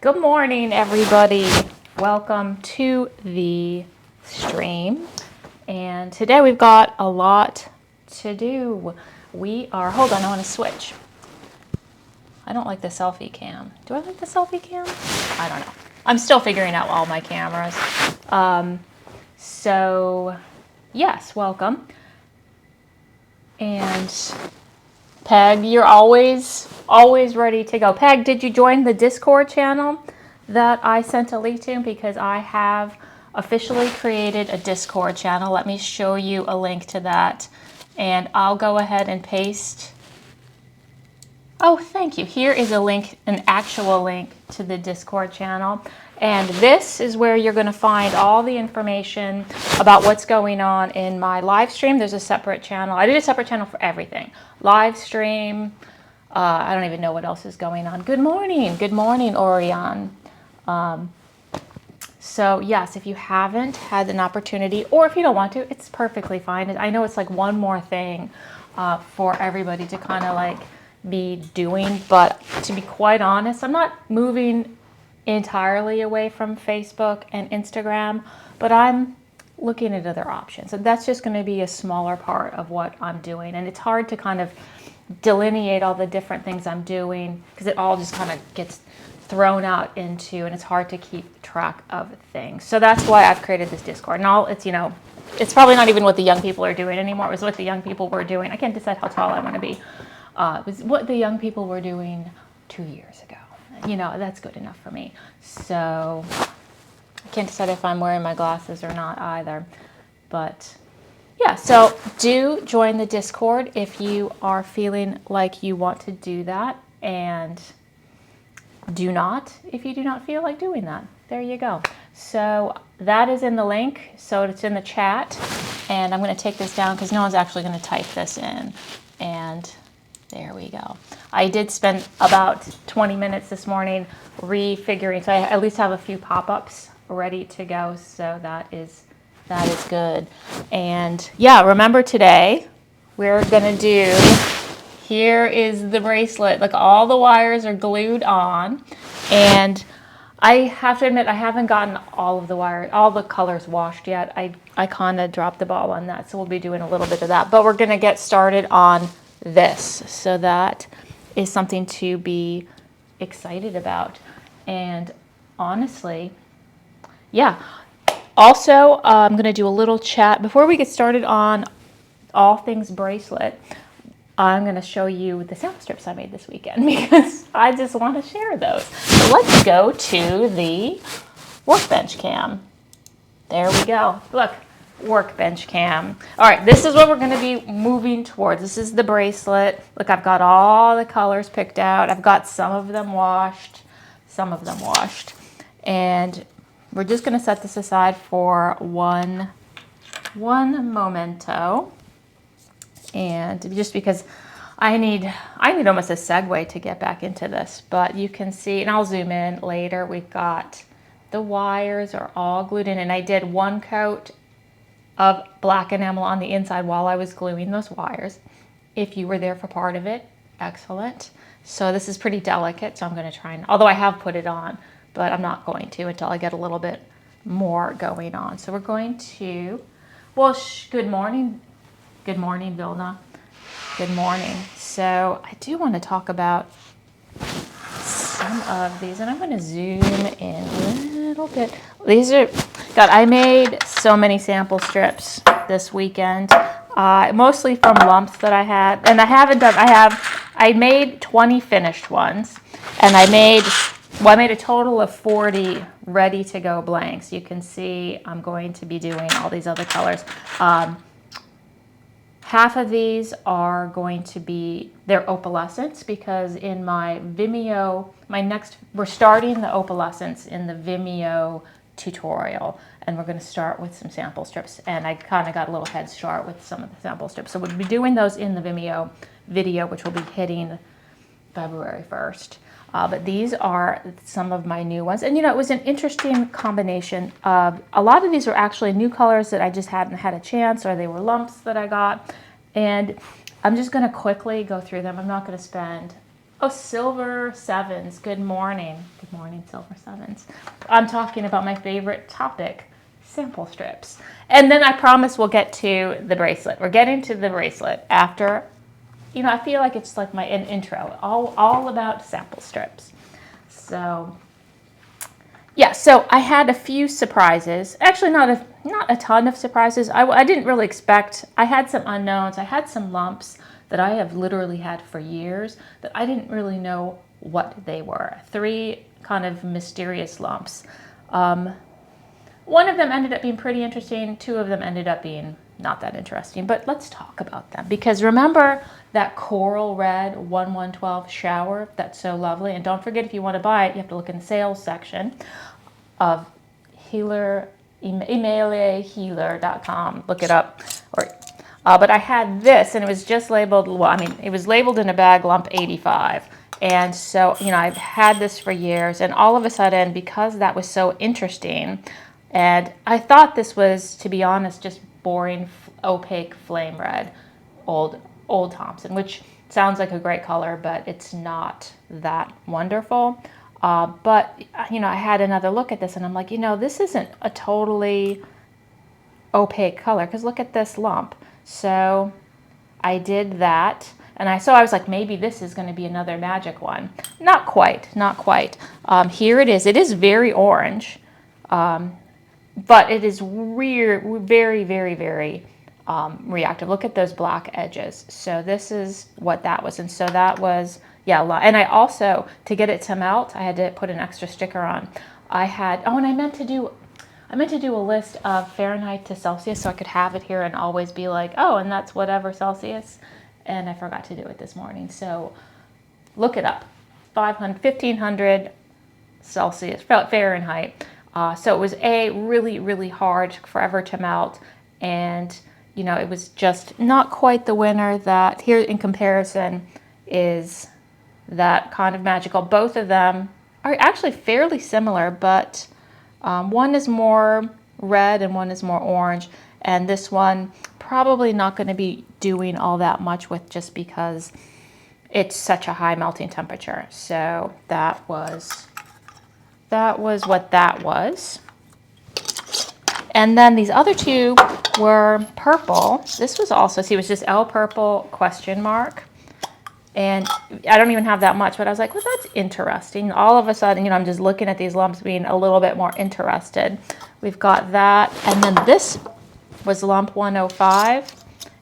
Good morning, everybody. Welcome to the stream. And today we've got a lot to do. Hold on, I want to switch. I don't like the selfie cam. Do I like the selfie cam? I don't know. I'm still figuring out all my cameras. Yes, welcome. And Peg, you're always ready to go. Peg, did you join the Discord channel that I sent a link to? Because I have officially created a Discord channel. Let me show you a link to that. And I'll go ahead and paste. Oh, thank you. Here is a link, an actual link to the Discord channel. And this is where you're going to find all the information about what's going on in my live stream. There's a separate channel. I did a separate channel for everything. Live stream. I don't even know what else is going on. Good morning. Good morning, Orion. So yes, if you haven't had an opportunity, or if you don't want to, it's perfectly fine. I know it's like one more thing for everybody to kind of like be doing, but to be quite honest, I'm not moving entirely away from Facebook and Instagram, but I'm looking at other options. And that's just going to be a smaller part of what I'm doing. And it's hard to kind of delineate all the different things I'm doing because it all just kind of gets thrown out into, and it's hard to keep track of things. So that's why I've created this Discord. And it's probably not even what the young people are doing anymore. It was what the young people were doing. I can't decide how tall I want to be. It was what the young people were doing 2 years ago. That's good enough for me. So I can't decide if I'm wearing my glasses or not either. But yeah, so do join the Discord if you are feeling like you want to do that. And do not if you do not feel like doing that. There you go. So that is in the link. So it's in the chat. And I'm going to take this down because no one's actually going to type this in. And there we go. I did spend about 20 minutes this morning refiguring, so I at least have a few pop-ups ready to go, so that is good. And yeah, remember today we're gonna do, here is the bracelet. Like all the wires are glued on, and I have to admit I haven't gotten all the colors washed yet. I kind of dropped the ball on that, so we'll be doing a little bit of that. But we're gonna get started on this, so that is something to be excited about. And honestly, yeah, also I'm going to do a little chat before we get started on all things bracelet. I'm going to show you the sample strips I made this weekend because I just want to share those. So let's go to the workbench cam. There we go. Look, workbench cam. All right, this is what we're going to be moving towards. This is the bracelet. Look, I've got all the colors picked out. I've got some of them washed. And we're just going to set this aside for one momento. And just because I need almost a segue to get back into this, but you can see, and I'll zoom in later, we've got the wires are all glued in, and I did one coat of black enamel on the inside while I was gluing those wires. If you were there for part of it, excellent. So this is pretty delicate, so I'm going to try and, although I have put it on, but I'm not going to until I get a little bit more going on. So we're going to, well, good morning, Vilna. Good morning. So I do want to talk about some of these, and I'm going to zoom in a little bit. These are, God, I made so many sample strips this weekend, mostly from lumps that I had, and I made 20 finished ones, and I made a total of 40 ready to go blanks. You can see I'm going to be doing all these other colors. Half of these are going to be, they're opalescents, because in my Vimeo, we're starting the opalescents in the Vimeo tutorial, and we're going to start with some sample strips, and I kind of got a little head start with some of the sample strips. So we'll be doing those in the Vimeo video, which will be hitting February 1st. But these are some of my new ones. And it was an interesting combination of, a lot of these were actually new colors that I just hadn't had a chance, or they were lumps that I got. And I'm just going to quickly go through them. I'm not going to spend Oh, Silver Sevens. Good morning. Good morning, Silver Sevens. I'm talking about my favorite topic, sample strips. And then I promise we'll get to the bracelet. We're getting to the bracelet after, you know, I feel like it's like my intro, all about sample strips. So, yeah, so I had a few surprises. Actually, not a ton of surprises. I didn't really expect. I had some unknowns. I had some lumps that I have literally had for years that I didn't really know what they were. 3 kind of mysterious lumps. One of them ended up being pretty interesting. 2 of them ended up being not that interesting. But let's talk about them. Because remember that coral red 1112 shower that's so lovely? And don't forget, if you want to buy it, you have to look in the sales section of emailehealer.com. Look it up. But I had this, and it was just labeled, well, I mean, it was labeled in a bag lump 85. And so, you know, I've had this for years, and all of a sudden, because that was so interesting, and I thought this was, to be honest, just boring, opaque flame red, old Thompson, which sounds like a great color, but it's not that wonderful. But, you know, I had another look at this, and I'm like, you know, this isn't a totally opaque color, because look at this lump. So I did that, and I was like, maybe this is going to be another magic one. Not quite. Here it is. It is very orange, but it is very, very, very reactive. Look at those black edges. So this is what that was, and so that was, yeah. And I also, to get it to melt, I had to put an extra sticker on. And I meant to do a list of Fahrenheit to Celsius so I could have it here and always be like, oh, and that's whatever Celsius. And I forgot to do it this morning. So look it up. 1500 Celsius, Fahrenheit. So it was really, really hard, forever to melt. And, you know, it was just not quite the winner. That here in comparison is that kind of magical. Both of them are actually fairly similar, but one is more red and one is more orange, and this one probably not going to be doing all that much with, just because it's such a high melting temperature. So that was what that was. And then these other 2 were purple. This was also, see, it was just L purple question mark. And I don't even have that much, but I was like, well, that's interesting. All of a sudden, you know, I'm just looking at these lumps being a little bit more interested. We've got that. And then this was lump 105.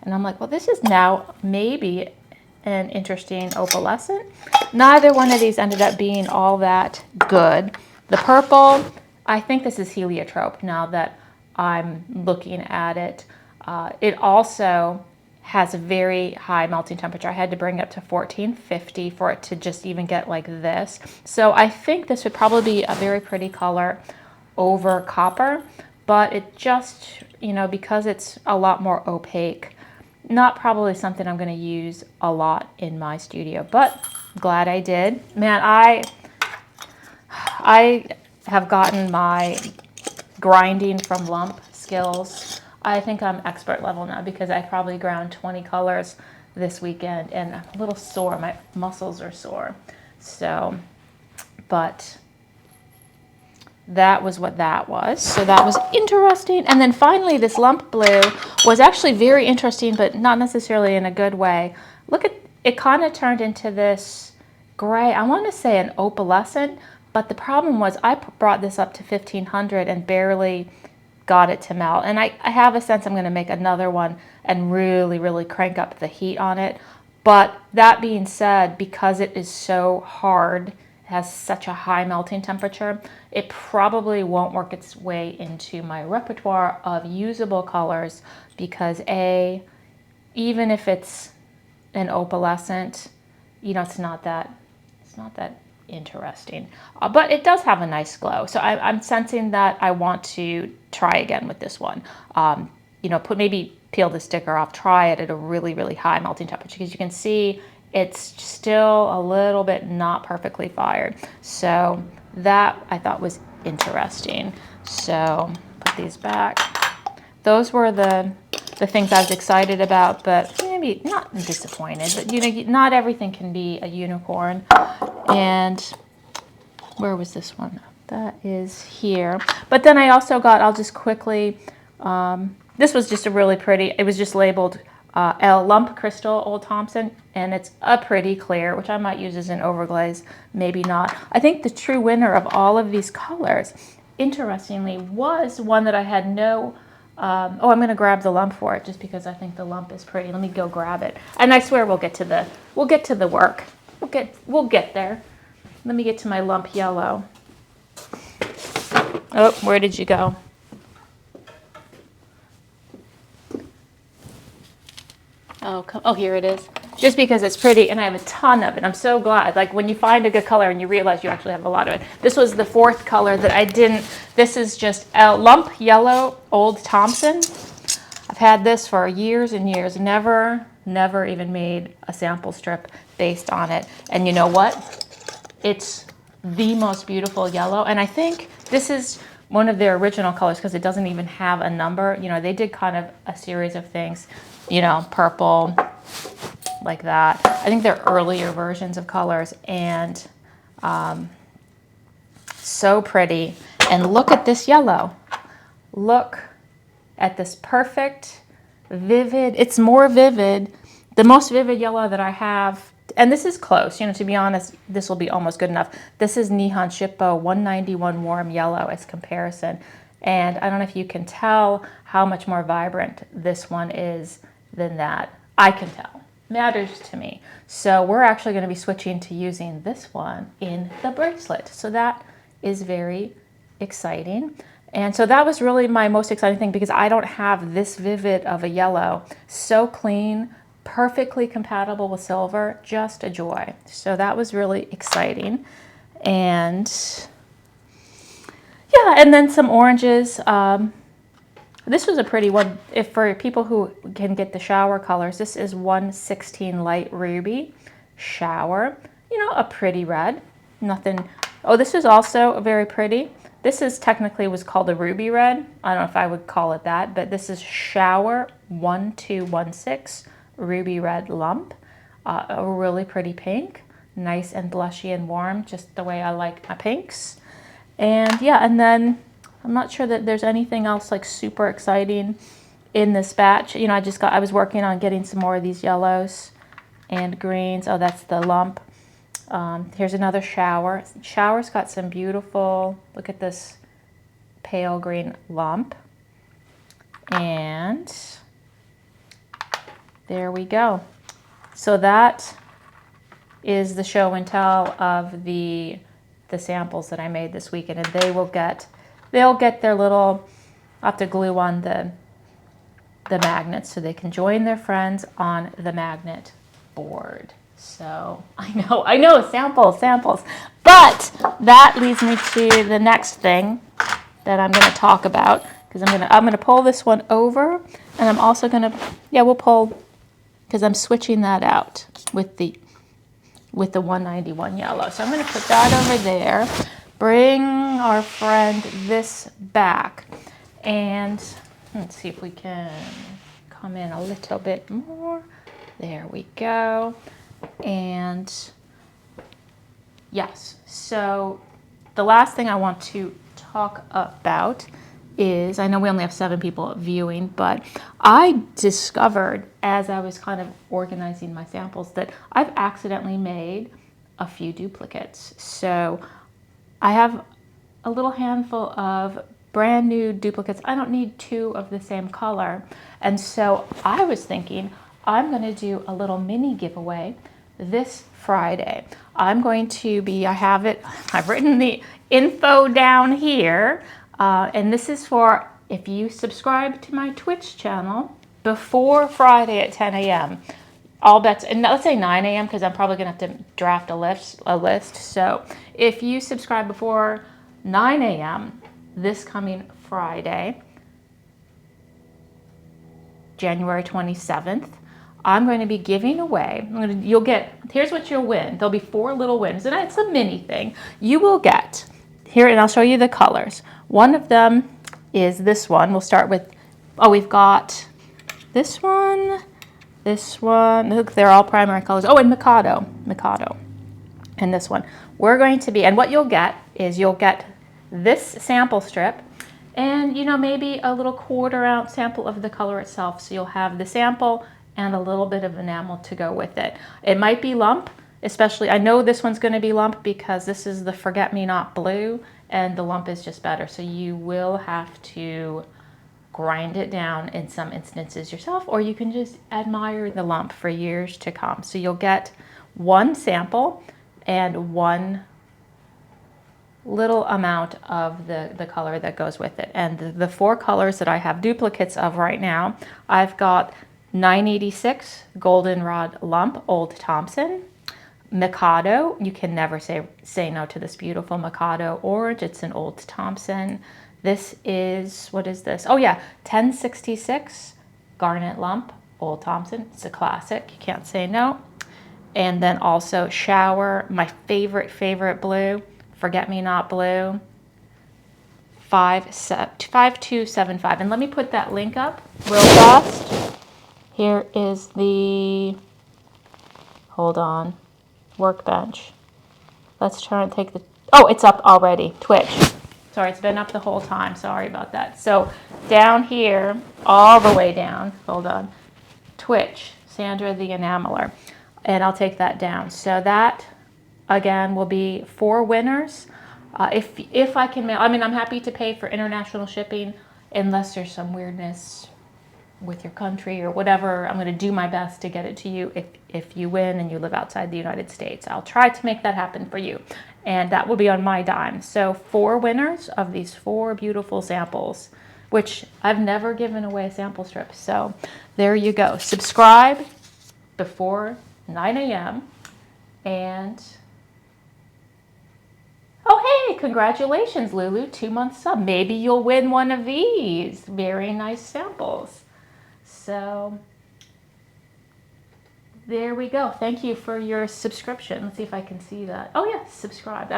And I'm like, well, this is now maybe an interesting opalescent. Neither one of these ended up being all that good. The purple, I think this is heliotrope now that I'm looking at it. It also has a very high melting temperature. I had to bring it up to 1450 for it to just even get like this. So I think this would probably be a very pretty color over copper, but it just, you know, because it's a lot more opaque, not probably something I'm going to use a lot in my studio, but glad I did. Man, I have gotten my grinding from lump skills. I think I'm expert level now, because I probably ground 20 colors this weekend, and I'm a little sore. My muscles are sore. So, but that was what that was. So that was interesting. And then finally, this lump blue was actually very interesting, but not necessarily in a good way. Look at it, kind of turned into this gray, I want to say an opalescent, but the problem was I brought this up to 1500 and barely got it to melt. And I have a sense I'm going to make another one and really, really crank up the heat on it. But that being said, because it is so hard, it has such a high melting temperature, it probably won't work its way into my repertoire of usable colors, because even if it's an opalescent, you know, it's not that interesting, but it does have a nice glow. So I'm sensing that I want to try again with this one. You know, maybe peel the sticker off, try it at a really, really high melting temperature, because you can see it's still a little bit not perfectly fired. So that I thought was interesting. So put these back. Those were the things I was excited about, but maybe not disappointed, but you know, not everything can be a unicorn. And where was this one? That is here. But then I also got, I'll just quickly, this was just a really pretty, it was just labeled L Lump Crystal Old Thompson, and it's a pretty clear, which I might use as an overglaze, maybe not. I think the true winner of all of these colors, interestingly, was one that I had no, oh, I'm going to grab the lump for it just because I think the lump is pretty. Let me go grab it. And I swear we'll get to the work. We'll get there. Let me get to my lump yellow. Oh, where did you go? Oh, here it is. Just because it's pretty, and I have a ton of it. I'm so glad. Like when you find a good color and you realize you actually have a lot of it. This was the fourth color that I didn't. This is just a lump yellow Old Thompson. I've had this for years and years. Never even made a sample strip based on it. And you know what? It's the most beautiful yellow. And I think this is one of their original colors because it doesn't even have a number. You know, they did kind of a series of things, you know, purple, like that. I think they're earlier versions of colors, and so pretty. And look at this yellow. Look at this perfect, vivid, it's more vivid, the most vivid yellow that I have. And this is close, you know, to be honest, this will be almost good enough. This is Nihon Shippo 191 Warm Yellow as comparison. And I don't know if you can tell how much more vibrant this one is than that. I can tell. Matters to me. So we're actually going to be switching to using this one in the bracelet. So that is very exciting. And so that was really my most exciting thing because I don't have this vivid of a yellow. So clean, perfectly compatible with silver, just a joy. So that was really exciting. And yeah, and then some oranges. This was a pretty one. If for people who can get the shower colors, this is 116 Light Ruby Shower. You know, a pretty red. Nothing. Oh, this is also very pretty. This is technically was called a ruby red. I don't know if I would call it that, but this is Shower 1216 Ruby Red Lump. A really pretty pink. Nice and blushy and warm, just the way I like my pinks. And yeah, and then I'm not sure that there's anything else like super exciting in this batch. You know, I was working on getting some more of these yellows and greens. Oh, that's the lump. Here's another shower. Shower's got some beautiful, look at this pale green lump. And there we go. So that is the show and tell of the samples that I made this weekend, and they'll get their little, I'll have to glue on the magnets so they can join their friends on the magnet board. So I know, samples. But that leads me to the next thing that I'm going to talk about, because I'm going to pull this one over, and I'm also going to, we'll pull, because I'm switching that out with the 191 yellow. So I'm going to put that over there, bring our friend this back, and let's see if we can come in a little bit more. There we go. And yes, so the last thing I want to talk about is, I know we only have 7 people viewing, but I discovered as I was kind of organizing my samples that I've accidentally made a few duplicates. So I have a little handful of brand new duplicates. I don't need 2 of the same color. And so I was thinking I'm going to do a little mini giveaway this Friday. I'm going to be, I've written the info down here. And this is for if you subscribe to my Twitch channel before Friday at 10 a.m. All bets, and let's say 9 a.m. because I'm probably going to have to draft a list. So if you subscribe before 9 a.m. this coming Friday, January 27th, I'm going to be giving away, here's what you'll win. There'll be 4 little wins, and it's a mini thing. You will get, here, and I'll show you the colors. One of them is this one. We'll start with, we've got this one, This one, look, they're all primary colors. Oh, and Mikado. And this one. We're going to be, and what you'll get is you'll get this sample strip and, you know, maybe a little 1/4 ounce sample of the color itself. So you'll have the sample and a little bit of enamel to go with it. It might be lump, especially, I know this one's going to be lump because this is the Forget Me Not blue and the lump is just better. So you will have to grind it down in some instances yourself, or you can just admire the lump for years to come. So you'll get one sample and one little amount of the color that goes with it. And the 4 colors that I have duplicates of right now, I've got 986 Goldenrod Lump Old Thompson, Mikado, you can never say no to this beautiful Mikado orange. It's an Old Thompson. This is, what is this? Oh yeah, 1066 Garnet Lump Old Thompson. It's a classic, you can't say no. And then also Shower, my favorite blue, Forget Me Not blue, 5275. And let me put that link up real fast. Here is the, hold on, workbench. Let's try and take the, oh, it's up already, Twitch. Sorry, it's been up the whole time, sorry about that. So down here, all the way down, hold on, Twitch, Sandra the Enameler. And I'll take that down. So that, again, will be 4 winners. If I can mail, I mean, I'm happy to pay for international shipping unless there's some weirdness with your country or whatever. I'm going to do my best to get it to you if you win and you live outside the United States. I'll try to make that happen for you. And that will be on my dime. So 4 winners of these 4 beautiful samples, which I've never given away sample strips. So there you go. Subscribe before 9 a.m. And oh, hey, congratulations, Lulu, 2-month sub. Maybe you'll win one of these. Very nice samples. So there we go. Thank you for your subscription. Let's see if I can see that. Oh yeah, subscribe.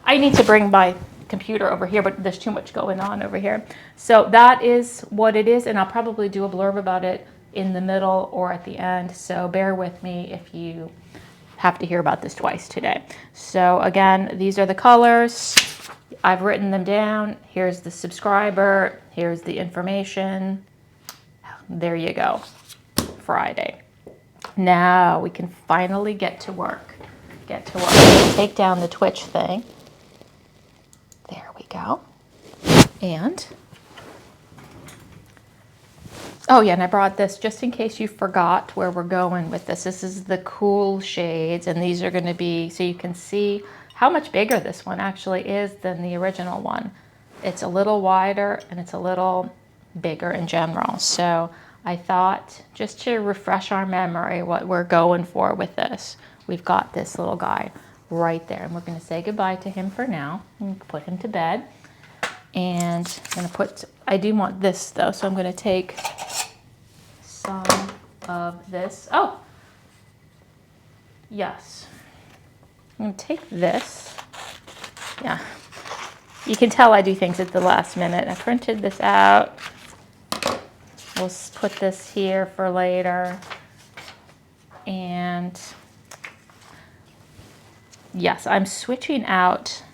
I need to bring my computer over here, but there's too much going on over here. So that is what it is, and I'll probably do a blurb about it in the middle or at the end. So bear with me if you have to hear about this twice today. So again, these are the colors. I've written them down. Here's the subscriber. Here's the information. There you go. Friday. Now we can finally get to work. Take down the Twitch thing. There we go. And oh yeah, and I brought this just in case you forgot where we're going with this. This is the cool shades, and these are going to be, so you can see how much bigger this one actually is than the original one. It's a little wider and it's a little bigger in general. So I thought, just to refresh our memory what we're going for with this, we've got this little guy right there, and we're going to say goodbye to him for now and put him to bed. And I'm going to put, I do want this though, so I'm going to take some of this. Oh, yes. I'm going to take this. Yeah. You can tell I do things at the last minute. I printed this out. We'll put this here for later. And yes, I'm switching out.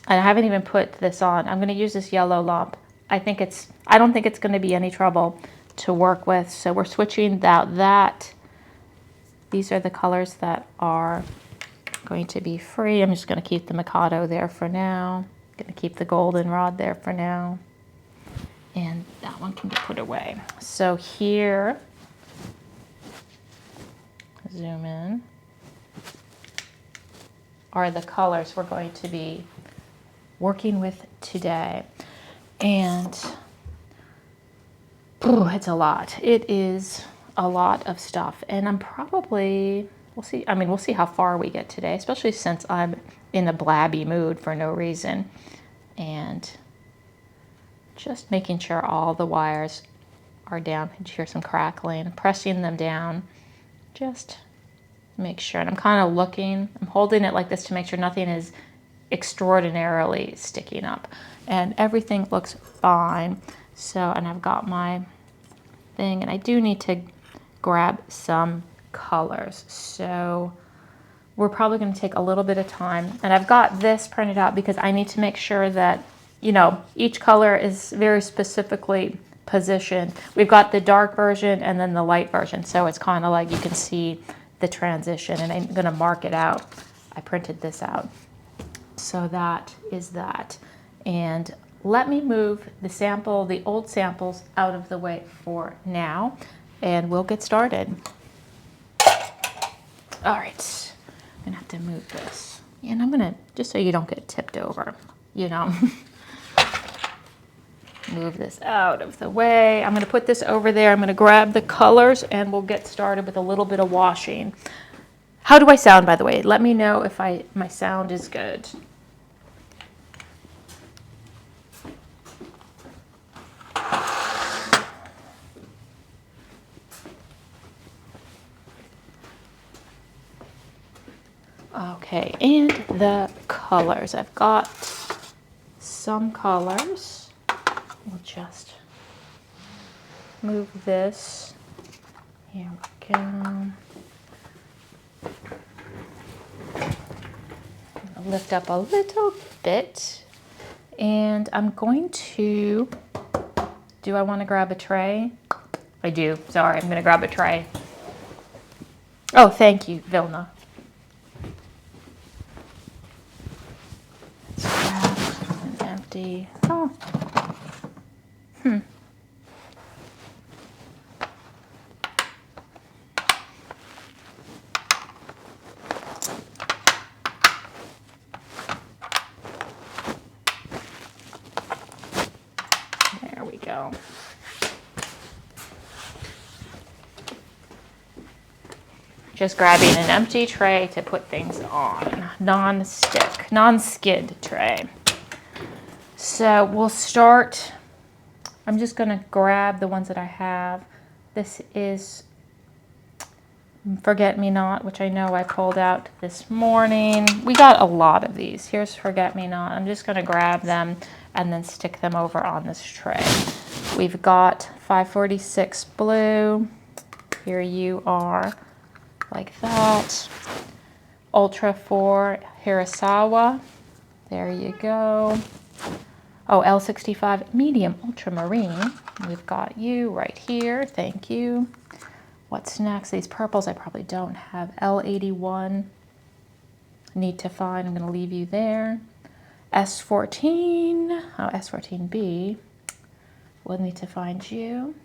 I haven't even put this on. I'm going to use this yellow lump. I don't think it's going to be any trouble to work with. So we're switching out that. These are the colors that are going to be free. I'm just going to keep the Mikado there for now. Going to keep the Goldenrod there for now. And that one can be put away. So here, zoom in, are the colors we're going to be working with today. And it's a lot. It is a lot of stuff. And I'm probably, we'll see. I mean, we'll see how far we get today, especially since I'm in a blabby mood for no reason. And just making sure all the wires are down. You hear some crackling, pressing them down. Just make sure. And I'm kind of looking, I'm holding it like this to make sure nothing is extraordinarily sticking up. And everything looks fine. So, and I've got my thing, and I do need to grab some colors. So we're probably going to take a little bit of time. And I've got this printed out because I need to make sure that, you know, each color is very specifically positioned. We've got the dark version and then the light version. So it's kind of like you can see the transition, and I'm going to mark it out. I printed this out. So that is that. And let me move the old samples out of the way for now, and we'll get started. All right, I'm gonna have to move this. And I'm gonna, just so you don't get tipped over, you know, move this out of the way. I'm gonna put this over there. I'm gonna grab the colors and we'll get started with a little bit of washing. How do I sound, by the way? Let me know if my sound is good. Okay, and the colors. I've got some colors. We'll just move this. Here we go. Lift up a little bit. And I'm going to, do I want to grab a tray? I do. Sorry, I'm going to grab a tray. Oh, thank you, Vilna. Empty. Oh. There we go. Just grabbing an empty tray to put things on. Non-skid tray. So we'll start, I'm just gonna grab the ones that I have. This is Forget Me Not, which I know I pulled out this morning. We got a lot of these. Here's Forget Me Not. I'm just gonna grab them and then stick them over on this tray. We've got 546 blue. Here you are, like that. Ultra 4 Hirasawa. There you go. Oh, L65 medium ultramarine. We've got you right here. Thank you. What's next? These purples I probably don't have. L81. Need to find. I'm going to leave you there. S14. Oh, S14B. We'll need to find you.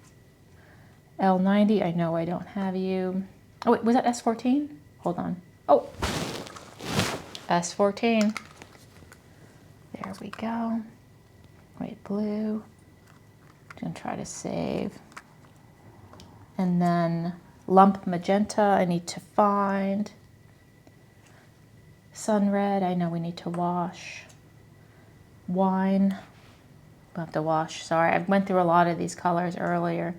L90. I know I don't have you. Oh, wait, was that S14? Hold on. Oh, S14. There we go. Wait, blue. I'm gonna try to save. And then lump magenta I need to find. Sun red, I know we need to wash. Wine, we'll have to wash. Sorry, I went through a lot of these colors earlier.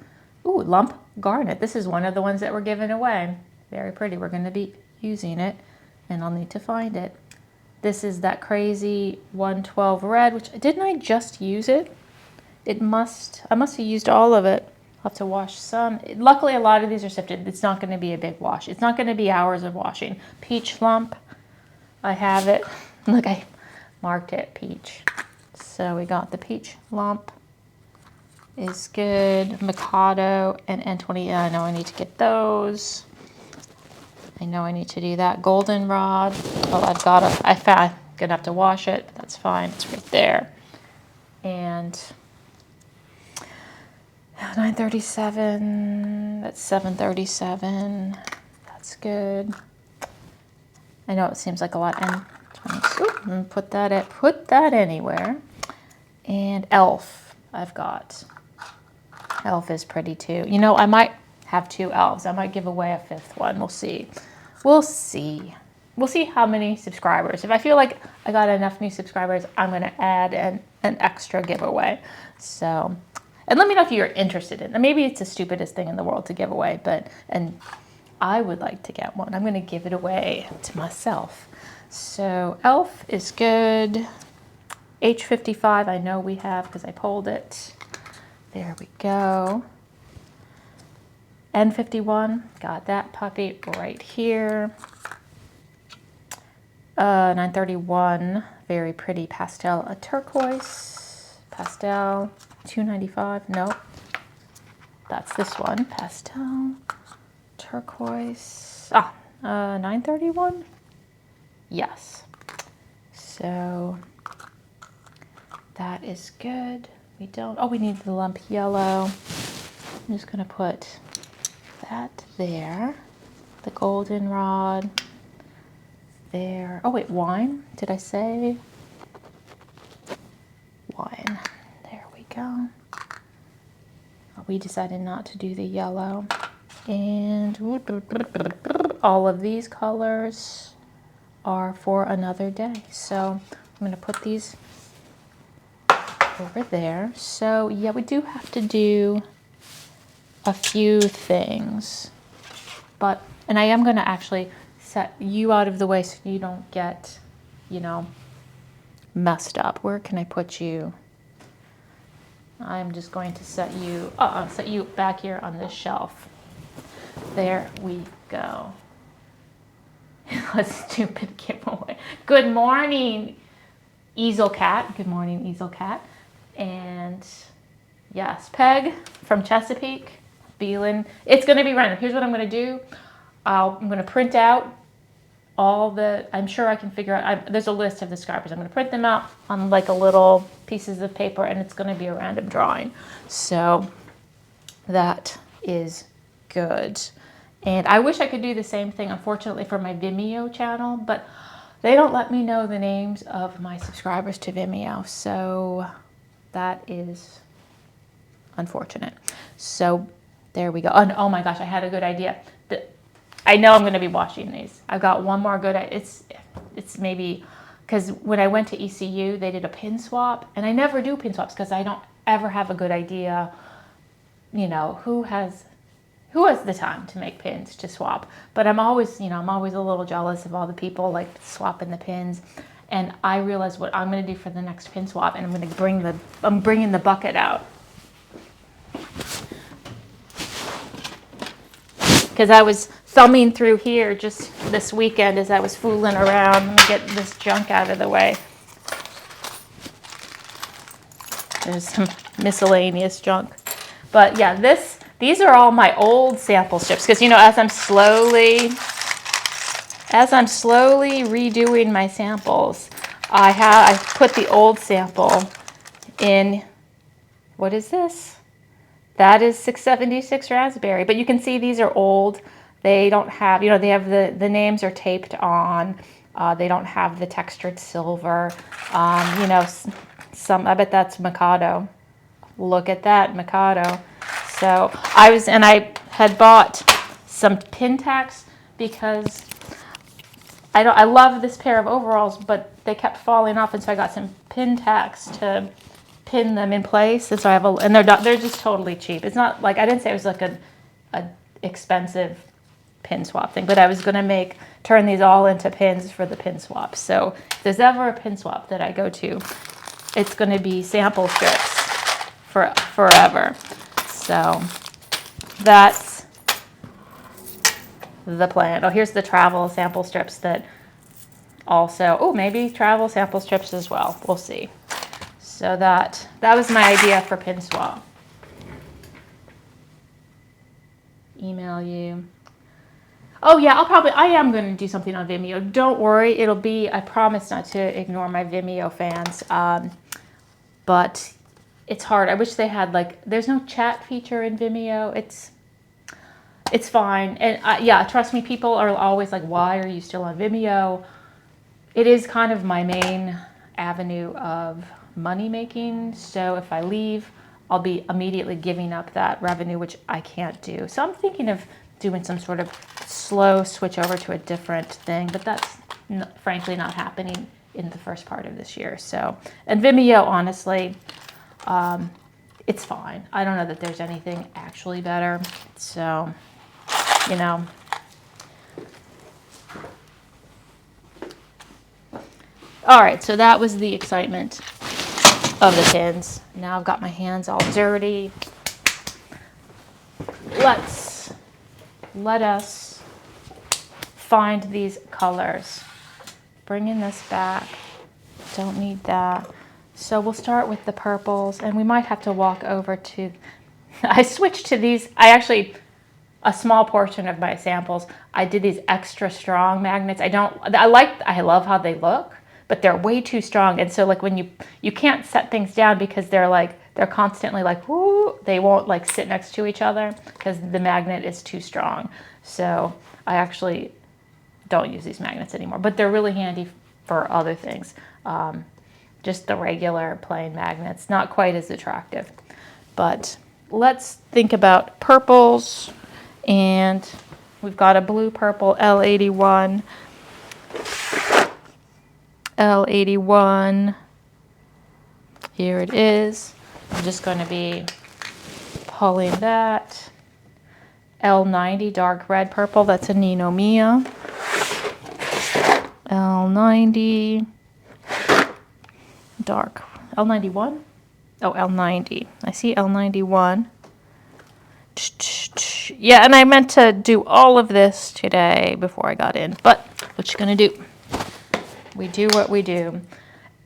Ooh, lump garnet. This is one of the ones that were given away. Very pretty. We're gonna be using it, and I'll need to find it. This is that crazy 112 red, which didn't I just use it? I must have used all of it. I'll have to wash some. Luckily, a lot of these are sifted. It's not going to be a big wash. It's not going to be hours of washing. Peach lump, I have it. Look, I marked it peach. So we got the peach lump is good. Mikado and N20. I know I need to get those. I know I need to do that. Goldenrod. Well, I'm gonna have to wash it, but that's fine. It's right there. And 937. That's 737. That's good. I know it seems like a lot. And put that anywhere. And Elf. I've got. Elf is pretty too. You know, I might have 2 elves. I might give away a 5th one. We'll see. We'll see. We'll see how many subscribers. If I feel like I got enough new subscribers, I'm going to add an extra giveaway. So, and let me know if you're interested in it. Maybe it's the stupidest thing in the world to give away, and I would like to get one. I'm going to give it away to myself. So Elf is good. H55 I know we have because I pulled it. There we go. N51, got that puppy right here. 931, very pretty pastel, a turquoise, pastel, $2.95, nope. That's this one, pastel, turquoise, 931, yes. So that is good. We need the lump yellow. I'm just gonna put that there, the goldenrod there. Oh wait, wine, did I say? Wine, there we go. We decided not to do the yellow. And all of these colors are for another day. So I'm gonna put these over there. So yeah, we do have to do a few things, and I am gonna actually set you out of the way so you don't get, messed up. Where can I put you? I'm just going to set you back here on this shelf. There we go. A stupid giveaway. Good morning, Easel Cat. Good morning, Easel Cat. And yes, Peg from Chesapeake, Beelan. It's going to be random. Here's what I'm going to do. I'm going to print out I'm sure I can figure out, there's a list of the subscribers. I'm going to print them out on like a little pieces of paper, and it's going to be a random drawing. So that is good. And I wish I could do the same thing, unfortunately, for my Vimeo channel, but they don't let me know the names of my subscribers to Vimeo. So that is unfortunate. So there we go. Oh my gosh, I had a good idea. I know I'm going to be washing these. I've got one more good. It's maybe because when I went to ECU, they did a pin swap, and I never do pin swaps because I don't ever have a good idea. Who has the time to make pins to swap? But I'm always a little jealous of all the people like swapping the pins. And I realized what I'm going to do for the next pin swap, and I'm bringing the bucket out. Because I was thumbing through here just this weekend as I was fooling around. Let me get this junk out of the way. There's some miscellaneous junk. But yeah, these are all my old sample strips. Because as I'm slowly redoing my samples, I put the old sample in. What is this? That is 676 raspberry, but you can see these are old. They don't have, they have the names are taped on. They don't have the textured silver. I bet that's Mikado. Look at that, Mikado. So I had bought some pin tacks because I love this pair of overalls, but they kept falling off, and so I got some pin tacks to pin them in place. And so I have and they're just totally cheap. It's not like, I didn't say it was like a expensive pin swap thing, but I was going to turn these all into pins for the pin swap. So if there's ever a pin swap that I go to, it's going to be sample strips forever. So that's the plan. Oh, here's the travel sample strips that also, maybe travel sample strips as well. We'll see. So that was my idea for pin swap. Email you. Oh yeah, I am going to do something on Vimeo. Don't worry, I promise not to ignore my Vimeo fans. But it's hard. I wish they had there's no chat feature in Vimeo. It's fine. And yeah, trust me, people are always like, why are you still on Vimeo? It is kind of my main avenue of money making. So if I leave, I'll be immediately giving up that revenue, which I can't do. So I'm thinking of doing some sort of slow switch over to a different thing, but that's frankly not happening in the first part of this year. So, and Vimeo, honestly, it's fine. I don't know that there's anything actually better. So, All right, so that was the excitement of the pins. Now I've got my hands all dirty. Let's let us find these colors. Bringing this back. Don't need that. So we'll start with the purples, and we might have to walk over to, I switched to these. A small portion of my samples, I did these extra strong magnets. I love how they look, but they're way too strong. And so like when you can't set things down because they're constantly like, whoo, they won't like sit next to each other because the magnet is too strong. So I actually don't use these magnets anymore, but they're really handy for other things. Just the regular plain magnets, not quite as attractive. But let's think about purples. And we've got a blue purple L81. L81. Here it is. I'm just going to be pulling that. L90 dark red purple. That's a Enamel. L90 dark. L91? Oh, L90. I see L91. Yeah, and I meant to do all of this today before I got in, but what you gonna do? We do what we do.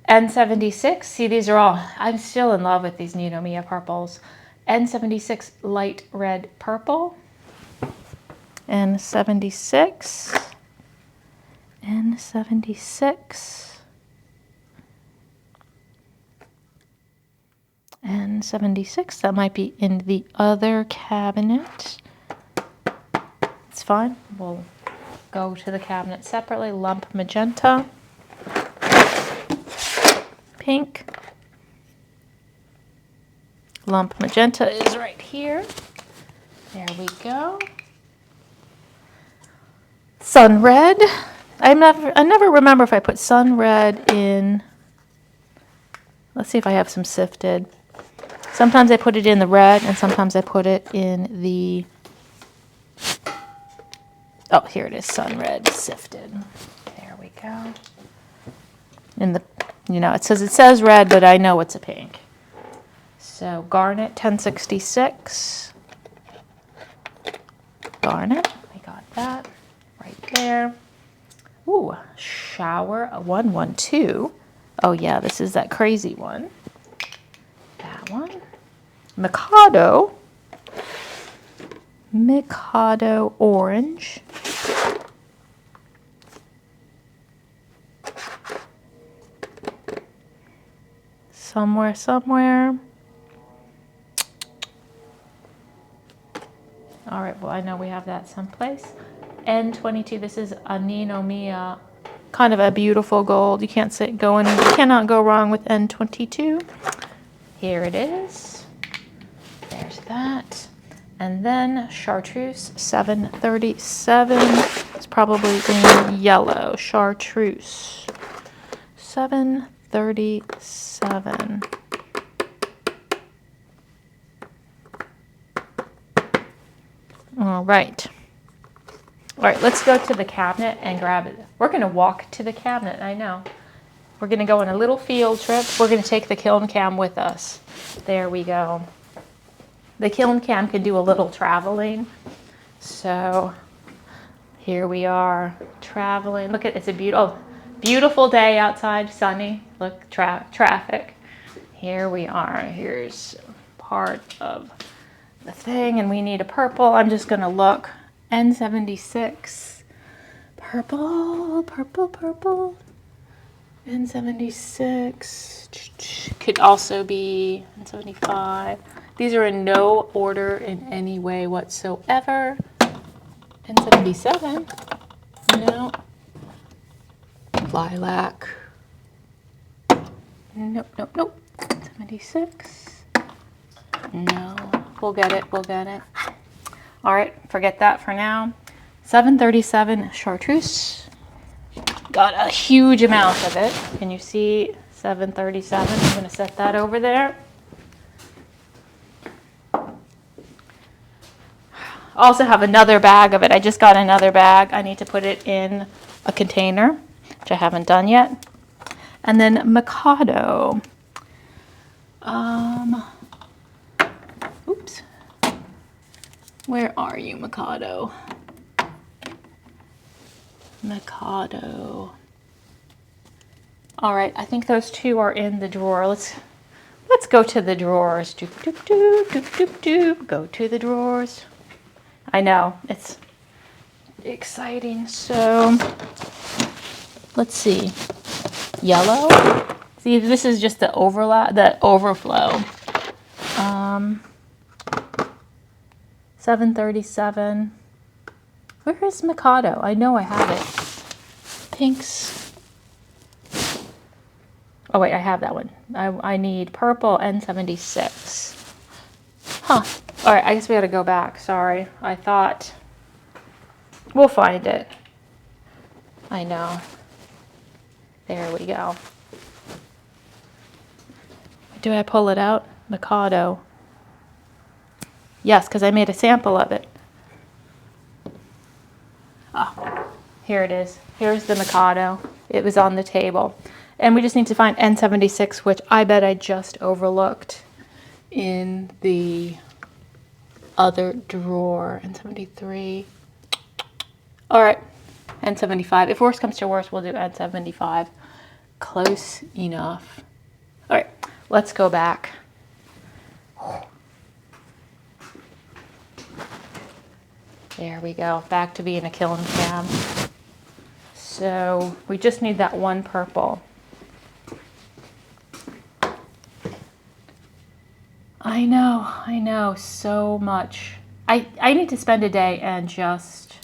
N76, see these are all, I'm still in love with these Enamel purples. N76 light red purple. N76. N76. N76, that might be in the other cabinet. It's fine. We'll go to the cabinet separately. Lump magenta. Pink. Lump magenta is right here. There we go. Sun red. I never remember if I put sun red in. Let's see if I have some sifted. Sometimes I put it in the red, and sometimes I put it in the, oh, here it is, sun red sifted. There we go. In the, it says red, but I know it's a pink. So garnet 1066. Garnet, we got that right there. Ooh, shower 112. Oh yeah, this is that crazy one. That one. Mikado orange. Somewhere. All right, well, I know we have that someplace. N22, this is a Enamel, kind of a beautiful gold. You cannot go wrong with N22. Here it is. There's that. And then chartreuse 737. It's probably in yellow. Chartreuse 737. All right. All right, let's go to the cabinet and grab it. We're going to walk to the cabinet, I know. We're going to go on a little field trip. We're going to take the kiln cam with us. There we go. The kiln cam can do a little traveling. So here we are traveling. Look at it's a beautiful day outside, sunny. Look, traffic. Here we are. Here's part of the thing, and we need a purple. I'm just going to look. N76. Purple. N76 could also be N75. These are in no order in any way whatsoever. N77. No. Lilac. Nope. 76. No. We'll get it. All right, forget that for now. 737 chartreuse. Got a huge amount of it. Can you see 737? I'm going to set that over there. Also have another bag of it. I just got another bag. I need to put it in a container, which I haven't done yet. And then Mikado. Oops. Where are you, Mikado? Mikado. All right, I think those two are in the drawer. Let's go to the drawers. Doop, doop, doop, doop, doop, doop. Go to the drawers. I know, it's exciting. So let's see. Yellow. See, this is just the overflow. 737. Where is Mikado? I know I have it. Pinks. Oh wait, I have that one. I need purple N76. Huh. All right, I guess we got to go back. Sorry. I thought we'll find it. I know. There we go. Do I pull it out? Mikado. Yes, because I made a sample of it. Oh, here it is. Here's the Mikado. It was on the table. And we just need to find N76, which I bet I just overlooked in the other drawer. N73. All right, N75. If worse comes to worse, we'll do N75. Close enough. All right, let's go back. There we go, back to being a killing cam. So we just need that one purple. I know, so much. I need to spend a day and just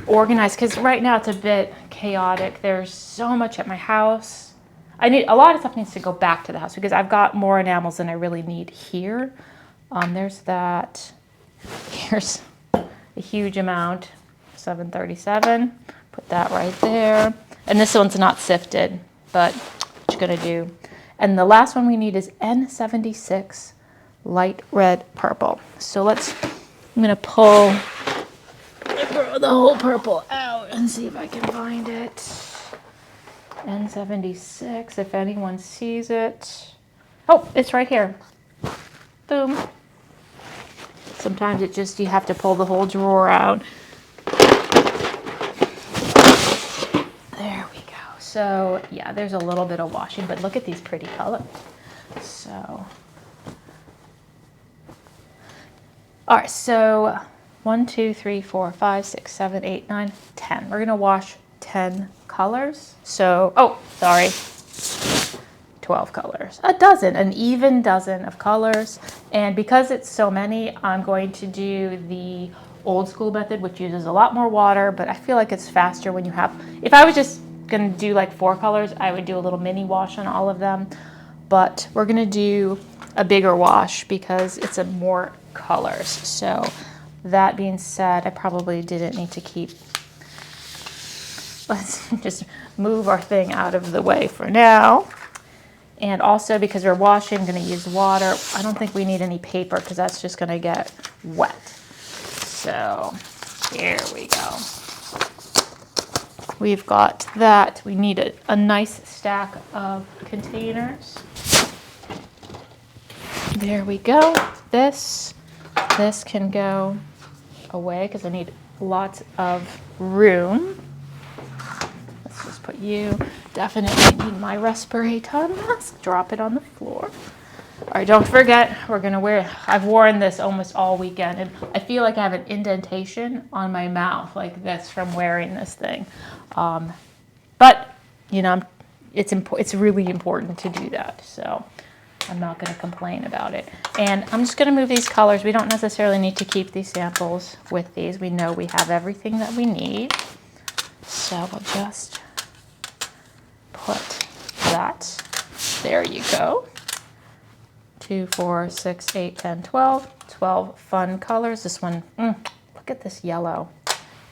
organize, because right now it's a bit chaotic. There's so much at my house. A lot of stuff needs to go back to the house because I've got more enamels than I really need here. There's that. Here's a huge amount, 737. Put that right there. And this one's not sifted, but what you gonna do? And the last one we need is N76 light red purple. So I'm gonna pull the whole purple out and see if I can find it. N76, if anyone sees it. Oh, it's right here. Boom. Sometimes you have to pull the whole drawer out. There we go. So yeah, there's a little bit of washing, but look at these pretty colors. So, all right, so 1, 2, 3, 4, 5, 6, 7, 8, 9, 10. We're gonna wash 10 colors. So, oh, sorry. 12 colors, an even dozen of colors. And because it's so many, I'm going to do the old school method, which uses a lot more water, but I feel like it's faster when you have, if I was just gonna do like 4 colors, I would do a little mini wash on all of them. But we're gonna do a bigger wash because it's more colors. So that being said, I probably didn't need to keep, let's just move our thing out of the way for now. And also because we're washing, I'm gonna use water. I don't think we need any paper because that's just gonna get wet. So here we go. We've got that. We need a nice stack of containers. There we go. This can go away because I need lots of room. Let's just put you. Definitely need my respirator mask. Drop it on the floor. All right, don't forget, I've worn this almost all weekend, and I feel like I have an indentation on my mouth like this from wearing this thing. But, you know, it's really important to do that, so I'm not going to complain about it. And I'm just going to move these colors. We don't necessarily need to keep these samples with these. We know we have everything that we need. So we'll just put that. There you go. 2, 4, 6, 8, 10, 12. 12 fun colors. This one, look at this yellow.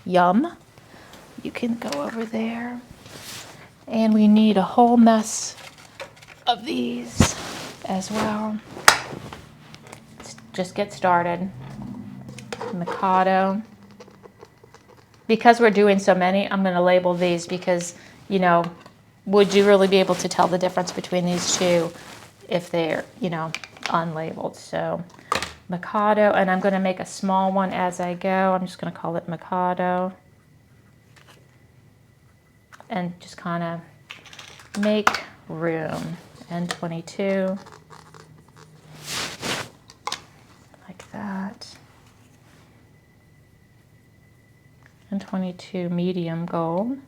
Yum. You can go over there. And we need a whole mess of these as well. Let's just get started. Mikado. Because we're doing so many, I'm going to label these because, you know, would you really be able to tell the difference between these two if they're, you know, unlabeled? So Mikado, and I'm going to make a small one as I go. I'm just going to call it Mikado. and just kind of make room. N22, like that. N22 medium gold.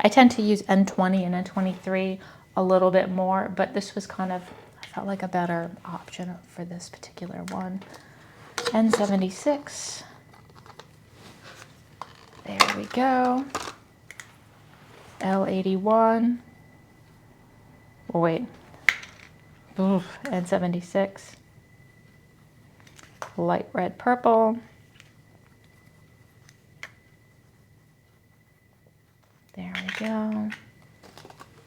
I tend to use N20 and N23 a little bit more, but this was kind of, I felt like a better option for this particular one. N76. There we go. L81. Oh, wait. Oof. N76. Light red purple. There we go.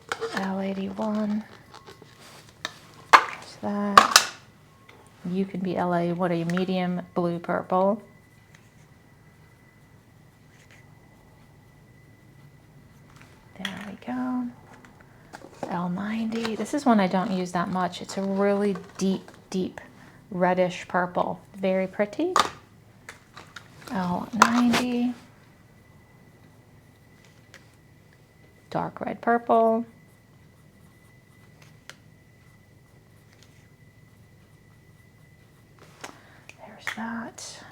L81. There's that. You can be LA, what are you, medium blue purple. There we go. L90. This is one I don't use that much. It's a really deep, deep reddish purple. Very pretty. L90. Dark red purple. There's that.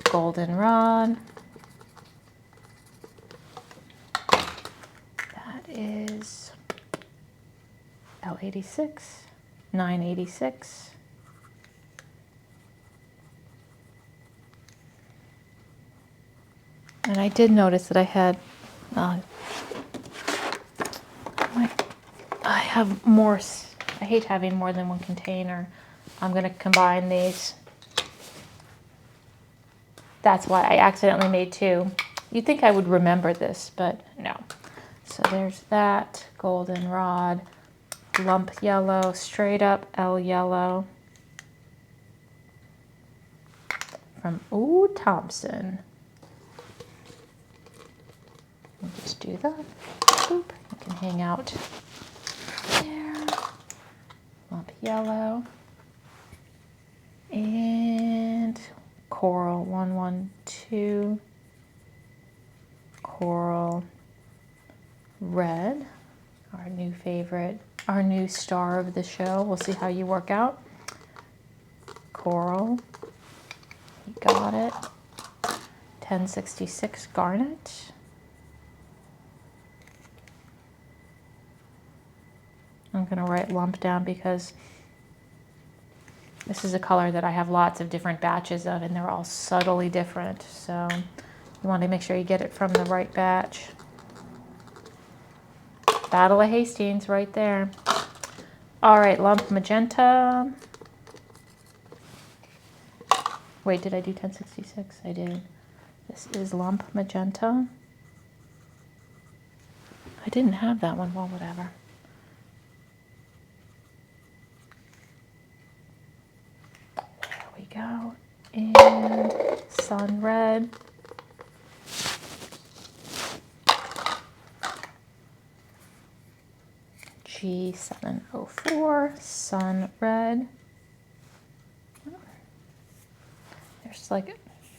Golden rod. That is L86, 986. And I did notice that I had, I have more, I hate having more than one container. I'm going to combine these. That's why I accidentally made two. You'd think I would remember this, but no. So there's that golden rod, lump yellow, straight up L yellow from Thompson. We'll just do that. Boop. You can hang out there. Lump yellow and coral 112. Coral red, our new favorite, our new star of the show. We'll see how you work out. Coral, you got it. 1066 garnet. I'm going to write lump down because this is a color that I have lots of different batches of, and they're all subtly different. So you want to make sure you get it from the right batch. Battle of Hastings right there. All right, lump magenta. Wait, did I do 1066? I did. This is lump magenta. I didn't have that one. Well, whatever. There we go. And sun red. G704, sun red. There's like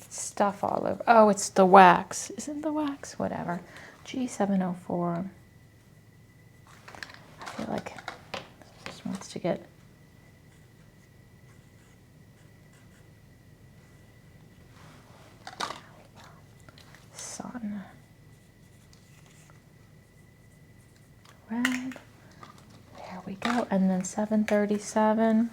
stuff all over. Oh, it's the wax. Isn't the wax? Whatever. G704. I feel like this wants to get... Sun. Red. There we go. And then 737.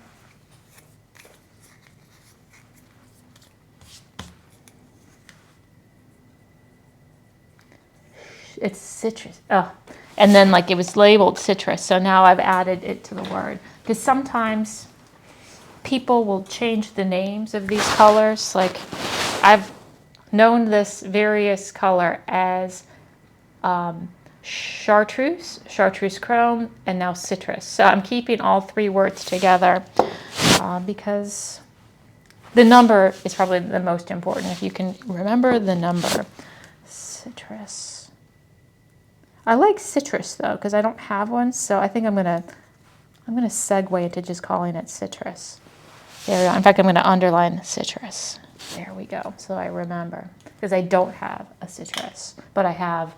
It's citrus. Oh, and then like it was labeled citrus. So now I've added it to the word. Because sometimes people will change the names of these colors. Like I've known this various color as chartreuse, chartreuse chrome, and now citrus. So I'm keeping all three words together because the number is probably the most important. If you can remember the number. Citrus. I like citrus though because I don't have one, so I think I'm gonna segue into just calling it citrus. There we go. In fact, I'm gonna underline citrus. There we go. So I remember. because I don't have a citrus, but I have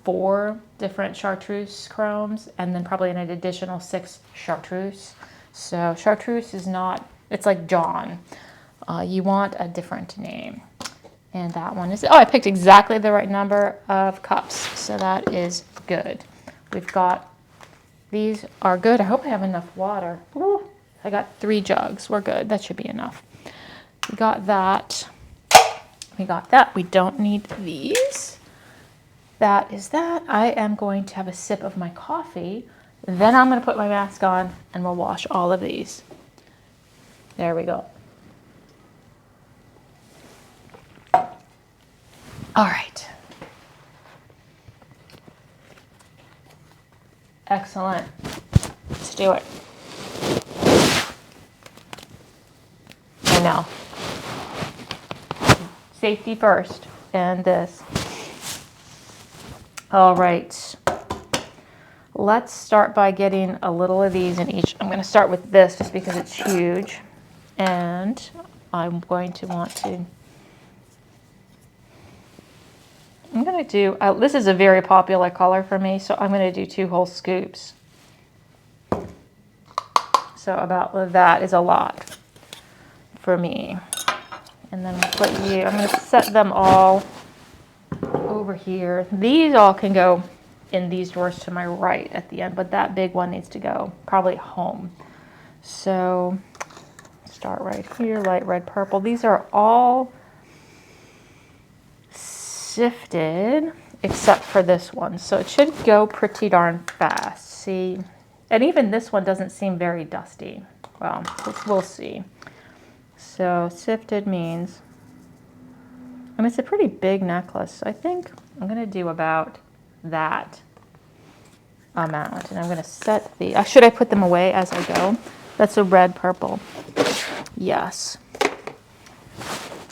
4 different chartreuse chromes and then probably an additional 6 chartreuse. So chartreuse is not, it's like John. You want a different name. And that one is, oh, I picked exactly the right number of cups. So that is good. We've got, these are good. I hope I have enough water. Ooh, I got 3 jugs. We're good. That should be enough. We got that. We got that. We don't need these. That is that. I am going to have a sip of my coffee. Then I'm going to put my mask on and we'll wash all of these. There we go. All right. Excellent. Let's do it. I know. Safety first. And this. All right. Let's start by getting a little of these in each. I'm going to start with this just because it's huge. And I'm going to want to, I'm going to do, this is a very popular color for me, so I'm going to do 2 whole scoops. So about that is a lot for me. And then we'll put you, I'm going to set them all over here. These all can go in these drawers to my right at the end, but that big one needs to go probably home. So start right here, light red, purple. These are all sifted except for this one. So it should go pretty darn fast. See, and even this one doesn't seem very dusty. Well, we'll see. So sifted means, I mean, it's a pretty big necklace. I think I'm going to do about that amount. And I'm going to set the, should I put them away as I go? That's a red, purple. Yes.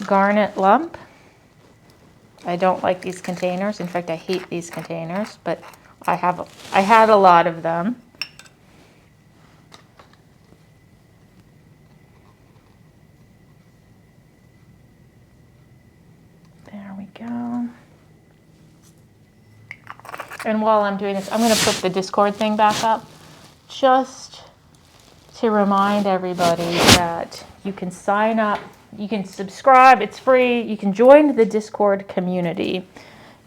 Garnet lump. I don't like these containers. In fact, I hate these containers, but I had a lot of them. There we go. And while I'm doing this, I'm going to put the Discord thing back up just to remind everybody that you can sign up, you can subscribe, it's free, you can join the Discord community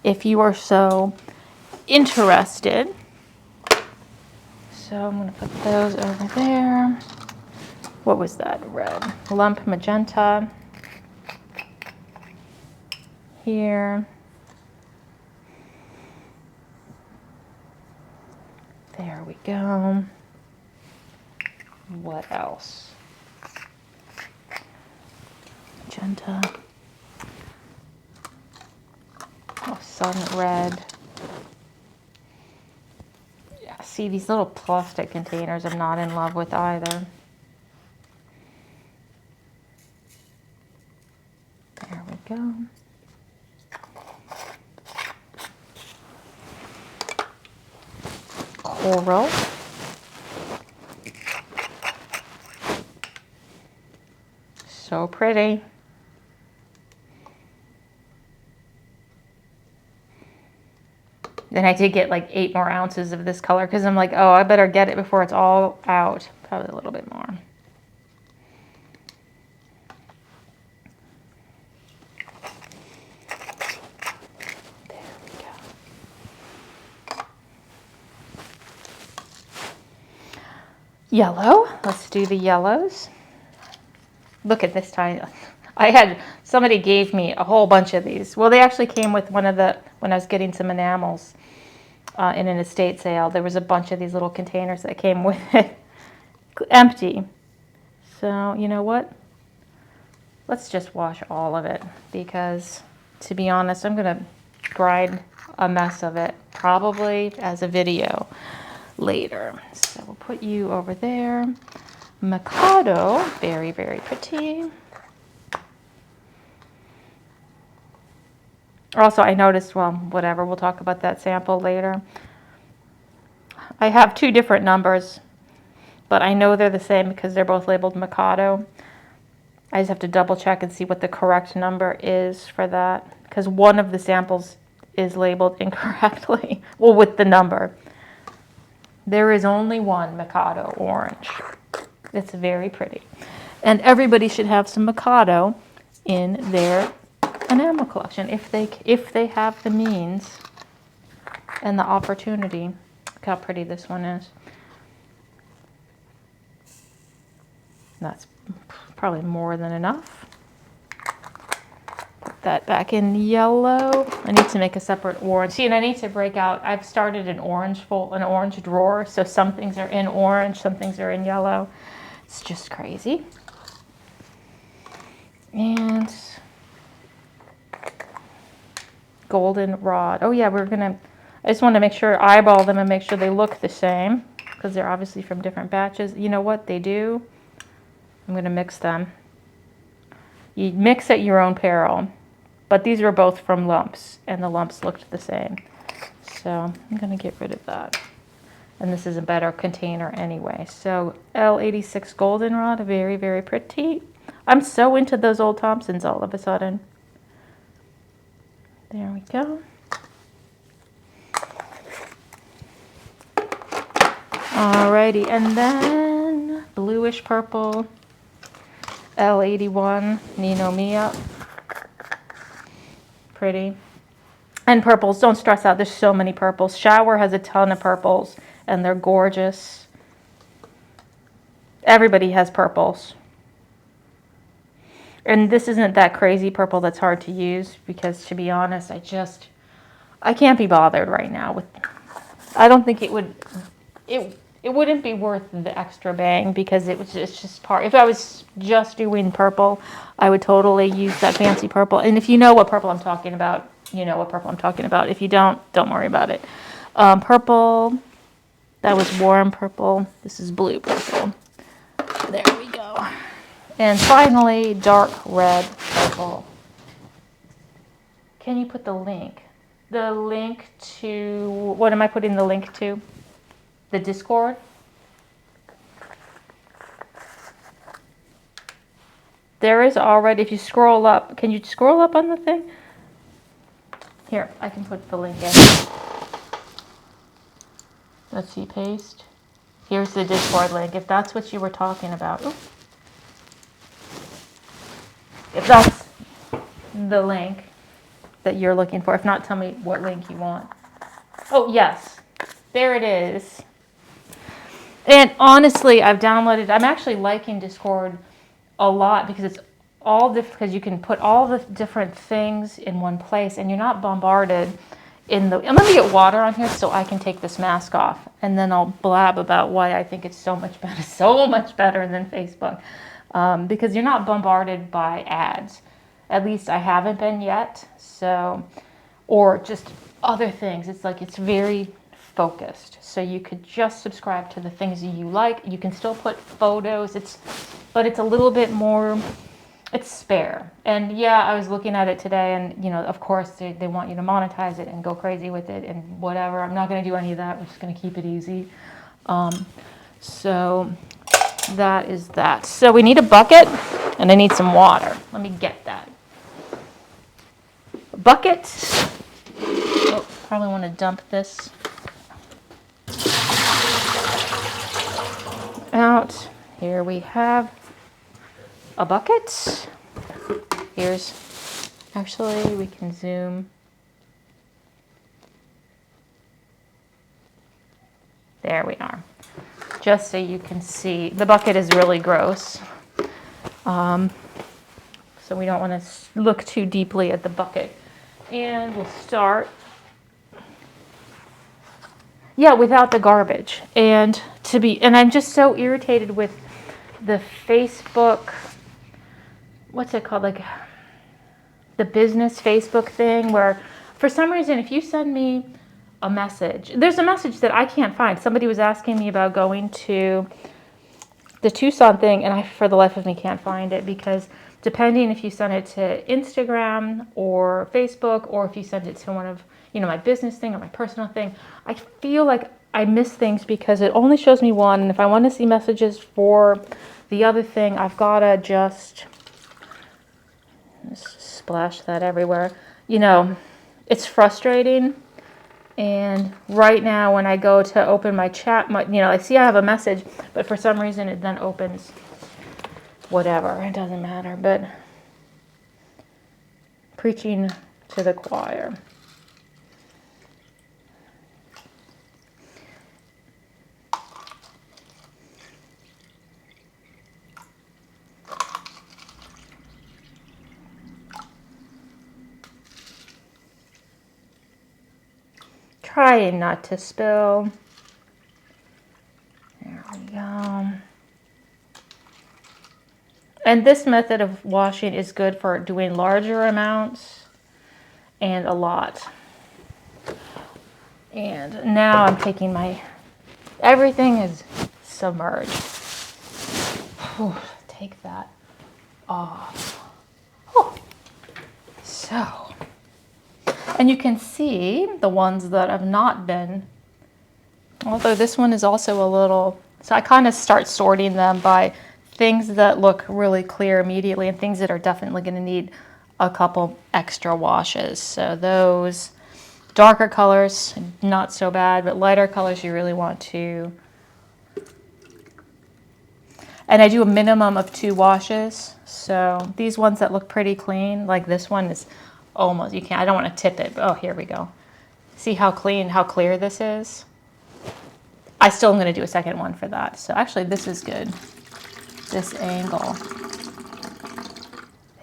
if you are so interested. So I'm going to put those over there. What was that? Red. Lump magenta. Here. There we go. What else? Magenta. Oh, sun red. Yeah, see, these little plastic containers I'm not in love with either. There we go. Coral. So pretty. Then I did get like 8 more ounces of this color because I'm like, oh, I better get it before it's all out. Probably a little bit more. There we go. Yellow. Let's do the yellows. Look at this tiny. Somebody gave me a whole bunch of these. Well, they actually came with one of the, when I was getting some enamels in an estate sale, there was a bunch of these little containers that came with it, empty. So, you know what? Let's just wash all of it because, to be honest, I'm going to grind a mess of it probably as a video later. So we'll put you over there. Mikado, very, very pretty. Also, I noticed, well, whatever, we'll talk about that sample later. I have 2 different numbers, but I know they're the same because they're both labeled Mikado. I just have to double check and see what the correct number is for that, because one of the samples is labeled incorrectly. Well, with the number. There is only one Mikado orange. It's very pretty. And everybody should have some Mikado in their enamel collection if they have the means and the opportunity. Look how pretty this one is. That's probably more than enough. Put that back in yellow. I need to make a separate orange. See, and I need to break out. I've started an orange drawer, so some things are in orange, some things are in yellow. It's just crazy. And goldenrod. Oh yeah, I just want to make sure, eyeball them and make sure they look the same, because they're obviously from different batches. You know what they do? I'm going to mix them. You mix at your own peril, but these were both from lumps, and the lumps looked the same. So I'm going to get rid of that. And this is a better container anyway. So L86 goldenrod, very, very pretty. I'm so into those old Thompsons all of a sudden. There we go. Alrighty, and then bluish purple, L81, Nino Mia. Pretty. And purples, don't stress out, there's so many purples. Shower has a ton of purples, and they're gorgeous. Everybody has purples. And this isn't that crazy purple that's hard to use, because to be honest, I can't be bothered right now with, I don't think it wouldn't be worth the extra bang, because it's just part, if I was just doing purple, I would totally use that fancy purple. And if you know what purple I'm talking about, you know what purple I'm talking about. If you don't worry about it. Purple, that was warm purple. This is blue purple. There we go. And finally, dark red purple. Can you put the link? The link to, what am I putting the link to? The Discord? There is already, if you scroll up, can you scroll up on the thing? Here, I can put the link in. Let's see, paste. Here's the Discord link, if that's what you were talking about. Ooh. If that's the link that you're looking for. If not, tell me what link you want. Oh, yes. There it is. And honestly, I'm actually liking Discord a lot, because it's all different, because you can put all the different things in one place, and you're not bombarded I'm going to get water on here so I can take this mask off, and then I'll blab about why I think it's so much better than Facebook. Because you're not bombarded by ads. At least I haven't been yet. So, or just other things. It's very focused. So you could just subscribe to the things you like. You can still put photos. But it's a little bit more, it's spare. And yeah, I was looking at it today, and of course they want you to monetize it and go crazy with it and whatever. I'm not going to do any of that. We're just going to keep it easy. So that is that. So we need a bucket, and I need some water. Let me get that. A bucket. Oh, probably want to dump this out. Here we have a bucket. Actually, we can zoom. There we are. Just so you can see, the bucket is really gross. So we don't want to look too deeply at the bucket. And we'll start, without the garbage. And I'm just so irritated with the Facebook, what's it called? Like the business Facebook thing, where for some reason, if you send me a message, there's a message that I can't find. Somebody was asking me about going to the Tucson thing, and I, for the life of me, can't find it, because depending if you send it to Instagram or Facebook, or if you send it to one of, my business thing or my personal thing, I feel like I miss things because it only shows me one, and if I want to see messages for the other thing, I've got to just Just splash that everywhere. You know, it's frustrating. And right now when I go to open my chat, you know, I see I have a message, but for some reason it then opens whatever. It doesn't matter. But preaching to the choir. Trying not to spill. There we go. And this method of washing is good for doing larger amounts and a lot. And now I'm taking everything is submerged. Whew, take that off. Whew. So. And you can see the ones that have not been, although this one is also a little, so I kind of start sorting them by things that look really clear immediately and things that are definitely going to need a couple extra washes. So those darker colors, not so bad, but lighter colors you really want to. And I do a minimum of 2 washes. So these ones that look pretty clean, like this one is almost, you can't, I don't want to tip it, but oh, here we go. See how clean, how clear this is? I still am going to do a second one for that. So actually this is good. This angle.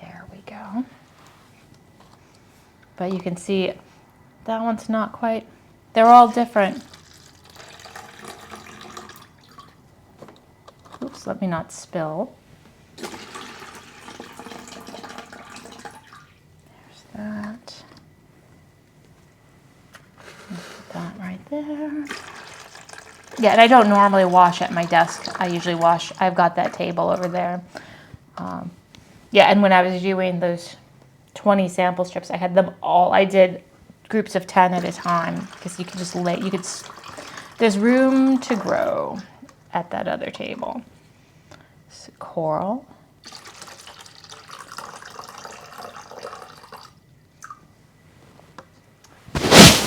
There we go. But you can see that one's not quite, they're all different. Oops, let me not spill. That. Put that right there. Yeah, and I don't normally wash at my desk. I usually wash, I've got that table over there. Yeah, and when I was doing those 20 sample strips, I had them all, I did groups of 10 at a time because you can just there's room to grow at that other table. So coral.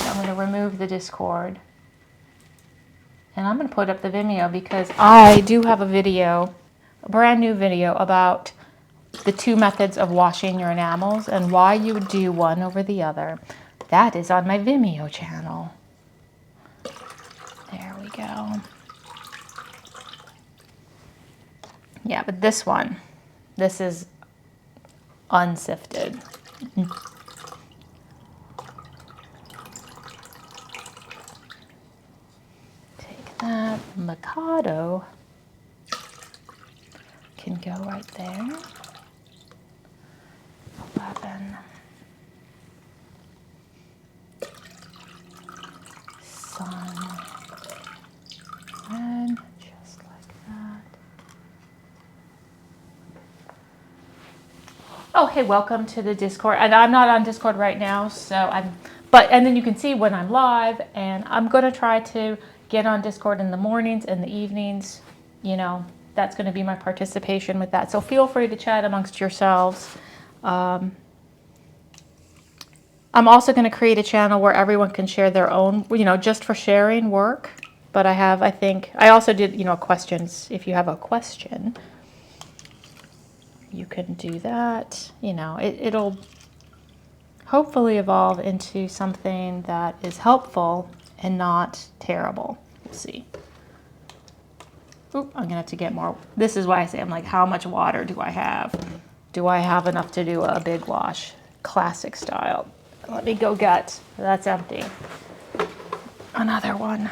I'm going to remove the Discord. And I'm going to put up the Vimeo because I do have a video, a brand new video about the 2 methods of washing your enamels and why you would do one over the other. That is on my Vimeo channel. There we go. Yeah, but this one, this is unsifted. That Mikado can go right there. 11. Sun. And just like that. Oh, hey, welcome to the Discord. And I'm not on Discord right now, so and then you can see when I'm live, and I'm going to try to get on Discord in the mornings and the evenings. You know, that's going to be my participation with that. So feel free to chat amongst yourselves. I'm also going to create a channel where everyone can share their own, you know, just for sharing work. But I also did, you know, questions. If you have a question, you can do that. You know, it'll hopefully evolve into something that is helpful and not terrible. We'll see. Oop, I'm gonna have to get more. This is why I say, I'm like, how much water do I have? Do I have enough to do a big wash? Classic style. Let me go get, that's empty. Another one.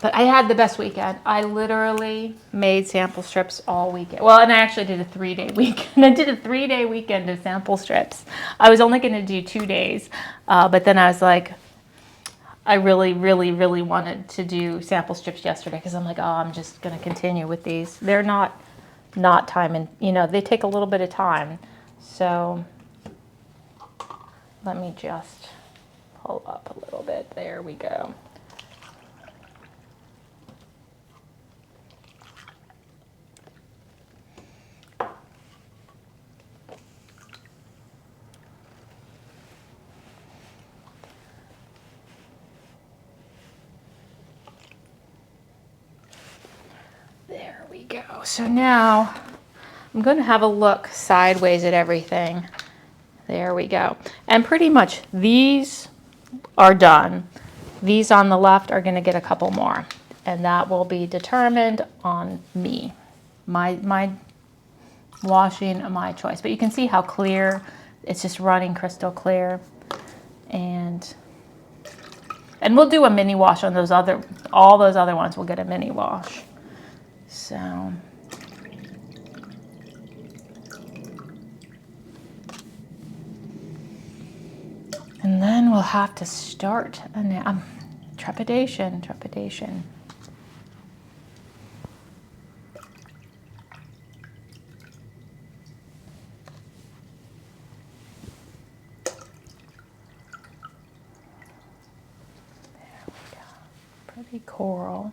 But I had the best weekend. I literally made sample strips all weekend. Well, and I actually did a 3-day weekend. I did a 3-day weekend of sample strips. I was only going to do 2 days, but then I was like, I really, really, really wanted to do sample strips yesterday because I'm like, oh, I'm just going to continue with these. They're not time, and you know, they take a little bit of time. So let me just pull up a little bit. There we go. we go. So now I'm going to have a look sideways at everything. There we go. And pretty much these are done. These on the left are going to get a couple more. And that will be determined on me. My washing, my choice. But you can see how clear, it's just running crystal clear. And we'll do a mini wash on all those other ones. We'll get a mini wash. So. And then we'll have to start trepidation. There we go. Pretty coral.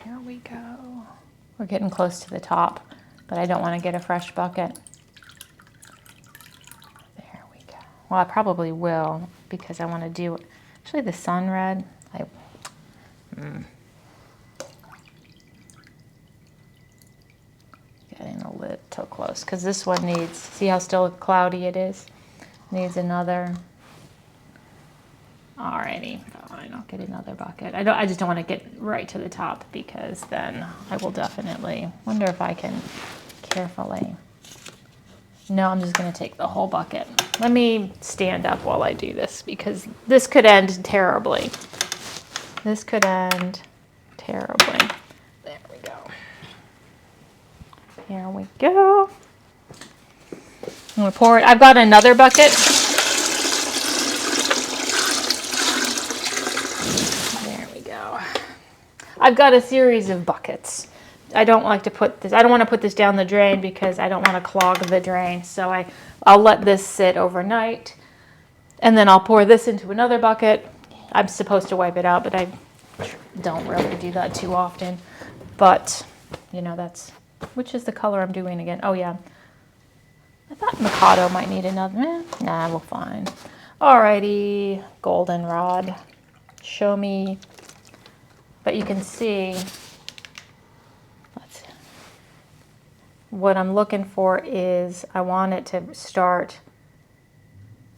Here we go. We're getting close to the top, but I don't want to get a fresh bucket. There we go. Well, I probably will because I want to do, actually the sun red. Getting a little close because this one needs, see how still cloudy it is? Needs another. Alrighty, fine, I'll get another bucket. I just don't want to get right to the top because then I will definitely, wonder if I can carefully. No, I'm just going to take the whole bucket. Let me stand up while I do this because this could end terribly. This could end terribly. There we go. Here we go. I'm going to pour it. I've got another bucket. I've got a series of buckets. I don't like to put this, I don't want to put this down the drain because I don't want to clog the drain. So I'll let this sit overnight and then I'll pour this into another bucket. I'm supposed to wipe it out, but I don't really do that too often. But, you know, that's, which is the color I'm doing again? Oh yeah. I thought Mikado might need another. Nah, we'll find. Alrighty, goldenrod. Show me. But you can see, what I'm looking for is I want it to start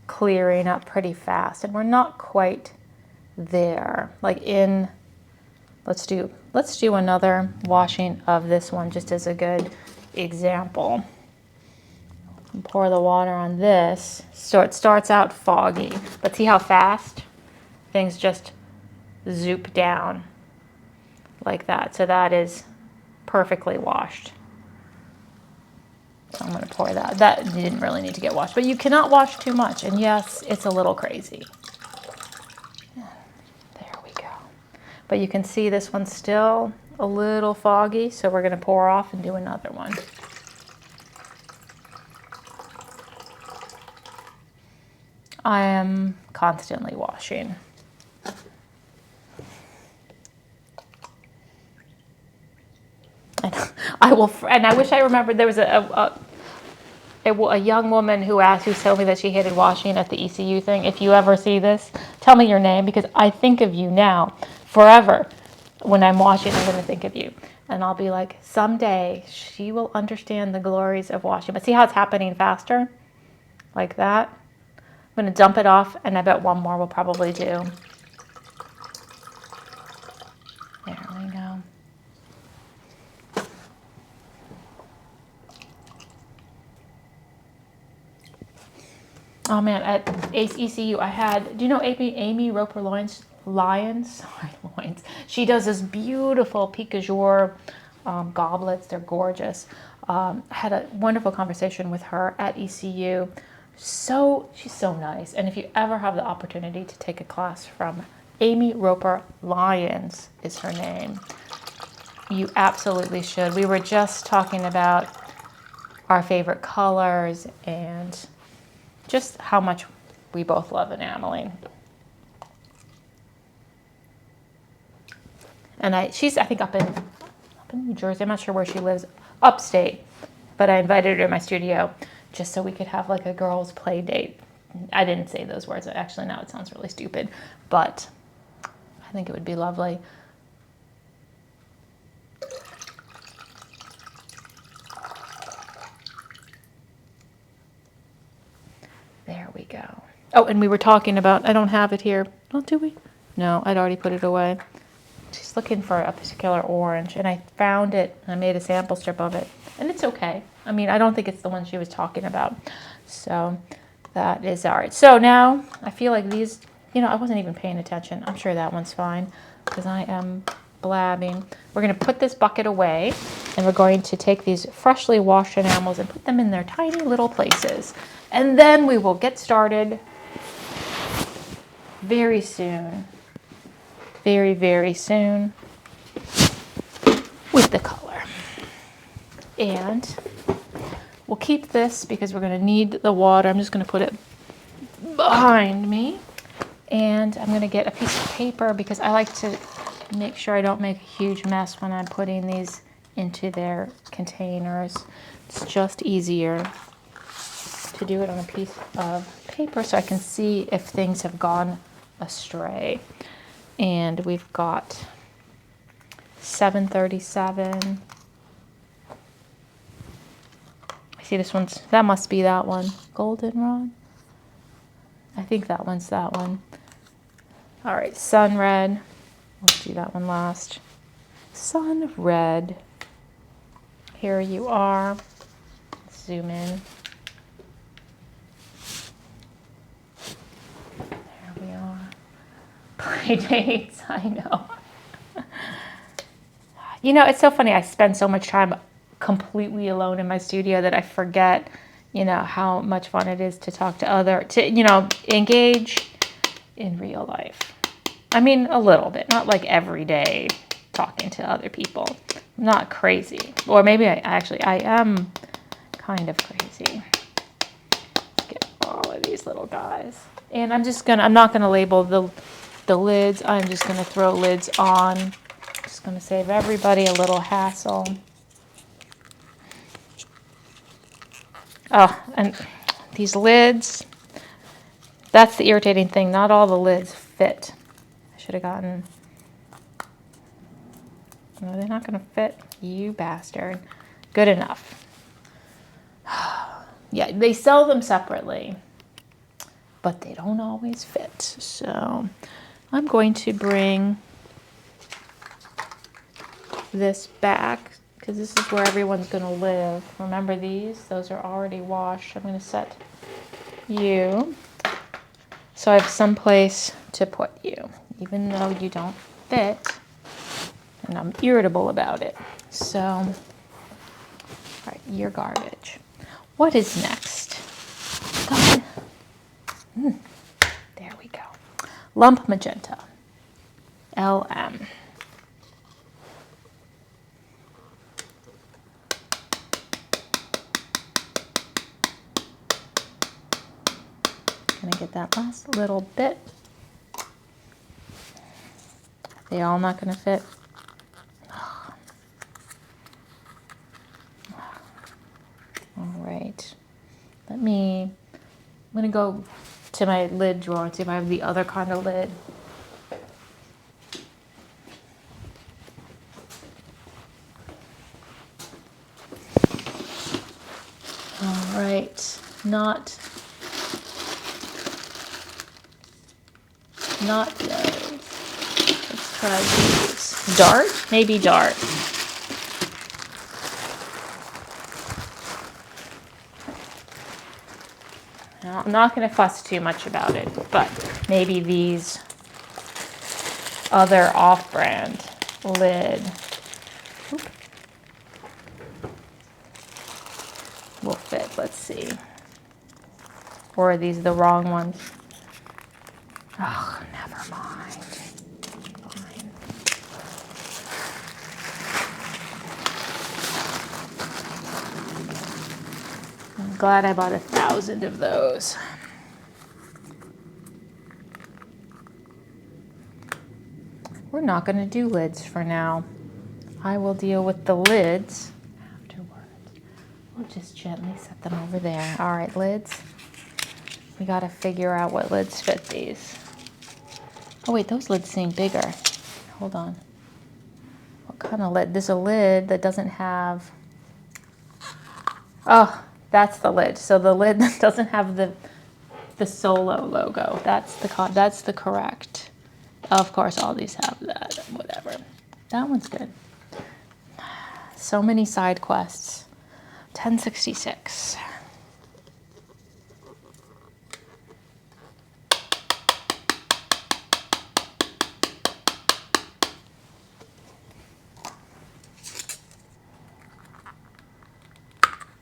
clearing up pretty fast. And we're not quite there. Like let's do another washing of this one just as a good example. And pour the water on this. So it starts out foggy, but see how fast things just zoop down. Like that. So that is perfectly washed. So I'm going to pour that. That didn't really need to get washed, but you cannot wash too much. And yes, it's a little crazy. There we go. But you can see this one's still a little foggy, so we're going to pour off and do another one. I am constantly washing. And I wish I remembered there was a young woman who told me that she hated washing at the ECU thing. If you ever see this, tell me your name because I think of you now forever. When I'm washing, I'm going to think of you. And I'll be like, someday she will understand the glories of washing. But see how it's happening faster? Like that. I'm going to dump it off, and I bet one more will probably do. There we go. Oh man, at ECU I had, do you know Amy Roper Lyons? She does this beautiful pique jour goblets. They're gorgeous. I had a wonderful conversation with her at ECU. She's so nice. And if you ever have the opportunity to take a class from Amy Roper Lyons is her name, you absolutely should. We were just talking about our favorite colors and just how much we both love enameling. And she's, I think, up in New Jersey. I'm not sure where she lives, upstate. But I invited her to my studio just so we could have like a girls' play date. I didn't say those words. Actually, now it sounds really stupid. But I think it would be lovely. There we go. Oh, and we were talking about, I don't have it here. Oh, do we? No, I'd already put it away. She's looking for a particular orange, and I found it. I made a sample strip of it, and it's okay. I mean, I don't think it's the one she was talking about. So that is all right. So now I feel like these, I wasn't even paying attention. I'm sure that one's fine because I am blabbing. We're going to put this bucket away, and we're going to take these freshly washed enamels and put them in their tiny little places. And then we will get started very soon. Very, very soon with the color. And we'll keep this because we're going to need the water. I'm just going to put it behind me. And I'm going to get a piece of paper because I like to make sure I don't make a huge mess when I'm putting these into their containers. It's just easier to do it on a piece of paper so I can see if things have gone astray. And we've got 737. I see this one's, that must be that one. Goldenrod? I think that one's that one. All right, sun red. Let's do that one last. Sun red. Here you are. Zoom in. Play dates, I know. It's so funny. I spend so much time completely alone in my studio that I forget, how much fun it is to talk to engage in real life. I mean, a little bit, not like every day talking to other people. I'm not crazy. Or maybe I am kind of crazy. Let's get all of these little guys. And I'm not gonna label the lids. I'm just going to throw lids on. Just going to save everybody a little hassle. Oh, and these lids, that's the irritating thing. Not all the lids fit. I should have gotten... No, they're not going to fit. You bastard. Good enough. Yeah, they sell them separately, but they don't always fit. So... I'm going to bring this back because this is where everyone's going to live. Remember these? Those are already washed. I'm going to set you so I have some place to put you, even though you don't fit, and I'm irritable about it. So, all right, you're garbage. What is next? God. There we go. Lump magenta, LM. Gonna get that last little bit. They all not gonna fit. All right. I'm gonna go to my lid drawer and see if I have the other kind of lid. All right, not those. Let's try these. Dart? Maybe dart. Now, I'm not going to fuss too much about it, but maybe these other off-brand lid will fit. Let's see. Or are these the wrong ones? Oh, never mind. Fine. I'm glad I bought 1,000 of those. We're not going to do lids for now. I will deal with the lids afterwards. We'll just gently set them over there. All right, lids. We got to figure out what lids fit these. Oh wait, those lids seem bigger. Hold on. What kind of lid? There's a lid that doesn't have... Oh, that's the lid. So the lid that doesn't have the Solo logo. That's the correct. Of course, all these have that. Whatever. That one's good. So many side quests. 1066.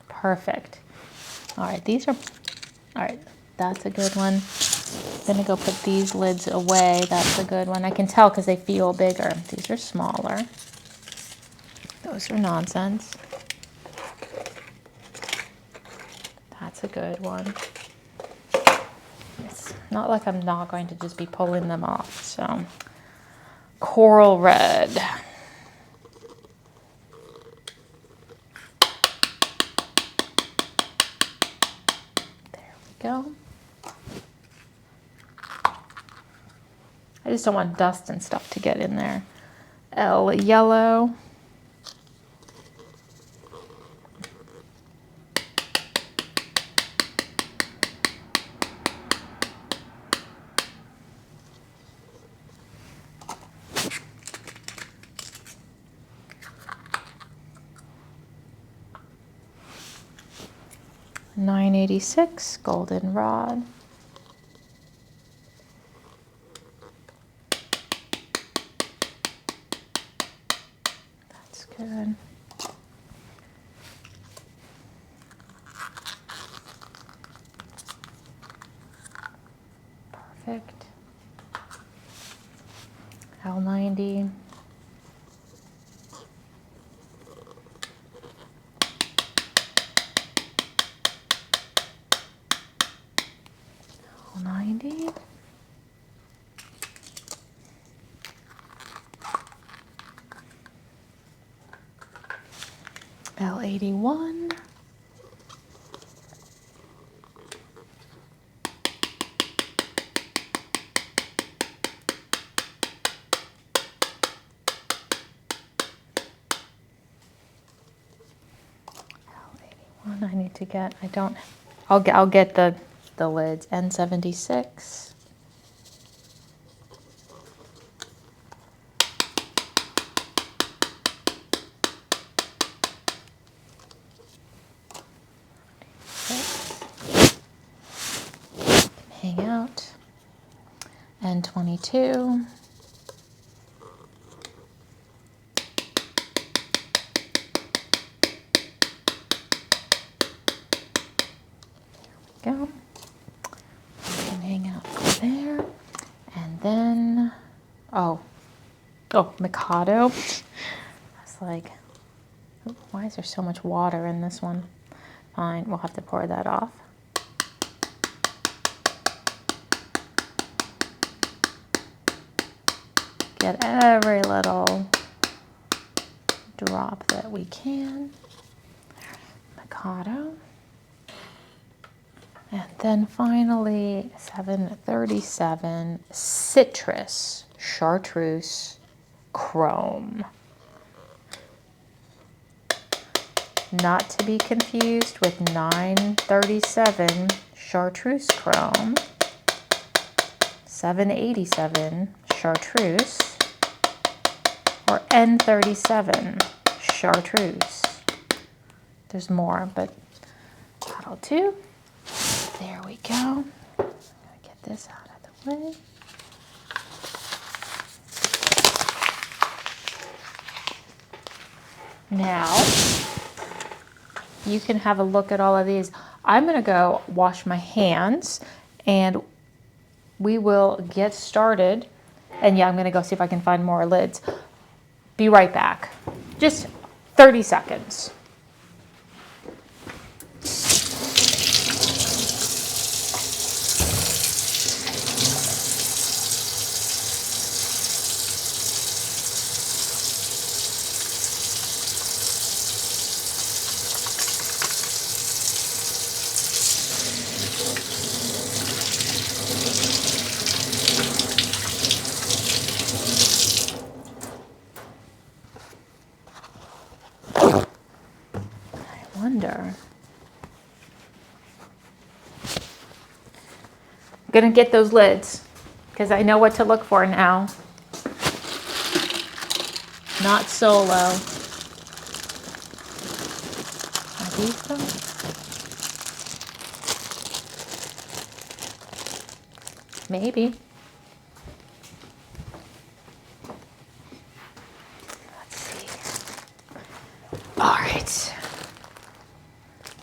Perfect. All right, these are, all right, that's a good one. I'm gonna go put these lids away. That's a good one. I can tell because they feel bigger. These are smaller. Those are nonsense. That's a good one. It's not like I'm not going to just be pulling them off. So, coral red. There we go. I just don't want dust and stuff to get in there. L yellow. $9.86 golden rod. That's good. Perfect. L90. L90. L81. I need to get, I'll get the lids. N76. Hang out. N22. Go. You can hang out there. And then, oh, Mikado. I was like, why is there so much water in this one? Fine, we'll have to pour that off. Get every little drop that we can. Mikado. And then finally, 737 Citrus Chartreuse Chrome. Not to be confused with 937 Chartreuse Chrome, 787 Chartreuse, or N37 Chartreuse. There's more, but that'll do. There we go. I'm gonna get this out of the way. Now, you can have a look at all of these. I'm gonna go wash my hands and we will get started. And yeah, I'm gonna go see if I can find more lids. Be right back. Just 30 seconds. here. I'm gonna get those lids because I know what to look for now. Not solo. Are these them? Maybe. Let's see. All right.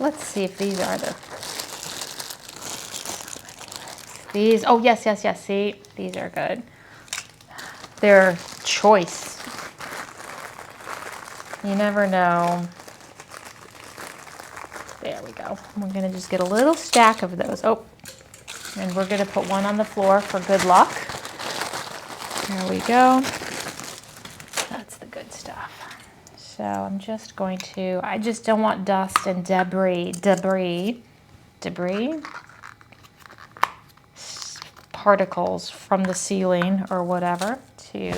Let's see if these are the... These, oh yes, yes, yes, see, these are good. They're choice. You never know. There we go. We're gonna just get a little stack of those. Oh, and we're gonna put one on the floor for good luck. There we go. That's the good stuff. So I'm just going to, I just don't want dust and debris, particles from the ceiling or whatever to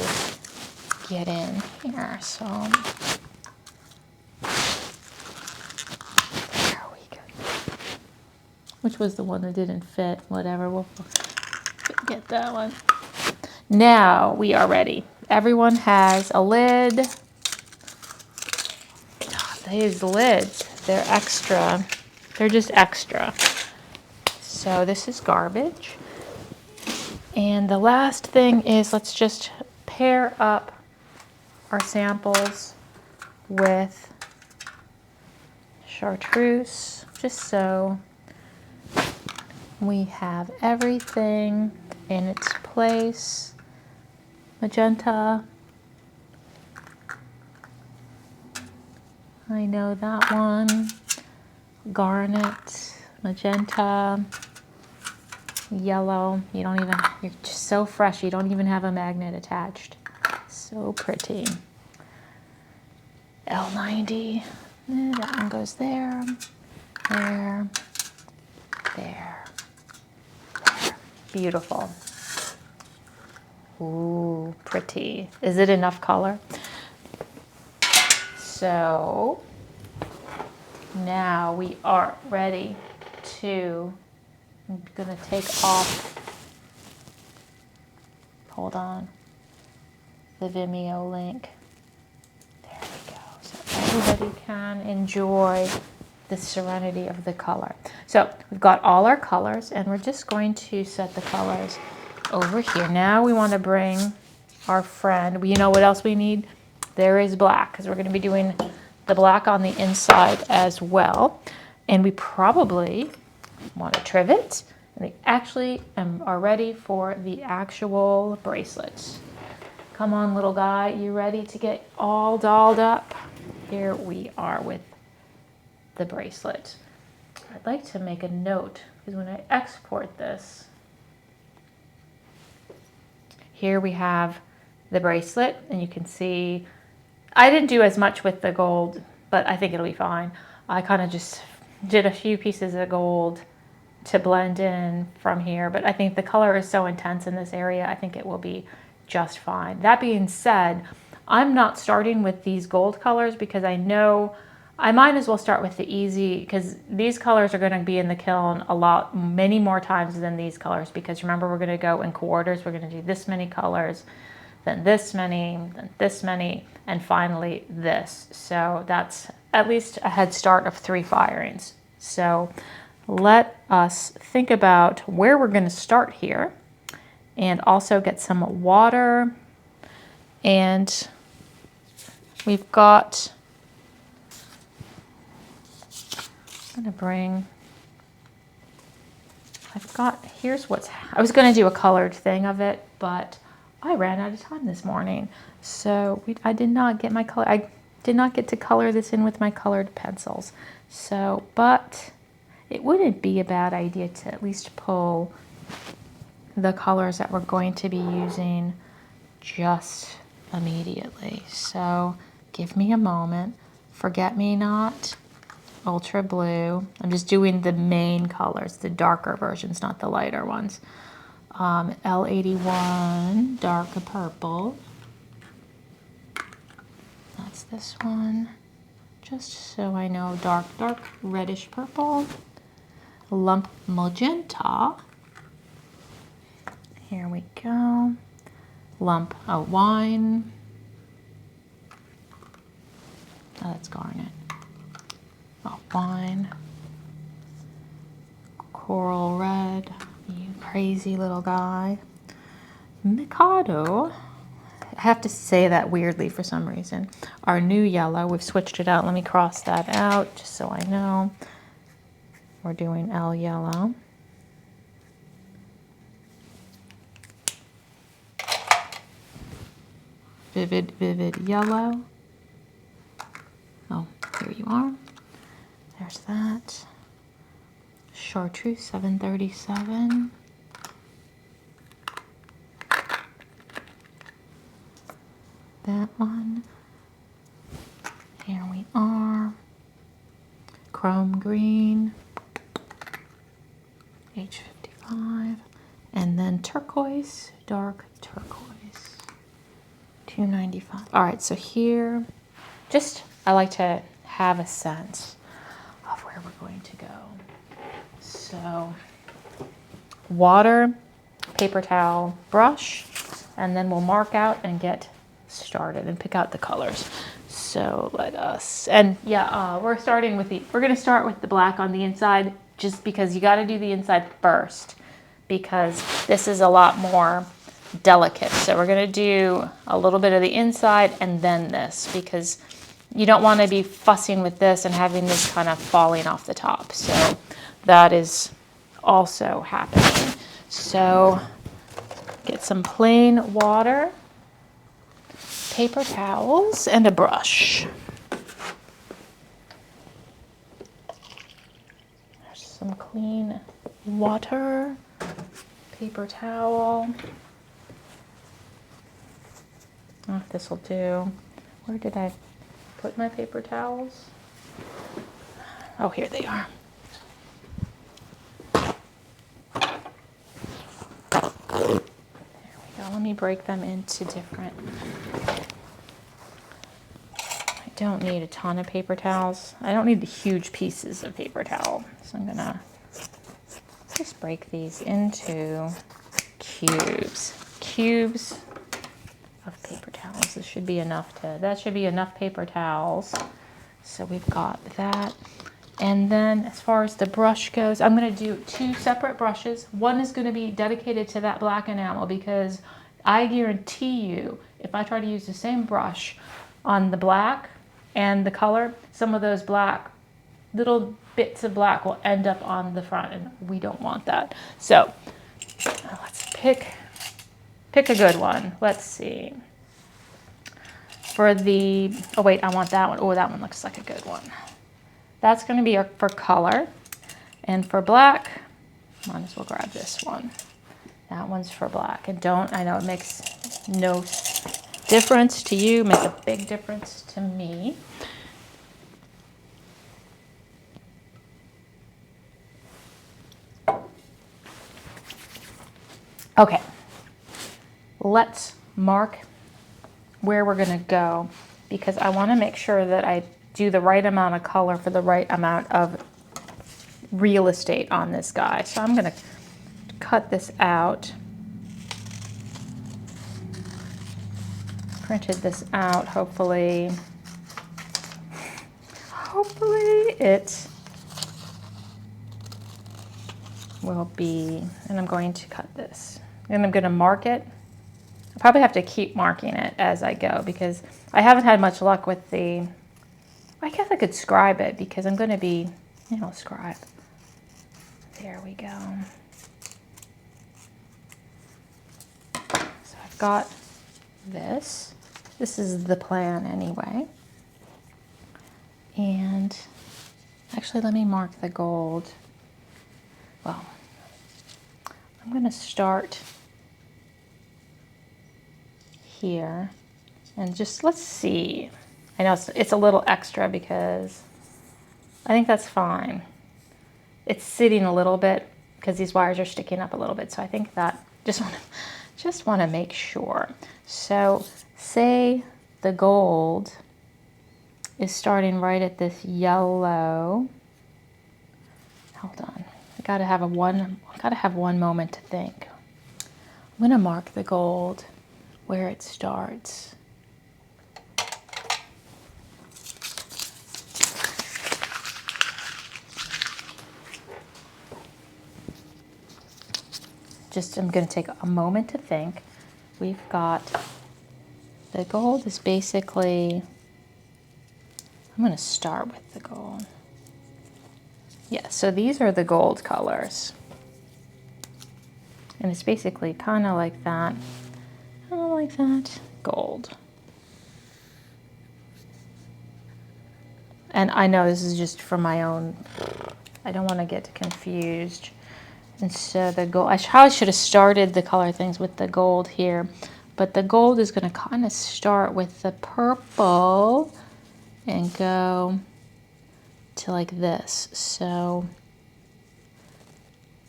get in here. So there we go. Which was the one that didn't fit? Whatever, we'll get that one. Now we are ready. Everyone has a lid. These lids, they're extra. They're just extra. So this is garbage. And the last thing is, let's just pair up our samples with chartreuse, just so we have everything in its place. Magenta. I know that one. Garnet, magenta, yellow. You don't even, you're just so fresh, you don't even have a magnet attached. So pretty. L90, that one goes there, there, there, there. Beautiful. Ooh, pretty. Is it enough color? So now we are ready to, I'm gonna take off, hold on, the Vimeo link. There we go. So everybody can enjoy the serenity of the color. So we've got all our colors and we're just going to set the colors over here. Now we want to bring our friend, you know what else we need? There is black, because we're going to be doing the black on the inside as well. And we probably want a trivet. And they actually are ready for the actual bracelets. Come on, little guy, you ready to get all dolled up? Here we are with the bracelet. I'd like to make a note, because when I export this, here we have the bracelet, and you can see I didn't do as much with the gold, but I think it'll be fine. I kind of just did a few pieces of gold to blend in from here, but I think the color is so intense in this area, I think it will be just fine. That being said, I'm not starting with these gold colors because I know I might as well start with the easy, because these colors are going to be in the kiln many more times than these colors, because remember, we're going to go in quarters. We're going to do this many colors, then this many, and finally this. So that's at least a head start of 3 firings. So let us think about where we're going to start here, and also get some water. And we've got, I'm going to bring, here's I was going to do a colored thing of it, but I ran out of time this morning. So I did not get my color. I did not get to color this in with my colored pencils. So, but it wouldn't be a bad idea to at least pull the colors that we're going to be using just immediately. So give me a moment. Forget Me Not, Ultra Blue. I'm just doing the main colors, the darker versions, not the lighter ones. L81, dark purple. That's this one. just so I know, dark reddish purple, lump magenta. Here we go. Lump wine. Oh, that's garnet. Oh, wine. Coral red. You crazy little guy. Mikado. I have to say that weirdly for some reason. Our new yellow, we've switched it out. Let me cross that out just so I know. We're doing L yellow. Vivid yellow. Oh, here you are. There's that. Chartreuse 737. That one. Here we are. Chrome green. H55. And then turquoise, dark turquoise. $2.95. All right, so here, I like to have a sense of where we're going to go. So, water, paper towel, brush, and then we'll mark out and get started and pick out the colors. So let us, and yeah, we're going to start with the black on the inside, just because you got to do the inside first, because this is a lot more delicate. So we're going to do a little bit of the inside and then this, because you don't want to be fussing with this and having this kind of falling off the top. So that is also happening. So get some plain water, paper towels, and a brush. There's some clean water, paper towel. Oh, this will do. Where did I put my paper towels? Oh, here they are. There we go. Let me break them into different. I don't need a ton of paper towels. I don't need the huge pieces of paper towel. So I'm gonna just break these into cubes. Cubes of paper towels. This should be enough that should be enough paper towels. So we've got that. And then as far as the brush goes, I'm going to do 2 separate brushes. One is going to be dedicated to that black enamel, because I guarantee you, if I try to use the same brush on the black and the color, some of those black, little bits of black will end up on the front, and we don't want that. So let's pick a good one. Let's see. For the, oh wait, I want that one. Oh, that one looks like a good one. That's going to be for color. And for black, might as well grab this one. That one's for black. And I know it makes no difference to you, makes a big difference to me. Okay, let's mark where we're going to go, because I want to make sure that I do the right amount of color for the right amount of real estate on this guy. So I'm going to cut this out. Printed this out. Hopefully it will be, and I'm going to cut this. And I'm going to mark it. I probably have to keep marking it as I go, because I haven't had much luck with the, I guess I could scribe it, because I'm going to be, scribe. There we go. So I've got this. This is the plan anyway. And actually, let me mark the gold. Well, I'm going to start here and just, let's see. I know it's a little extra, because I think that's fine. It's sitting a little bit because these wires are sticking up a little bit. So I think that just want to make sure. So say the gold is starting right at this yellow. Hold on. I gotta have one moment to think. I'm gonna mark the gold where it starts. I'm gonna take a moment to think. We've got the gold is basically, I'm gonna start with the gold. Yeah, so these are the gold colors. And it's basically kind of like that, gold. And I know this is just for my own, I don't want to get confused. And so the gold, I probably should have started the color things with the gold here, but the gold is going to kind of start with the purple and go to like this. So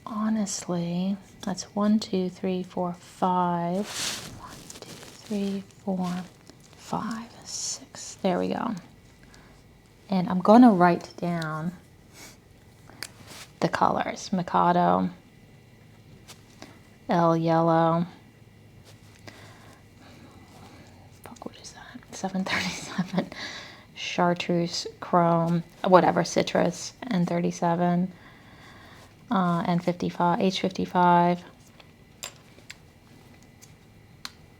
honestly, that's 1, 2, 3, 4, 5. 1, 2, 3, 4, 5, 6. There we go. And I'm going to write down the colors. Mikado, L yellow. Fuck, what is that? 737. Chartreuse, chrome, whatever, citrus, N37, N55, H55,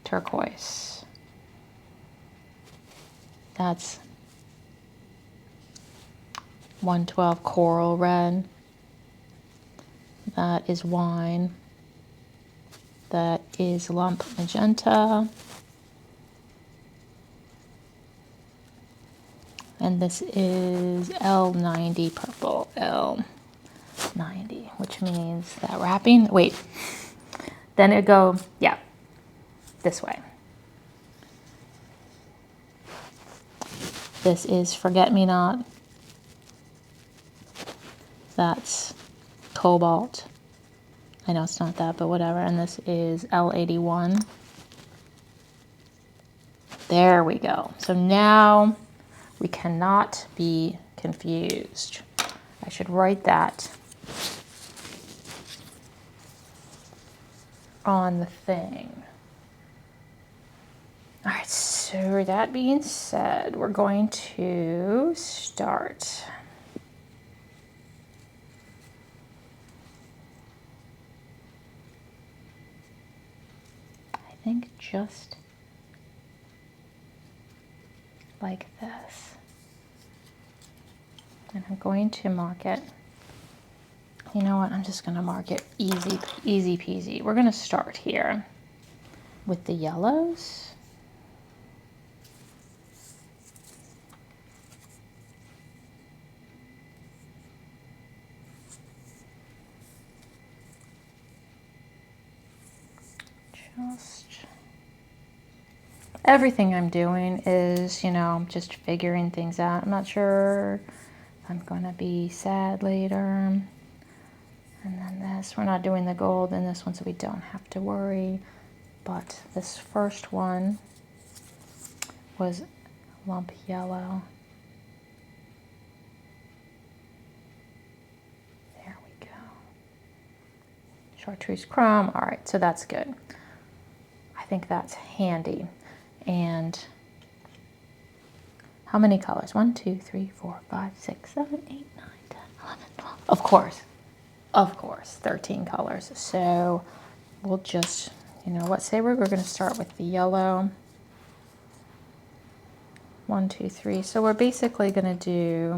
turquoise. That's 112, coral red. That is wine. That is lump magenta. And this is L90 purple, L90, which means that wrapping, wait, then it go, yeah, this way. This is forget-me-not. That's cobalt. I know it's not that, but whatever. And this is L81. There we go. So now we cannot be confused. I should write that on the thing. All right, so that being said, we're going to start. I think just like this. And I'm going to mark it. You know what? I'm just going to mark it easy, easy peasy. We're going to start here with the yellows. Just everything I'm doing is, just figuring things out. I'm not sure if I'm going to be sad later. And then this, we're not doing the gold in this one, so we don't have to worry. But this first one was lump yellow. There we go. Chartreuse chrome. All right, so that's good. I think that's handy. And how many colors? 1, 2, 3, 4, 5, 6, 7, 8, 9, 10, 11, 12. Of course, 13 colors. So we'll just, say we're going to start with the yellow. 1, 2, 3. So we're basically going to do,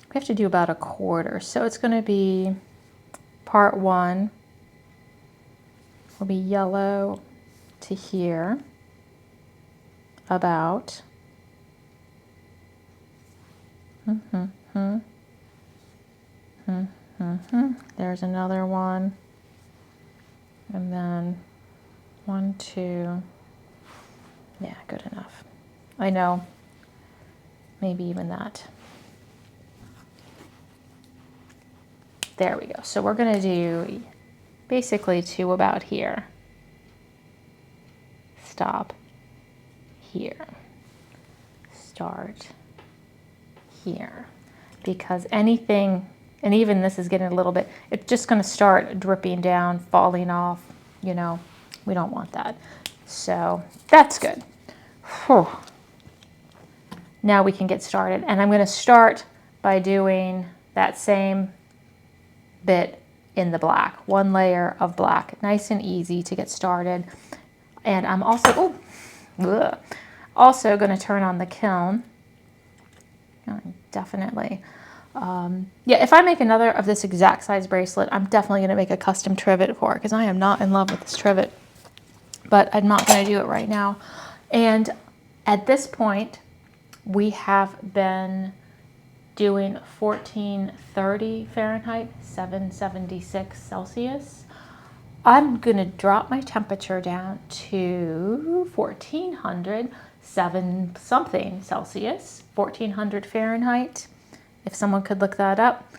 we have to do about a quarter. So it's going to be part 1 will be yellow to here. About there's another one, and then 1, 2, yeah, good enough. I know, maybe even that. There we go. So we're going to do basically 2 about here. Stop here. Start here, because anything, and even this is getting a little bit, it's just going to start dripping down, falling off, you know, we don't want that. So that's good. Whew. Now we can get started, and I'm going to start by doing that same bit in the black, one layer of black, nice and easy to get started. And I'm also also going to turn on the kiln. Definitely. Yeah, if I make another of this exact size bracelet, I'm definitely going to make a custom trivet for it, because I am not in love with this trivet. But I'm not going to do it right now. And at this point, we have been doing 1430 Fahrenheit, 776 Celsius. I'm going to drop my temperature down to 1400, 7 something Celsius, 1400 Fahrenheit. If someone could look that up,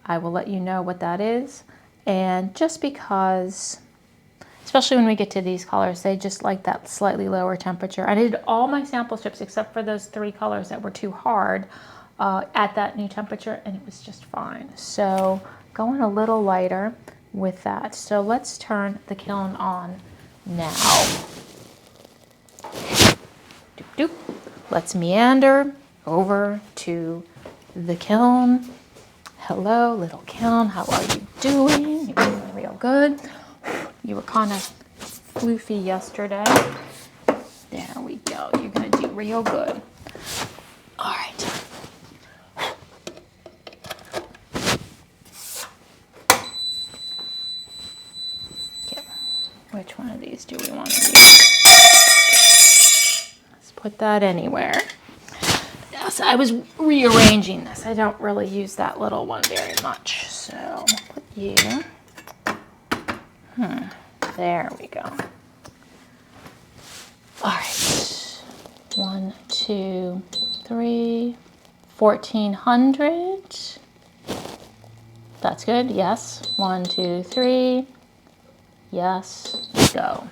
I will let you know what that is. And just because, especially when we get to these colors, they just like that slightly lower temperature. I did all my sample strips except for those 3 colors that were too hard at that new temperature, and it was just fine. So going a little lighter with that. So let's turn the kiln on now. Doop, doop. Let's meander over to the kiln. Hello, little kiln. How are you doing? You're doing real good. You were kind of floofy yesterday. There we go. You're going to do real good. All right. Okay. Which one of these do we want to use? Let's put that anywhere. Yes, I was rearranging this. I don't really use that little one very much. So I'll put you. There we go. All right. 1, 2, 3, 1400. That's good. Yes. 1, 2, 3. Yes. Go.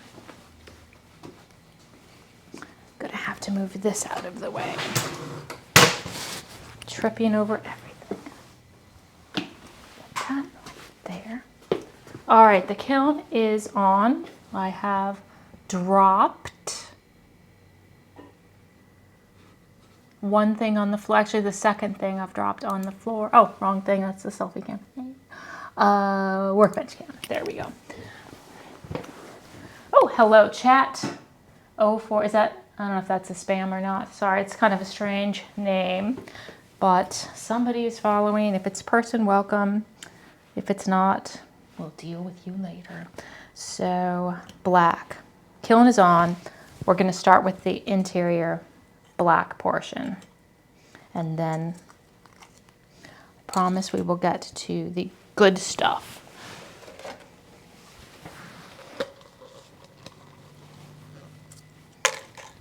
Gonna have to move this out of the way. Tripping over everything. Put that there. All right, the kiln is on. I have dropped one thing on the floor. Actually, the second thing I've dropped on the floor. Oh, wrong thing. That's the selfie cam. Workbench cam. There we go. Oh, hello, chat. 04. Is that? I don't know if that's a spam or not. Sorry, it's kind of a strange name. But somebody is following. If it's person, welcome. If it's not, we'll deal with you later. So, black. Kiln is on. We're going to start with the interior black portion. And then, I promise we will get to the good stuff.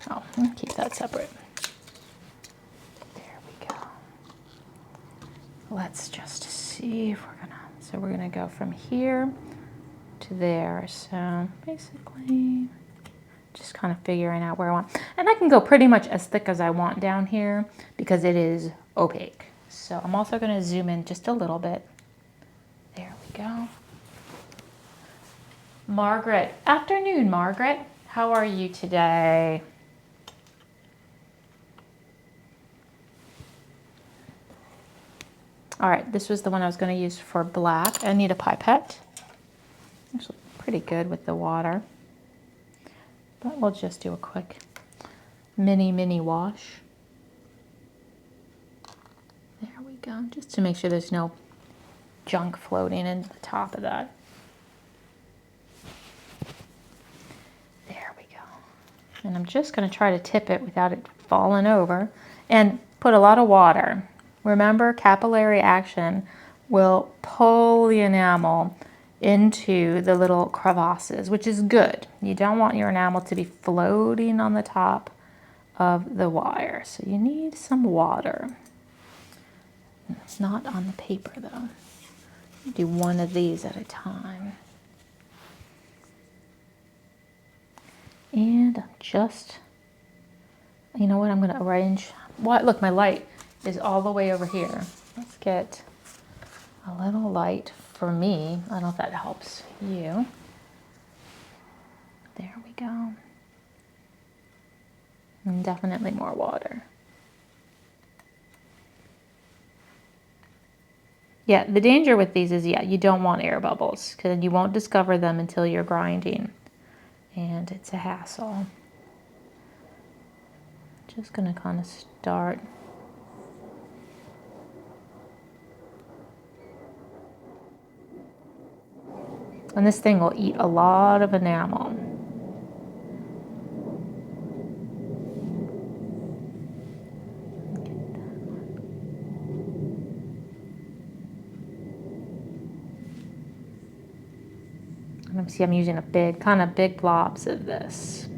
Oh, I'll keep that separate. Let's just see if we're gonna, so we're gonna go from here to there. So basically just kind of figuring out where I want. And I can go pretty much as thick as I want down here because it is opaque. So I'm also gonna zoom in just a little bit. There we go. Margaret, afternoon, Margaret. How are you today? All right, this was the one I was going to use for black. I need a pipette. Actually, pretty good with the water. But we'll just do a quick mini wash. There we go, just to make sure there's no junk floating in the top of that. There we go. And I'm just going to try to tip it without it falling over. And put a lot of water. Remember, capillary action will pull the enamel into the little crevasses, which is good. You don't want your enamel to be floating on the top of the wire. So you need some water. It's not on the paper though. Do one of these at a time. And I'm just, you know what, I'm going to arrange. What? Look, my light is all the way over here. Let's get a little light for me. I don't know if that helps you. There we go. And definitely more water. Yeah, the danger with these is, you don't want air bubbles because you won't discover them until you're grinding. And it's a hassle. Just gonna kind of start. And this thing will eat a lot of enamel. And see, I'm using a big, kind of big blobs of this.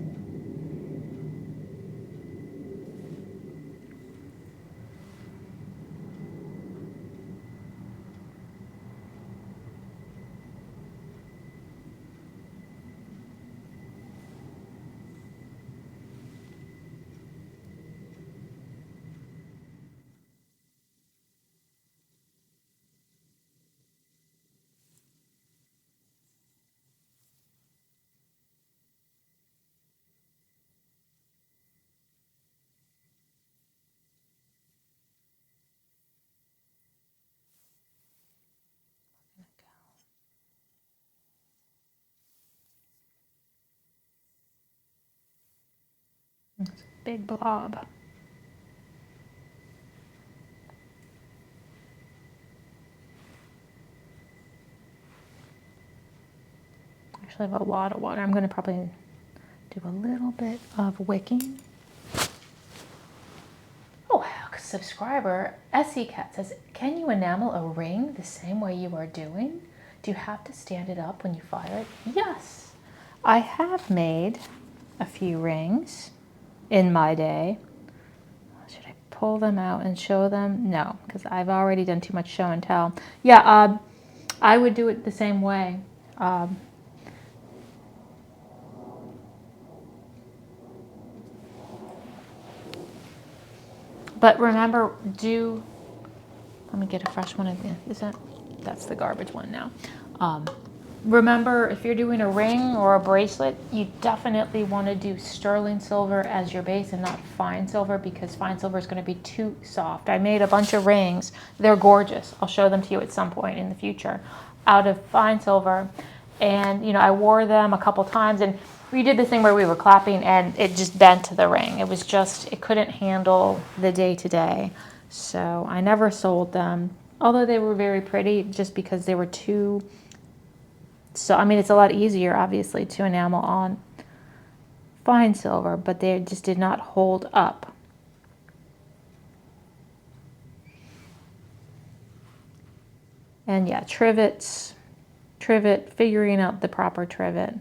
It's a big blob. Actually, I have a lot of water. I'm going to probably do a little bit of wicking. Oh, subscriber SE Cat says, can you enamel a ring the same way you are doing? Do you have to stand it up when you fire it? Yes, I have made a few rings in my day. Should I pull them out and show them? No, because I've already done too much show and tell. Yeah, I would do it the same way. But remember, let me get a fresh one of the, that's the garbage one now. Remember, if you're doing a ring or a bracelet, you definitely want to do sterling silver as your base and not fine silver, because fine silver is going to be too soft. I made a bunch of rings. They're gorgeous. I'll show them to you at some point in the future out of fine silver. And, I wore them a couple times, and we did this thing where we were clapping and it just bent the ring. It couldn't handle the day-to-day. So I never sold them, although they were very pretty, just because they were too... So, I mean, it's a lot easier, obviously, to enamel on fine silver, but they just did not hold up. And yeah, trivet, figuring out the proper trivet.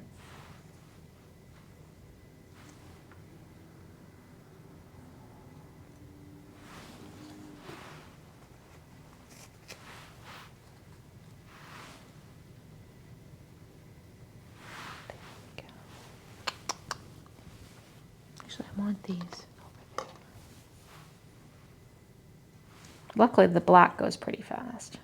Actually, I want these. Luckily, the black goes pretty fast.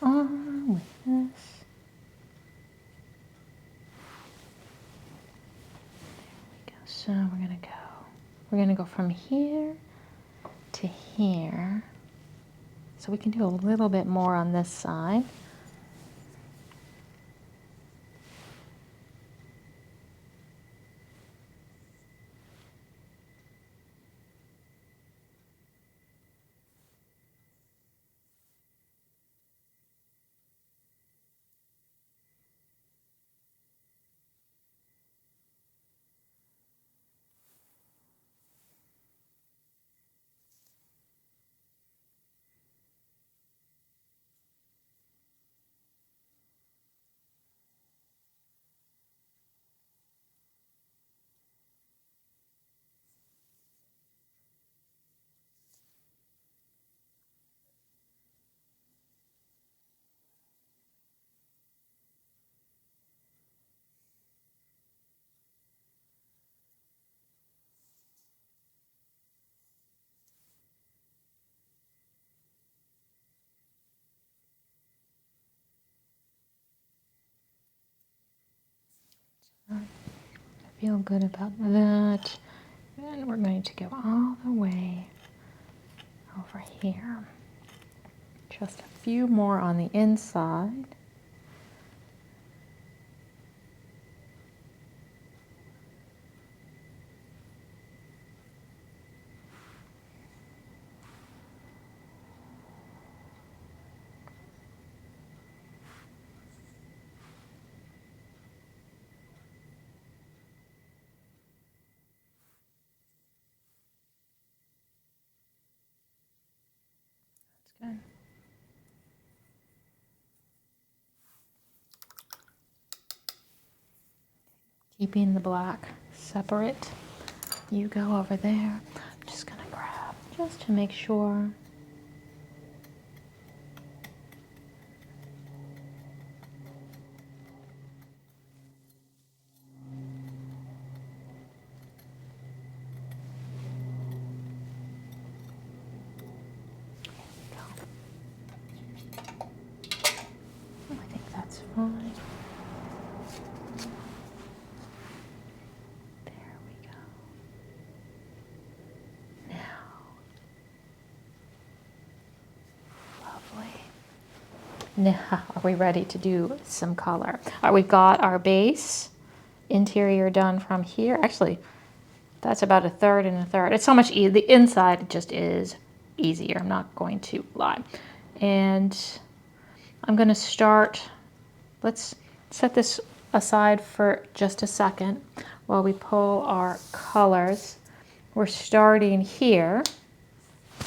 on with this. So we're gonna go from here to here. So we can do a little bit more on this side. I feel good about that. And we're going to go all the way over here. Just a few more on the inside. That's good. Keeping the black separate. You go over there. I'm just gonna grab just to make sure. I think that's fine. There we go. Now, lovely. Now, are we ready to do some color? All right, we've got our base interior done from here. Actually, that's about a third and a third. It's so much easier. The inside just is easier. I'm not going to lie. And I'm going to start, let's set this aside for just a second while we pull our colors. We're starting here.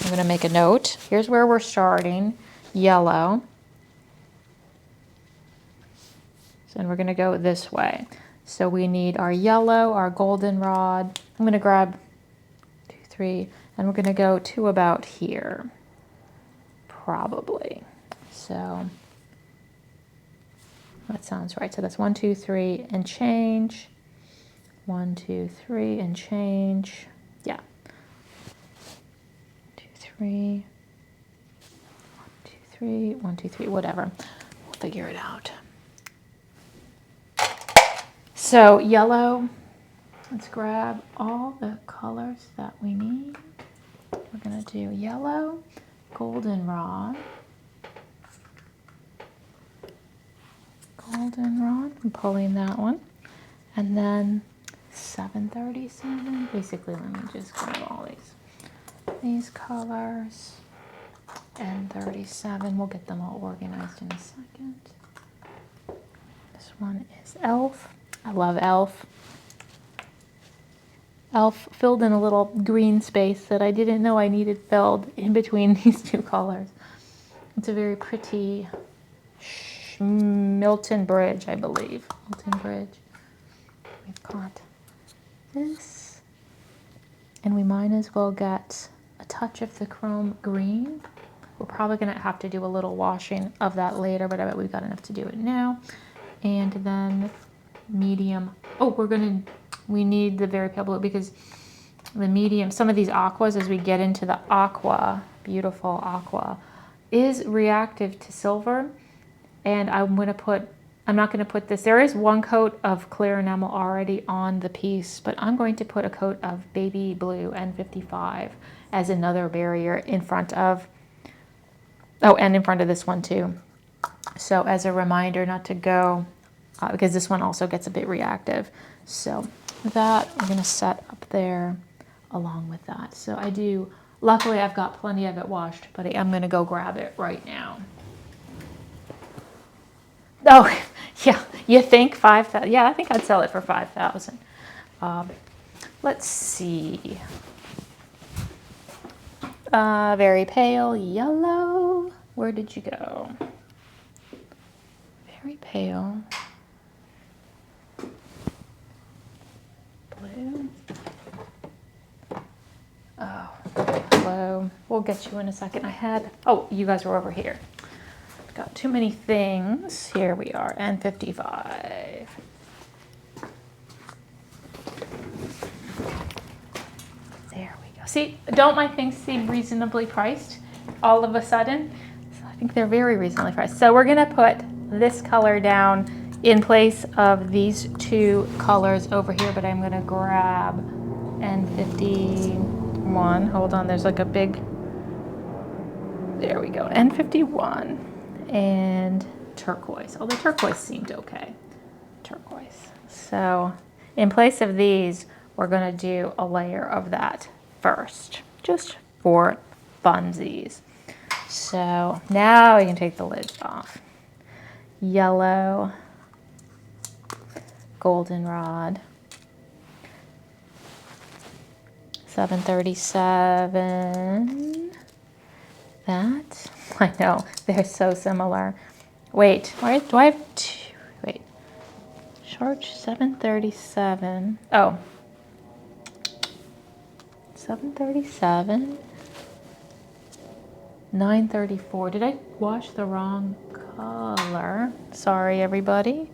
I'm going to make a note. Here's where we're starting, yellow. And we're going to go this way. So we need our yellow, our goldenrod. I'm going to grab 2, 3, and we're going to go to about here, probably. So that sounds right. So that's 1, 2, 3, and change. 1, 2, 3, and change. Yeah. 2, 3. 1, 2, 3. 1, 2, 3. Whatever. We'll figure it out. So yellow, let's grab all the colors that we need. We're going to do yellow, goldenrod, I'm pulling that one, and then 737. Basically, let me just grab all these colors, and 37. We'll get them all organized in a second. This one is Elf. I love Elf. Elf filled in a little green space that I didn't know I needed filled in between these two colors. It's a very pretty Milton Bridge, I believe. Milton Bridge. We've got this. And we might as well get a touch of the chrome green. We're probably going to have to do a little washing of that later, but I bet we've got enough to do it now. And then medium. Oh, we need the very pale blue because the medium, some of these aquas, as we get into the aqua, beautiful aqua, is reactive to silver. And I'm not going to put this, there is one coat of clear enamel already on the piece, but I'm going to put a coat of baby blue N55 as another barrier in front of, oh, and in front of this one too. So as a reminder not to go, because this one also gets a bit reactive. So that I'm going to set up there along with that. So I do, luckily I've got plenty of it washed, but I am going to go grab it right now. Oh, yeah, you think 5,000? Yeah, I think I'd sell it for 5,000. Let's see. Very pale yellow. Where did you go? Very pale. Blue. Oh, hello. We'll get you in a second. Oh, you guys were over here. Got too many things. Here we are, N55. There we go. See, don't my things seem reasonably priced all of a sudden? So I think they're very reasonably priced. So we're gonna put this color down in place of these two colors over here, but I'm gonna grab N51. Hold on, there's like a big, there we go, N51 and turquoise. Although turquoise seemed okay. Turquoise. So in place of these, we're gonna do a layer of that first, just for funsies. So now we can take the lids off. Yellow, goldenrod, 737. That, I know, they're so similar. Wait, why do I have two? Wait, charge 737. Oh, 737, 934. Did I wash the wrong color? Sorry, everybody.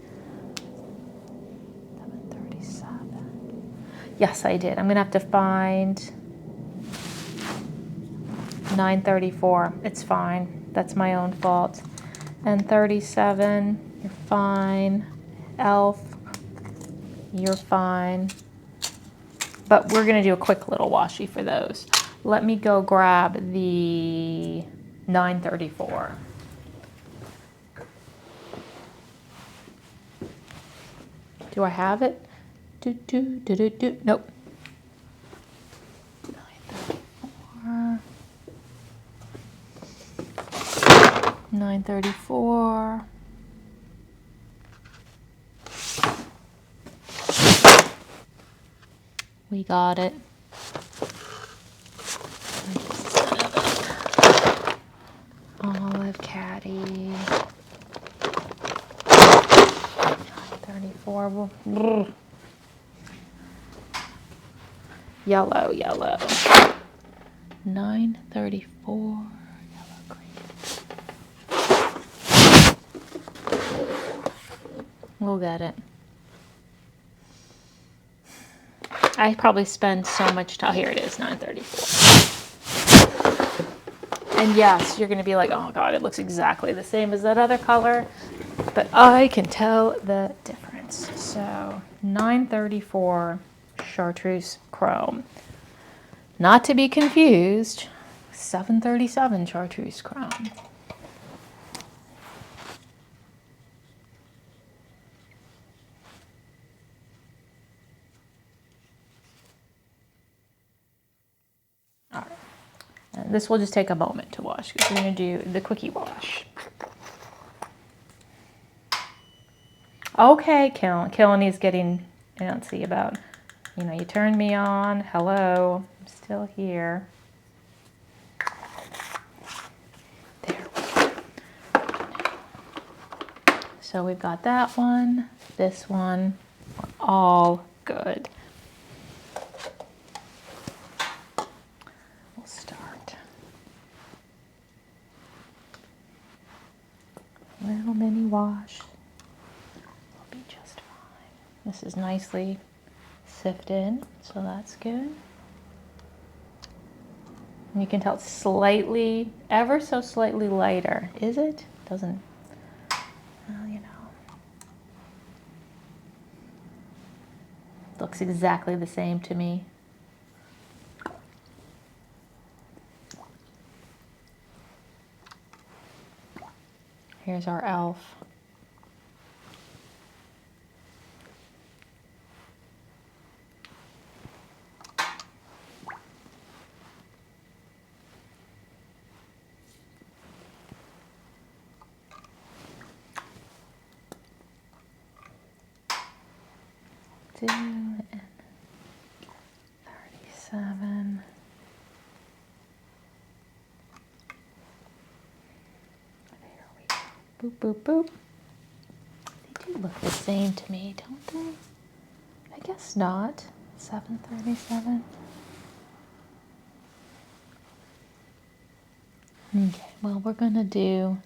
737. Yes, I did. I'm gonna have to find 934. It's fine. That's my own fault. And 37, you're fine. Elf, you're fine. But we're gonna do a quick little washi for those. Let me go grab the 934. Do I have it? Nope. 934. 934. We got it. Olive caddy. 934. Yellow, yellow. 934. Yellow, green. We'll get it. I probably spend so much time. Here it is, 934. And yes, you're going to be like, oh God, it looks exactly the same as that other color. But I can tell the difference. So 934 chartreuse chrome. Not to be confused, 737 chartreuse chrome. All right. And this will just take a moment to wash because we're going to do the quickie wash. Okay, Killenny's getting antsy about, you know, you turned me on. Hello, I'm still here. There we go. So we've got that one, this one, we're all good. We'll start. Little mini wash. This is nicely sifted, so that's good. And you can tell it's slightly, ever so slightly lighter. Is it? Doesn't. Well, you know, looks exactly the same to me. Here's our elf. And 37. There we go. Boop, boop, boop. They do look the same to me, don't they? I guess not. 737. Okay, well, we're going to do,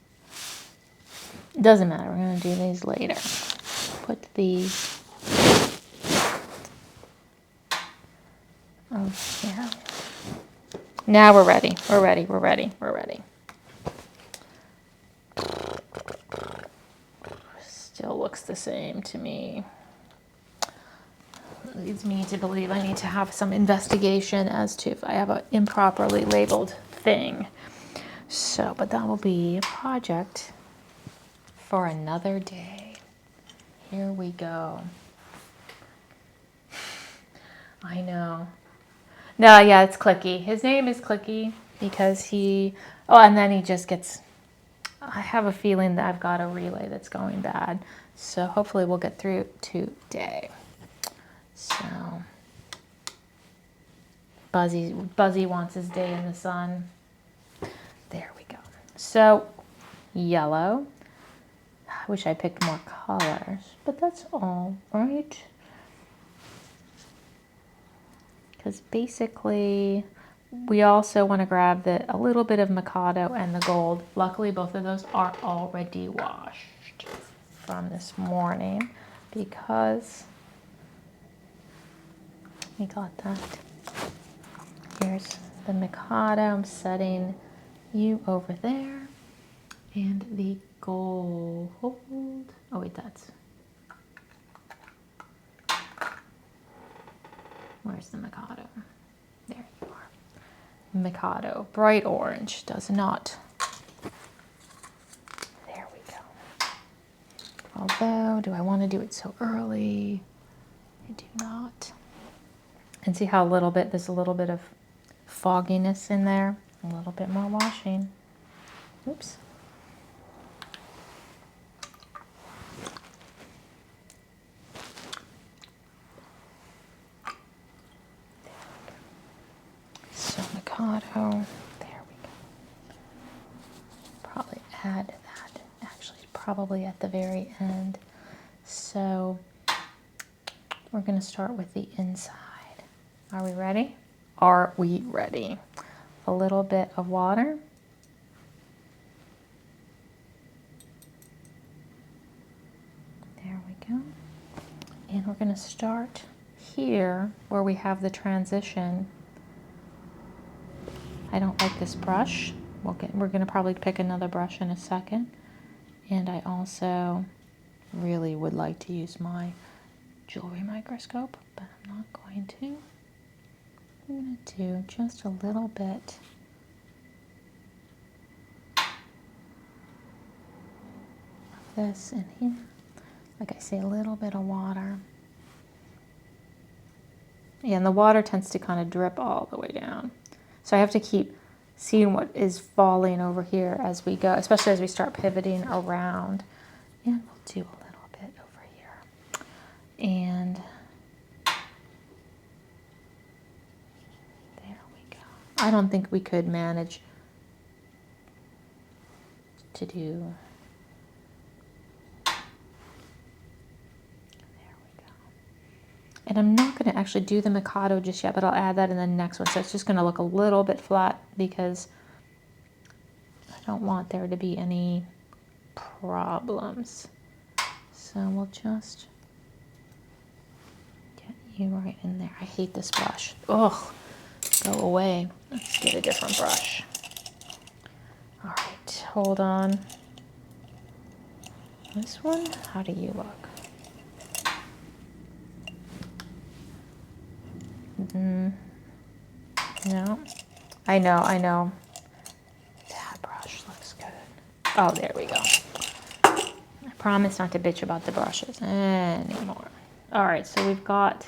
doesn't matter, we're going to do these later. Put these over here. Now we're ready. We're ready. We're ready. We're ready. Still looks the same to me. Leads me to believe I need to have some investigation as to if I have an improperly labeled thing. So, but that will be a project for another day. Here we go. I know. No, yeah, it's Clicky. His name is Clicky because he, oh, and then he just gets, I have a feeling that I've got a relay that's going bad. So hopefully we'll get through today. So, Buzzy wants his day in the sun. There we go. So, yellow. I wish I picked more colors, but that's all right. Because basically, we also want to grab a little bit of Mikado and the gold. Luckily, both of those are already washed from this morning because we got that. Here's the Mikado. I'm setting you over there. And the gold. Oh, wait, that's. Where's the Mikado? There you are. Mikado. Bright orange. Does not. There we go. Although, do I want to do it so early? I do not. And see how there's a little bit of fogginess in there? A little bit more washing. Oops. So Mikado, there we go. Probably add that, actually probably at the very end. So we're going to start with the inside. Are we ready? Are we ready? A little bit of water. There we go. And we're going to start here where we have the transition. I don't like this brush. We're going to probably pick another brush in a second. And I also really would like to use my jewelry microscope, but I'm not going to. I'm going to do just a little bit of this in here. Like I say, a little bit of water. Yeah, and the water tends to kind of drip all the way down. So I have to keep seeing what is falling over here as we go, especially as we start pivoting around. And we'll do a little bit over here. And there we go. I don't think we could manage to do. And I'm not going to actually do the Mikado just yet, but I'll add that in the next one. So it's just going to look a little bit flat because I don't want there to be any problems. So we'll just get you right in there. I hate this brush. Ugh, go away. Let's get a different brush. All right, hold on. This one, how do you look? No. I know. That brush looks good. Oh, there we go. I promise not to bitch about the brushes anymore. All right, so we've got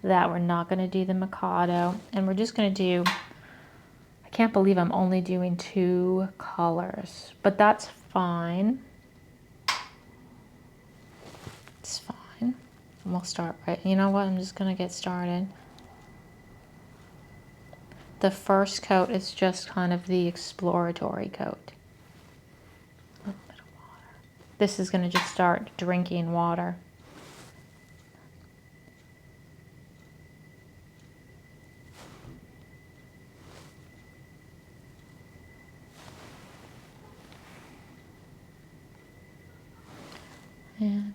that. We're not going to do the Mikado, and we're just going to do, I can't believe I'm only doing 2 colors, but that's fine. It's fine. And we'll start right. You know what? I'm just going to get started. The first coat is just kind of the exploratory coat. A little bit of water. This is going to just start drinking water. And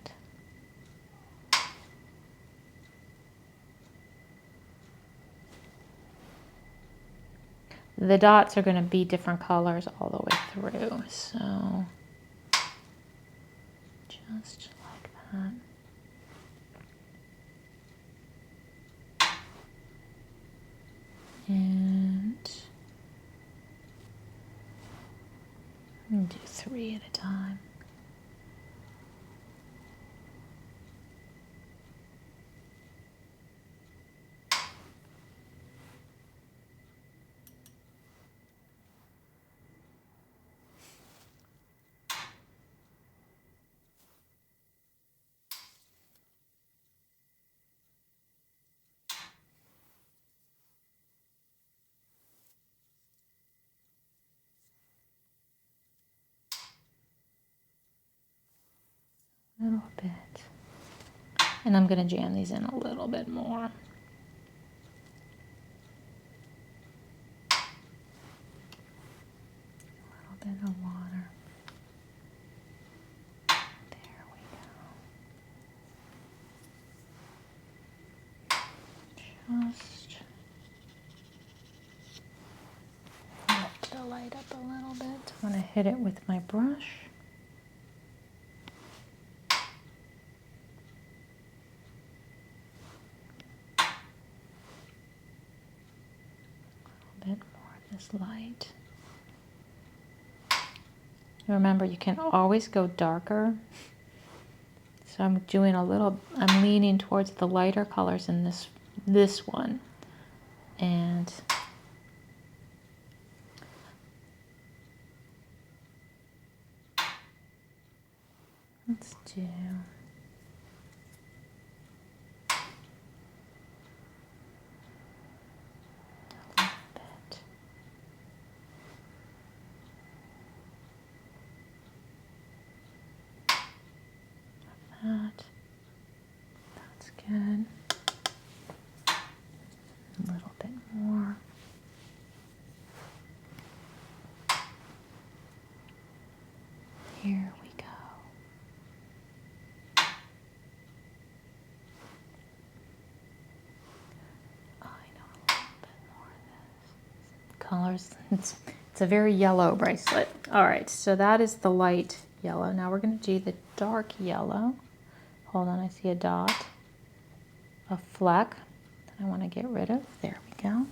the dots are going to be different colors all the way through, so just like that. And do 3 at a time. A little bit. And I'm going to jam these in a little bit more. A little bit of water. There we go. Just lift the light up a little bit. I'm going to hit it with my brush. A bit more of this light. Remember, you can always go darker. So I'm doing I'm leaning towards the lighter colors in this one. And let's do a little bit. That. That's good. A little bit more. Here we go. I know a little bit more of this. Colors. It's a very yellow bracelet. All right, so that is the light yellow. Now we're going to do the dark yellow. Hold on, I see a dot, a fleck that I want to get rid of. There we go.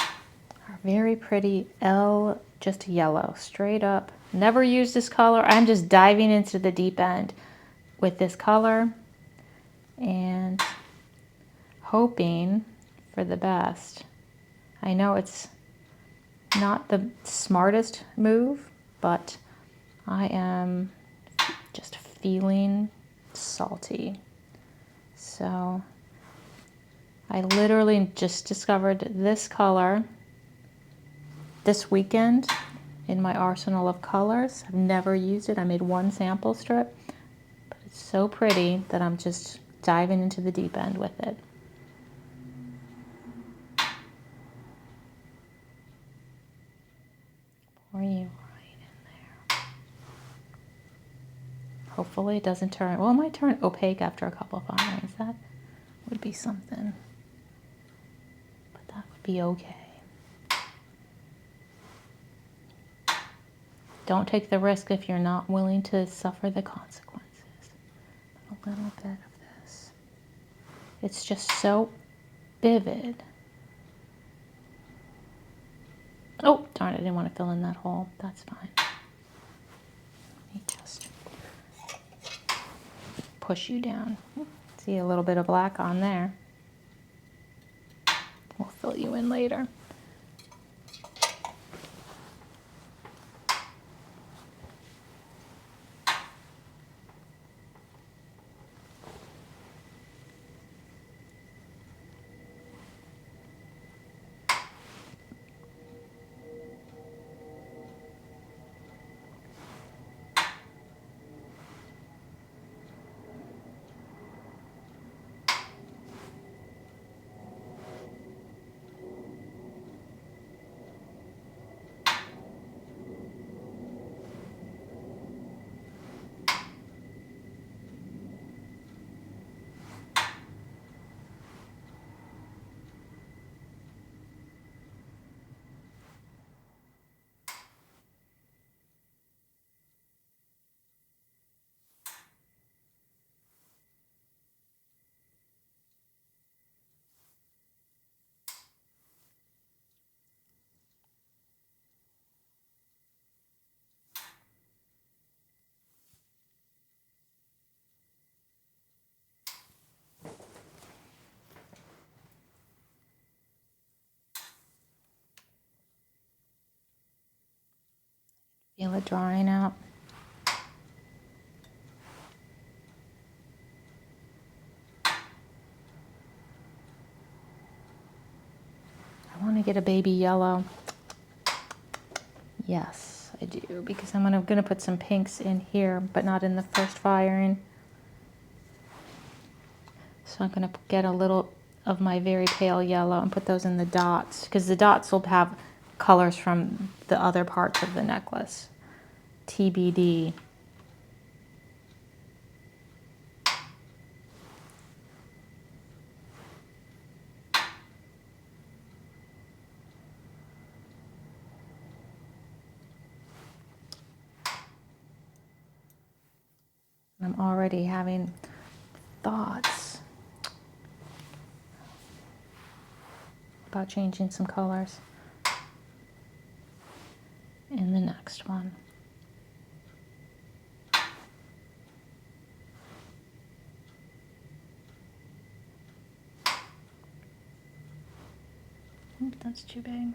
Our very pretty just yellow, straight up. Never used this color. I'm just diving into the deep end with this color and hoping for the best. I know it's not the smartest move, but I am just feeling salty. So I literally just discovered this color this weekend in my arsenal of colors. I've never used it. I made 1 sample strip, but it's so pretty that I'm just diving into the deep end with it. Pour you right in there. Hopefully it doesn't turn, well, it might turn opaque after a couple of firings. That would be something, but that would be okay. Don't take the risk if you're not willing to suffer the consequences. A little bit of this. It's just so vivid. Oh, darn it, I didn't want to fill in that hole. That's fine. Let me just push you down. See a little bit of black on there. We'll fill you in later. Feel it drying out. I want to get a baby yellow. Yes, I do, because I'm going to put some pinks in here, but not in the first firing. So I'm going to get a little of my very pale yellow and put those in the dots, because the dots will have colors from the other parts of the necklace. TBD. I'm already having thoughts about changing some colors in the next one. Oops, that's too big.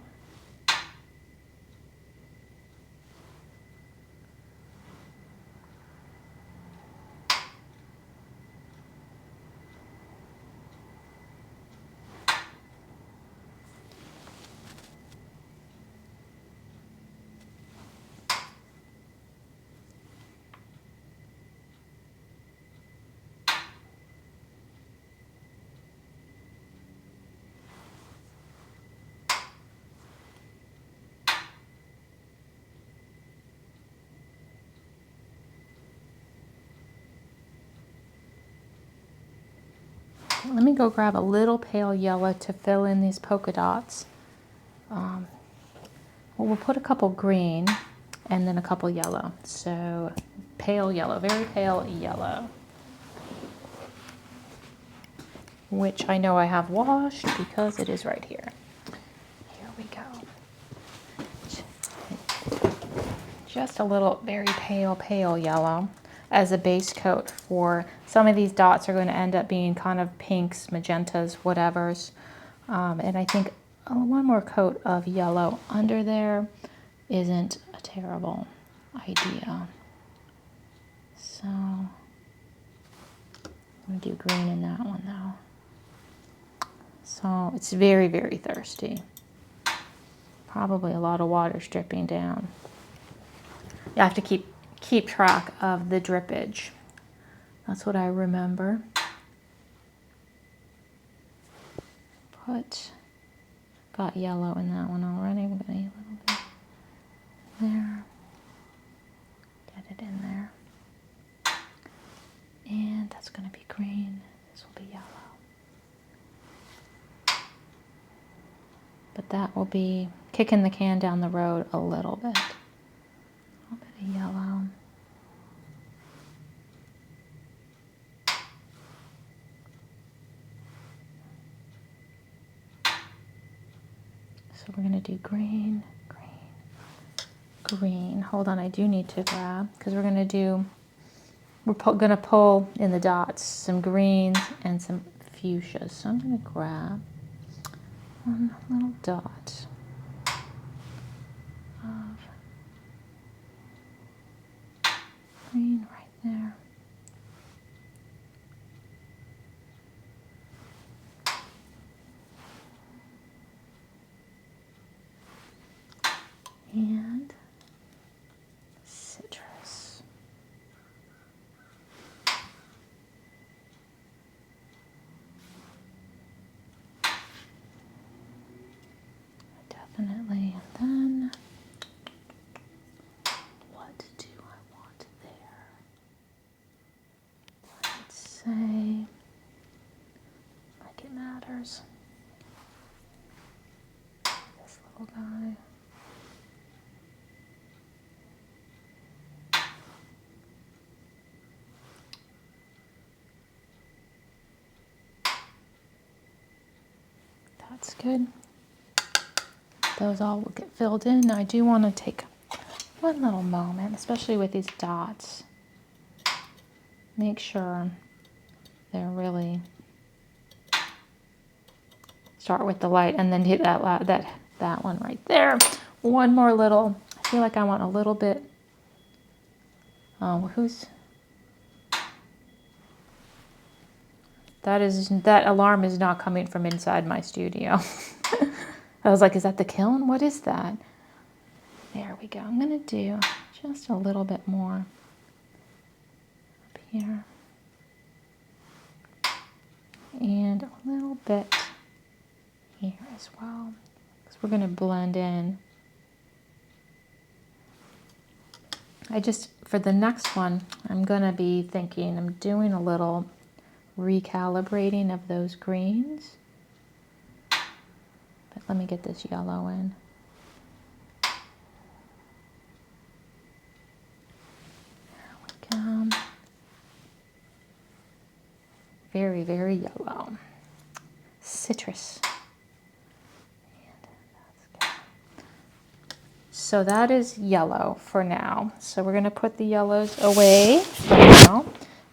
Let me go grab a little pale yellow to fill in these polka dots. Well, we'll put a couple green and then a couple yellow. So pale yellow, very pale yellow, which I know I have washed because it is right here. Here we go. Just a little very pale yellow as a base coat for some of these dots are going to end up being kind of pinks, magentas, whatevers. And I think one more coat of yellow under there isn't a terrible idea. So I'm going to do green in that one though. So it's very, very thirsty. Probably a lot of water dripping down. You have to keep track of the drippage. That's what I remember. Got yellow in that one already. We're going to need a little bit there. Get it in there. And that's going to be green. This will be yellow. But that will be kicking the can down the road a little bit. A little bit So we're gonna do green, green, green. Hold on, I do need to grab, because we're gonna pull in the dots some greens and some fuchsias. So I'm gonna grab one little dot of green right there. And citrus. Definitely. And then, what do I want there? Let's say, like it matters. This little guy. That's good. Those all will get filled in. Now I do want to take one little moment, especially with these dots. Make sure they're really, start with the light and then hit that one right there. One more little, I feel like I want a little bit, that alarm is not coming from inside my studio. I was like, is that the kiln? What is that? There we go. I'm going to do just a little bit more up here. And a little bit here as well. Because we're going to blend in. For the next one, I'm going to be thinking, I'm doing a little recalibrating of those greens. But let me get this yellow in. There we go. Very, very yellow. Citrus. And that's good. So that is yellow for now. So we're going to put the yellows away for now.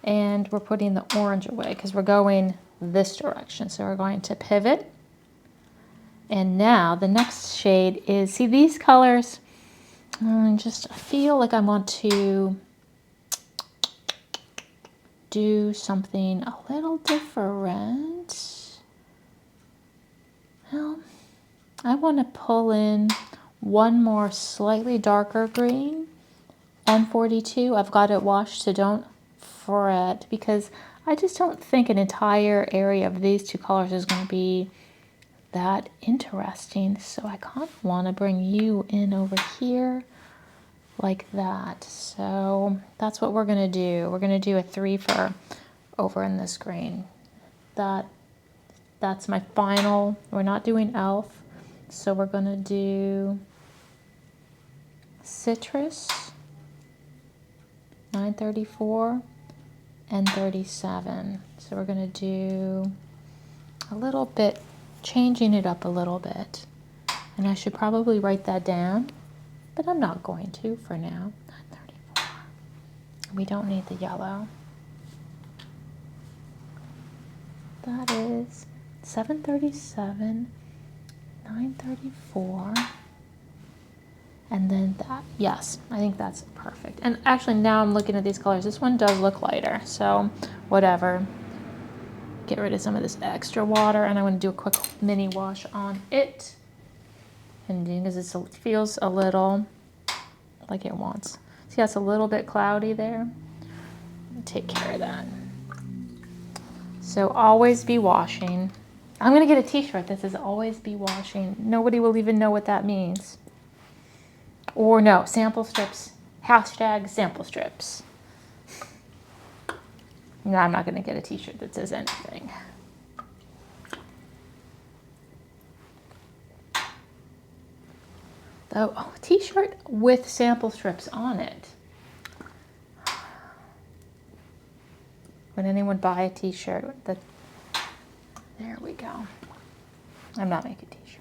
And we're putting the orange away because we're going this direction. So we're going to pivot. And now the next shade is, see these colors, I feel like I want to do something a little different. Well, I want to pull in one more slightly darker green, N42. I've got it washed, so don't fret, because I just don't think an entire area of these two colors is going to be that interesting. So I kind of want to bring you in over here like that. So that's what we're going to do. We're going to do a 3 for over in this green. That's my final. We're not doing elf. So we're going to do citrus, 934, and 37. So we're going to do a little bit, changing it up a little bit. And I should probably write that down, but I'm not going to for now. 934. We don't need the yellow. That is 737, 934, and then that. Yes, I think that's perfect. And actually now I'm looking at these colors. This one does look lighter, so whatever. Get rid of some of this extra water, and I want to do a quick mini wash on it. And because it feels a little like it wants. See, that's a little bit cloudy there. Take care of that. So always be washing. I'm going to get a t-shirt that says always be washing. Nobody will even know what that means. Or no, sample strips. Hashtag sample strips. No, I'm not going to get a t-shirt that says anything. Oh, t-shirt with sample strips on it. Would anyone buy a t-shirt? There we go. I'm not making t-shirts.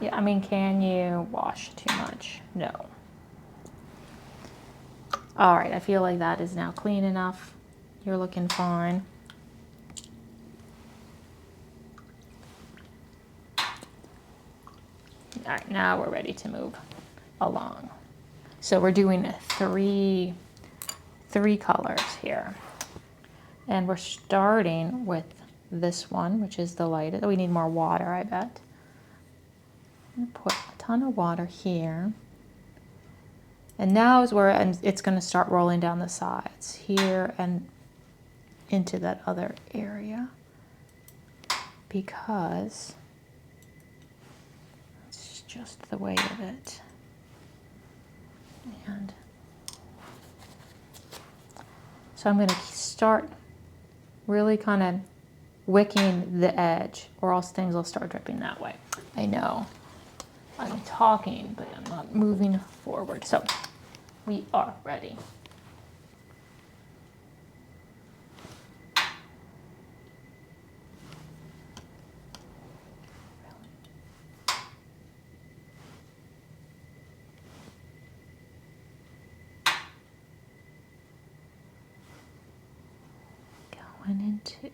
Yeah, I mean, can you wash too much? No. All right, I feel like that is now clean enough. You're looking fine. All right, now we're ready to move along. So we're doing three colors here. And we're starting with this one, which is the lightest. We need more water, I bet. I'm gonna put a ton of water here. And now is where it's going to start rolling down the sides here and into that other area, because it's just the way of it. And so I'm going to start really kind of wicking the edge, or else things will start dripping that way. I know I'm talking, but I'm not moving forward. So we are ready. Going into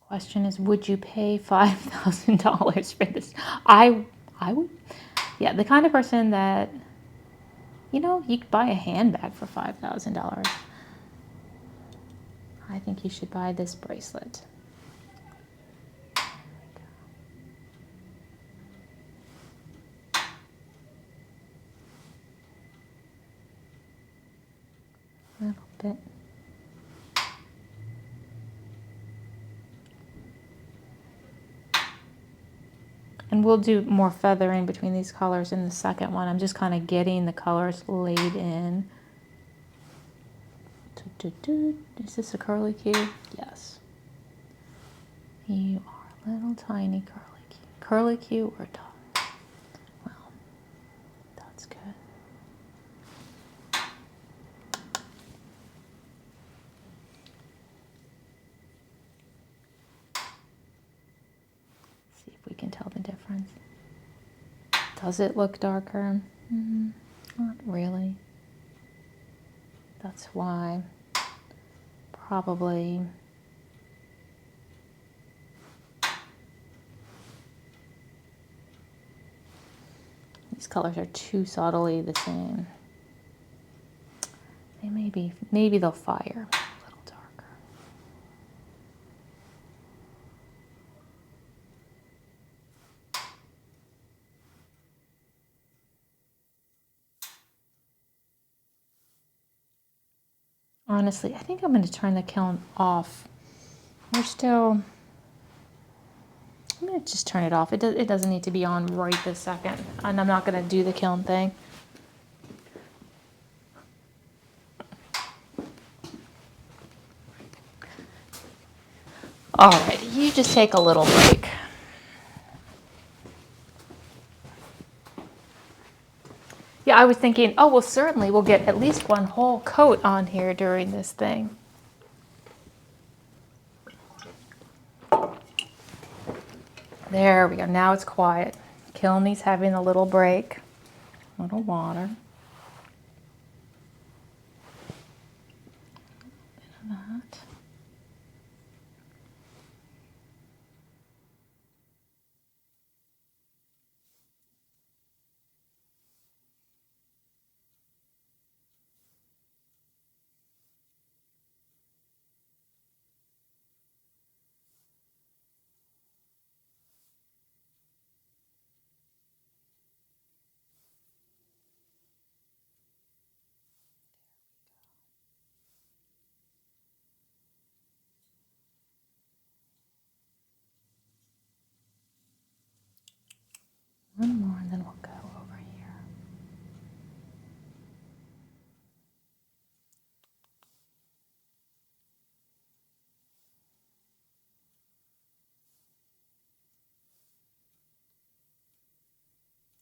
question is, would you pay $5,000 for this? I would. Yeah, the kind of person that, you know, you could buy a handbag for $5,000. I think you should buy this bracelet. A little bit. And we'll do more feathering between these colors in the second one. I'm just kind of getting the colors laid in. Is this a curly Q? Yes. You are a little tiny curly Q. Curly Q or top? Well, that's good. See if we can tell the difference. Does it look darker? Not really. That's why probably these colors are too subtly the same. They maybe they'll fire a little darker. Honestly, I think I'm going to turn the kiln off. I'm going to just turn it off. It doesn't need to be on right this second. And I'm not going to do the kiln thing. Alrighty, you just take a little break. Yeah, I was thinking, oh, well, certainly we'll get at least one whole coat on here during this thing. There we go. Now it's quiet. Kilny's having a little break. A little water. A bit of that.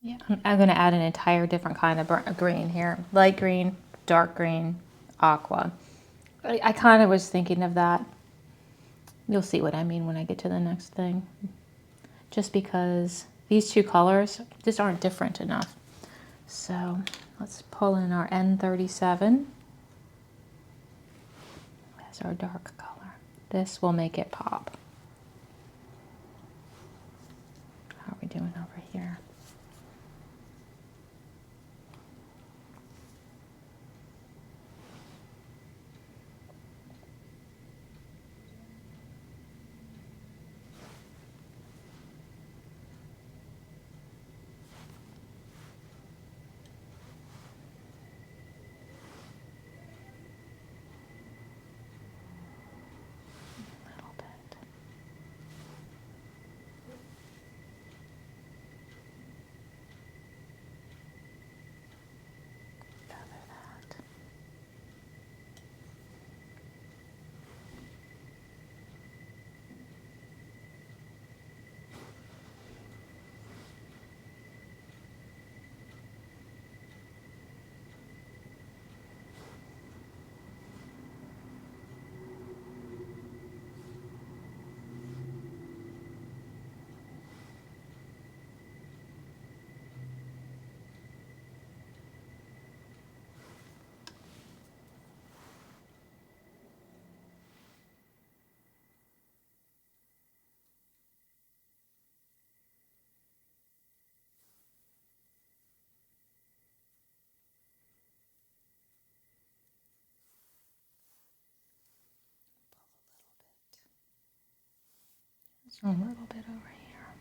Yeah, I'm going to add an entire different kind of green here. Light green, dark green, aqua. I kind of was thinking of that. You'll see what I mean when I get to the next thing. Just because these two colors just aren't different enough. So let's pull in our N37 as our dark color. This will make it pop. How are we doing over here? A little bit. Feather that. Just a little bit over here.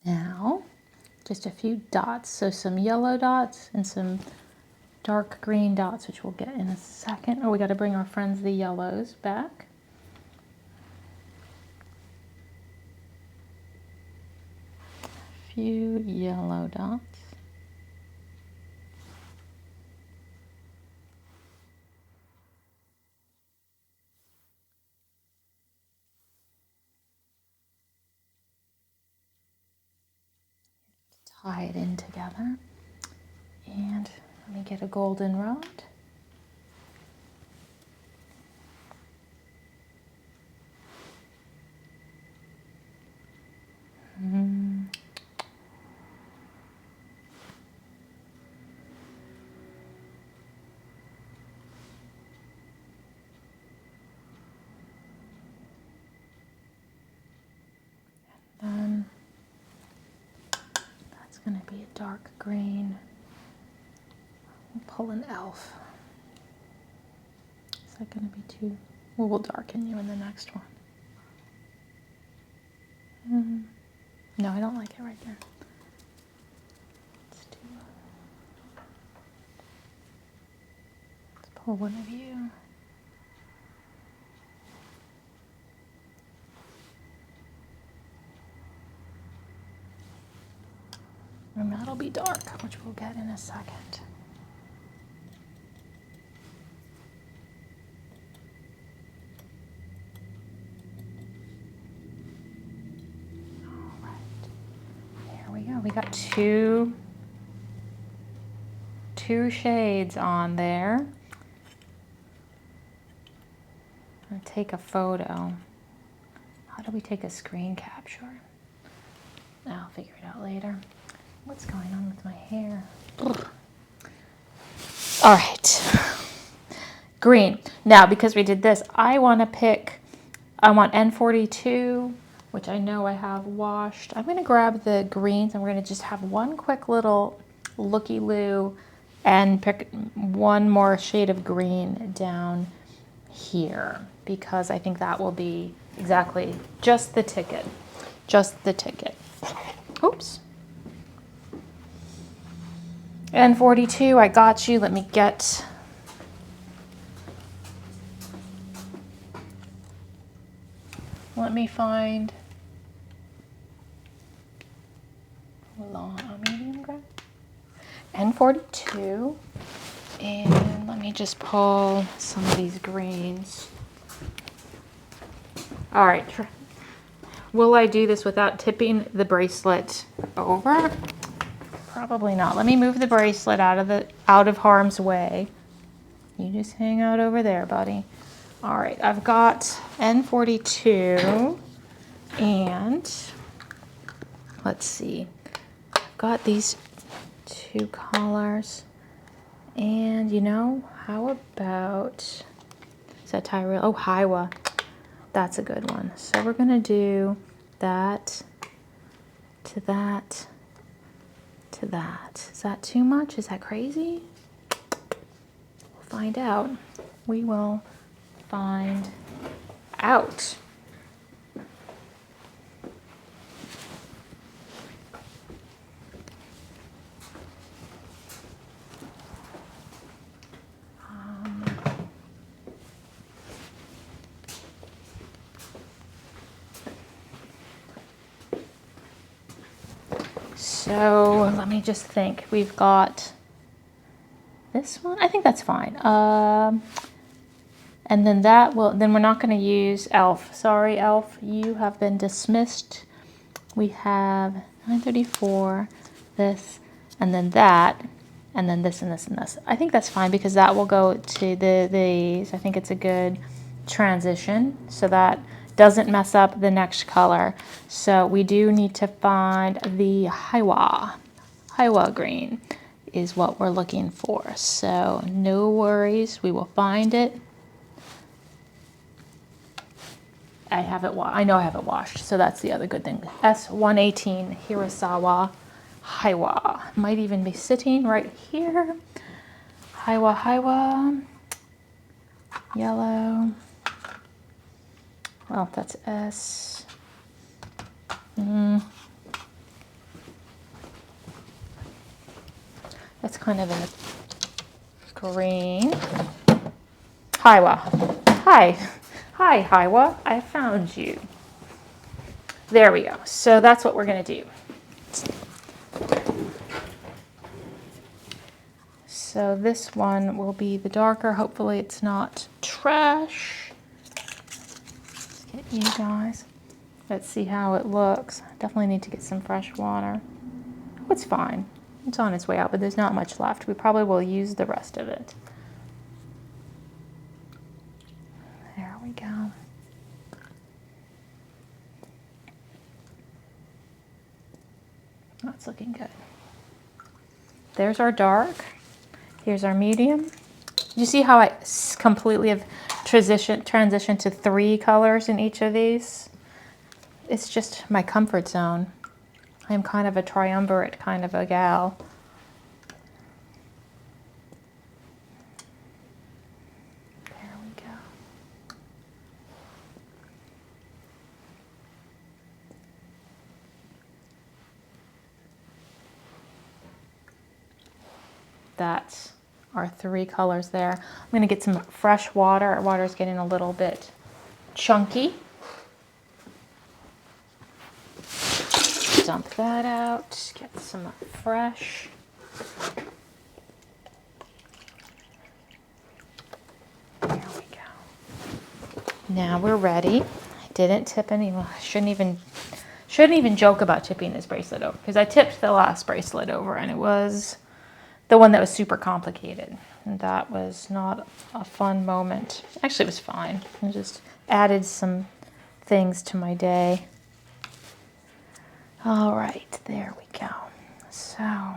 Now, just a few dots. So some yellow dots and some dark green dots, which we'll get in a second. Oh, we got to bring our friends the yellows back. A few yellow dots. Tie it in together. And Let me get a goldenrod. Then that's going to be a dark green. We'll pull an elf. Is that going to be too? Well, we'll darken you in the next one. No, I don't like it right there. Let's pull one of you. And that'll be dark, which we'll get in a second. All right, here we go. We got two shades on there. I'm gonna take a photo. How do we take a screen capture? I'll figure it out later. What's going on with my hair? Ugh. All right, green. Now, because we did this, I want N42, which I know I have washed. I'm gonna grab the greens and we're gonna just have one quick little looky-loo and pick one more shade of green down here, because I think that will be exactly just the ticket. Just the ticket. Oops. N42, I got you. Let me find medium gray. N42, and let me just pull some of these greens. All right, will I do this without tipping the bracelet over? Probably not. Let me move the bracelet out of harm's way. You just hang out over there, buddy. All right, I've got N42, and let's see. I've got these two colors, and you know, how about, is that Tyrell? Oh, Hiwa. That's a good one. So we're gonna do that to that to that. Is that too much? Is that crazy? We'll find out. We will find out. So let me just think. We've got this one. I think that's fine. And then then we're not going to use Elf. Sorry, Elf, you have been dismissed. We have 934, this, and then that, and then this and this and this. I think that's fine because that will go to these. I think it's a good transition so that doesn't mess up the next color. So we do need to find the Hiwa green is what we're looking for. So no worries, we will find it. I know I have it washed, so that's the other good thing. S118 Hirasawa Hiwa. Might even be sitting right here. Hiwa. Yellow. Well, that's S. That's kind of in the green. Hiwa. Hi, Hiwa. I found you. There we go. So that's what we're going to do. So this one will be the darker. Hopefully it's not trash. Let's get you guys. Let's see how it looks. Definitely need to get some fresh water. Oh, it's fine. It's on its way out, but there's not much left. We probably will use the rest of it. There we go. That's looking good. There's our dark. Here's our medium. You see how I completely have transitioned to 3 colors in each of these? It's just my comfort zone. I'm kind of a triumvirate kind of a gal. There we go. That's our 3 colors there. I'm going to get some fresh water. Our water is getting a little bit chunky. Dump that out. Get some fresh. There we go. Now we're ready. I didn't tip any. Well, I shouldn't even joke about tipping this bracelet over, because I tipped the last bracelet over and it was the one that was super complicated. And that was not a fun moment. Actually, it was fine. I just added some things to my day. All right, there we go. So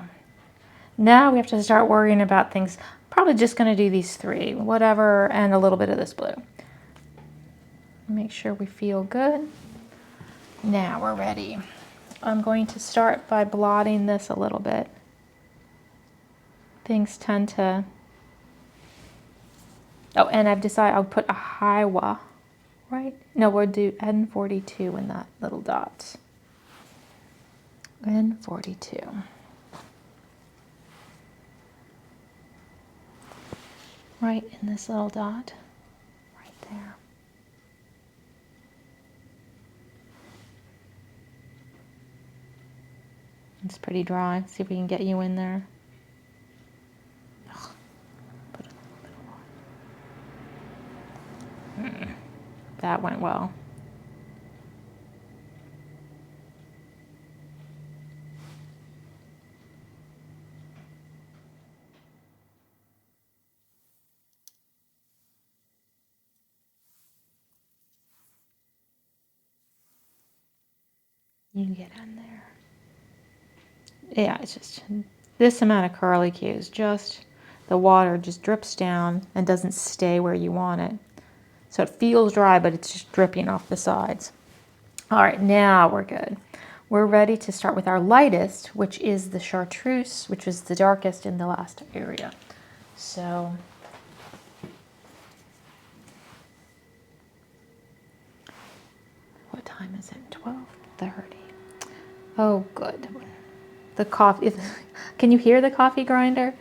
now we have to start worrying about things. Probably just going to do these 3, whatever, and a little bit of this blue. Make sure we feel good. Now we're ready. I'm going to start by blotting this a little bit. Things tend to... Oh, and I've decided I'll put a Hiwa, right? No, we'll do N42 in that little dot. N42. Right in this little dot, right there. It's pretty dry. See if we can get you in there. Put a little bit of water. That went well. You get in there. Yeah, it's just this amount of curly cues. Just the water just drips down and doesn't stay where you want it. So it feels dry, but it's just dripping off the sides. All right, now we're good. We're ready to start with our lightest, which is the chartreuse, which was the darkest in the last area. So what time is it? 12:30. Oh, good. The coffee. Can you hear the coffee grinder?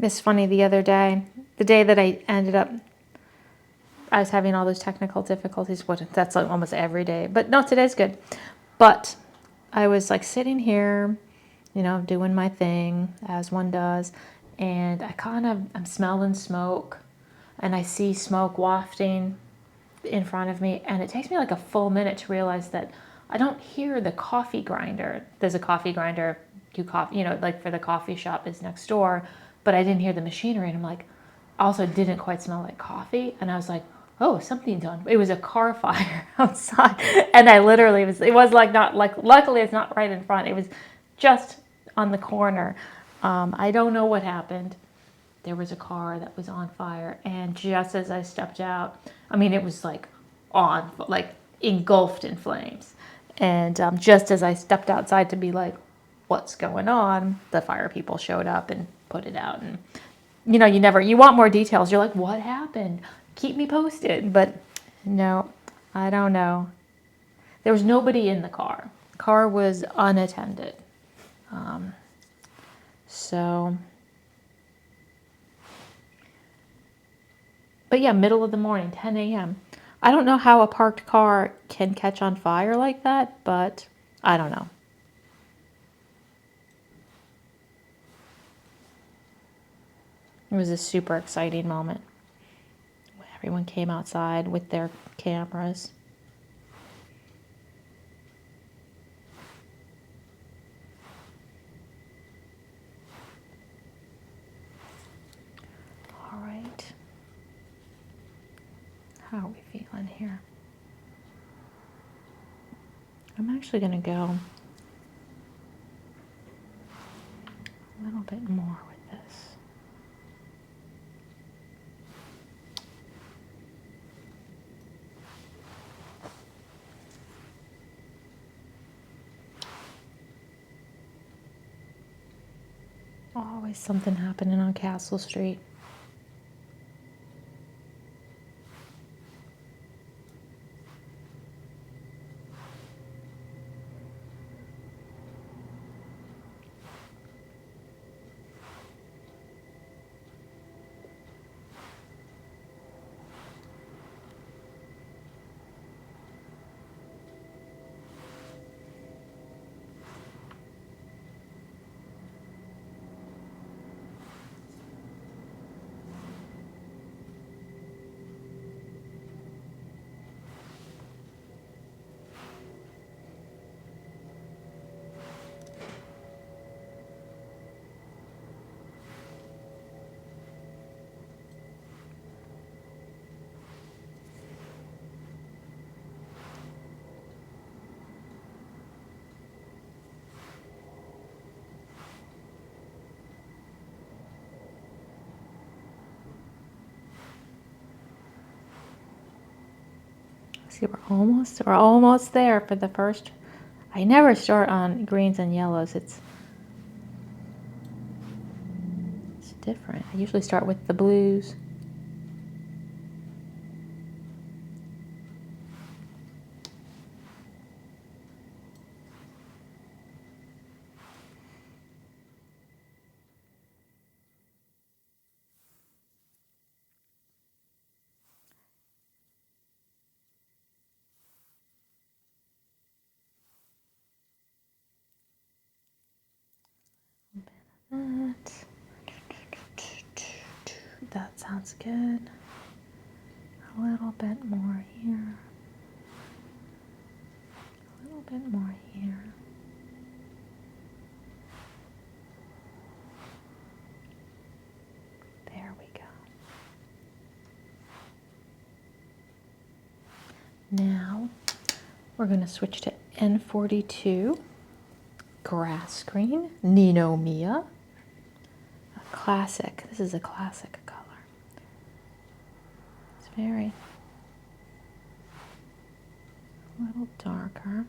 It's funny, the other day, the day that I was having all those technical difficulties. That's like almost every day. But no, today's good. But I was like sitting here, doing my thing as one does, and I'm smelling smoke, and I see smoke wafting in front of me, and it takes me like a full minute to realize that I don't hear the coffee grinder. There's a coffee grinder, like for the coffee shop is next door, but I didn't hear the machinery, and I'm like, also it didn't quite smell like coffee, and I was like, oh, something's on. It was a car fire outside, and I literally luckily it's not right in front. It was just on the corner. I don't know what happened. There was a car that was on fire, and just as I stepped out, it was like engulfed in flames. And just as I stepped outside to be like, what's going on, the fire people showed up and put it out. And you want more details. You're like, what happened? Keep me posted. But no, I don't know. There was nobody in the car. The car was unattended. But yeah, middle of the morning, 10 a.m. I don't know how a parked car can catch on fire like that, but I don't know. It was a super exciting moment. Everyone came outside with their cameras. All right. How are we feeling here? I'm actually going to go a little bit more with this. Always something happening on Castle Street. See, we're almost there for the first. I never start on greens and yellows. It's different. I usually start with the blues. That sounds good. A little bit more here. A little bit more here. There we go. Now we're going to switch to N42, grass green, Nino Mia. A classic. This is a classic color. It's very a little darker.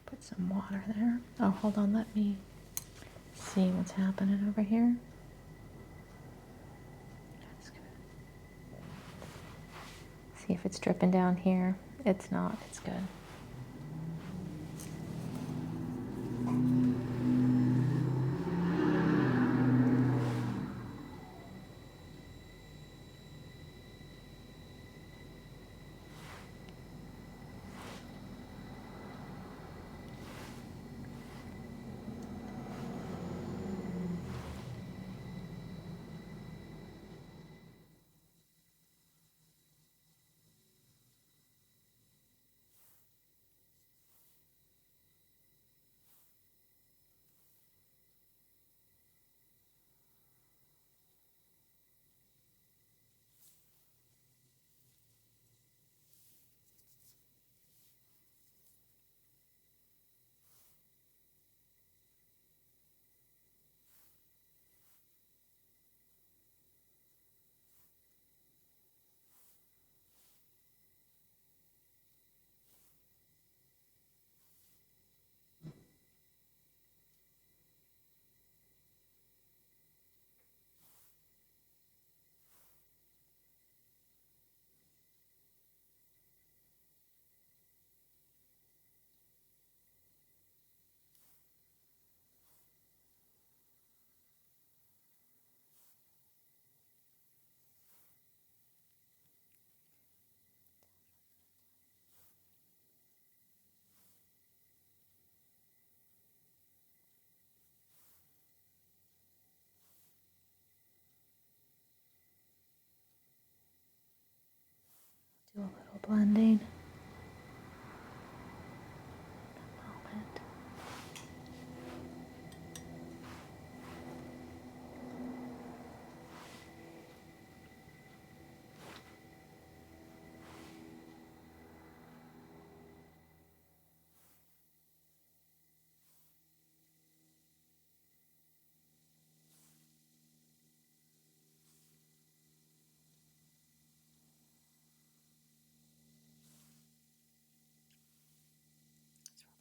Put some water there. Oh, hold on. Let me see what's happening over here. That's good. See if it's dripping down here. It's not. It's good. blending.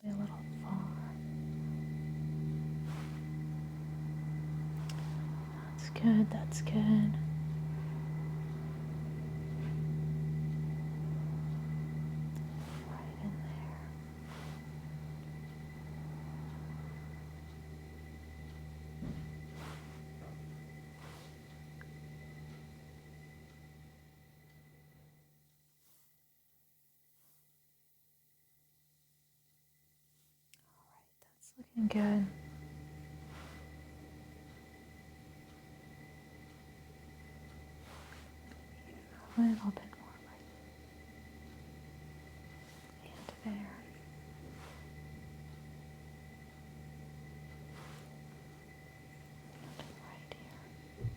A little far. That's good, that's good. Right in there. That's looking good. A little bit more right and there. And right here.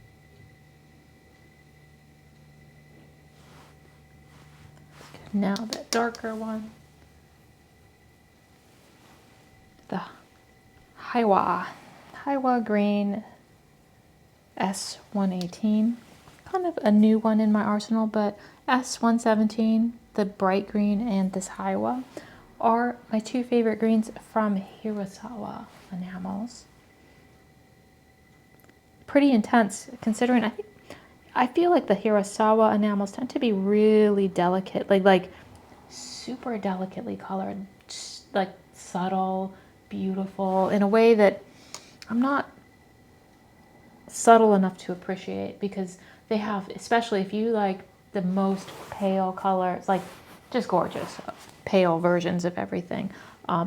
That's good. Now that darker one. The Hiwa green S118. Kind of a new one in my arsenal, but S117, the bright green, and this Hiwa are my two favorite greens from Hirasawa Enamels. Pretty intense, considering I feel like the Hirasawa enamels tend to be really delicate, like super delicately colored, like subtle, beautiful, in a way that I'm not subtle enough to appreciate, because they have, especially if you like the most pale colors, like just gorgeous pale versions of everything.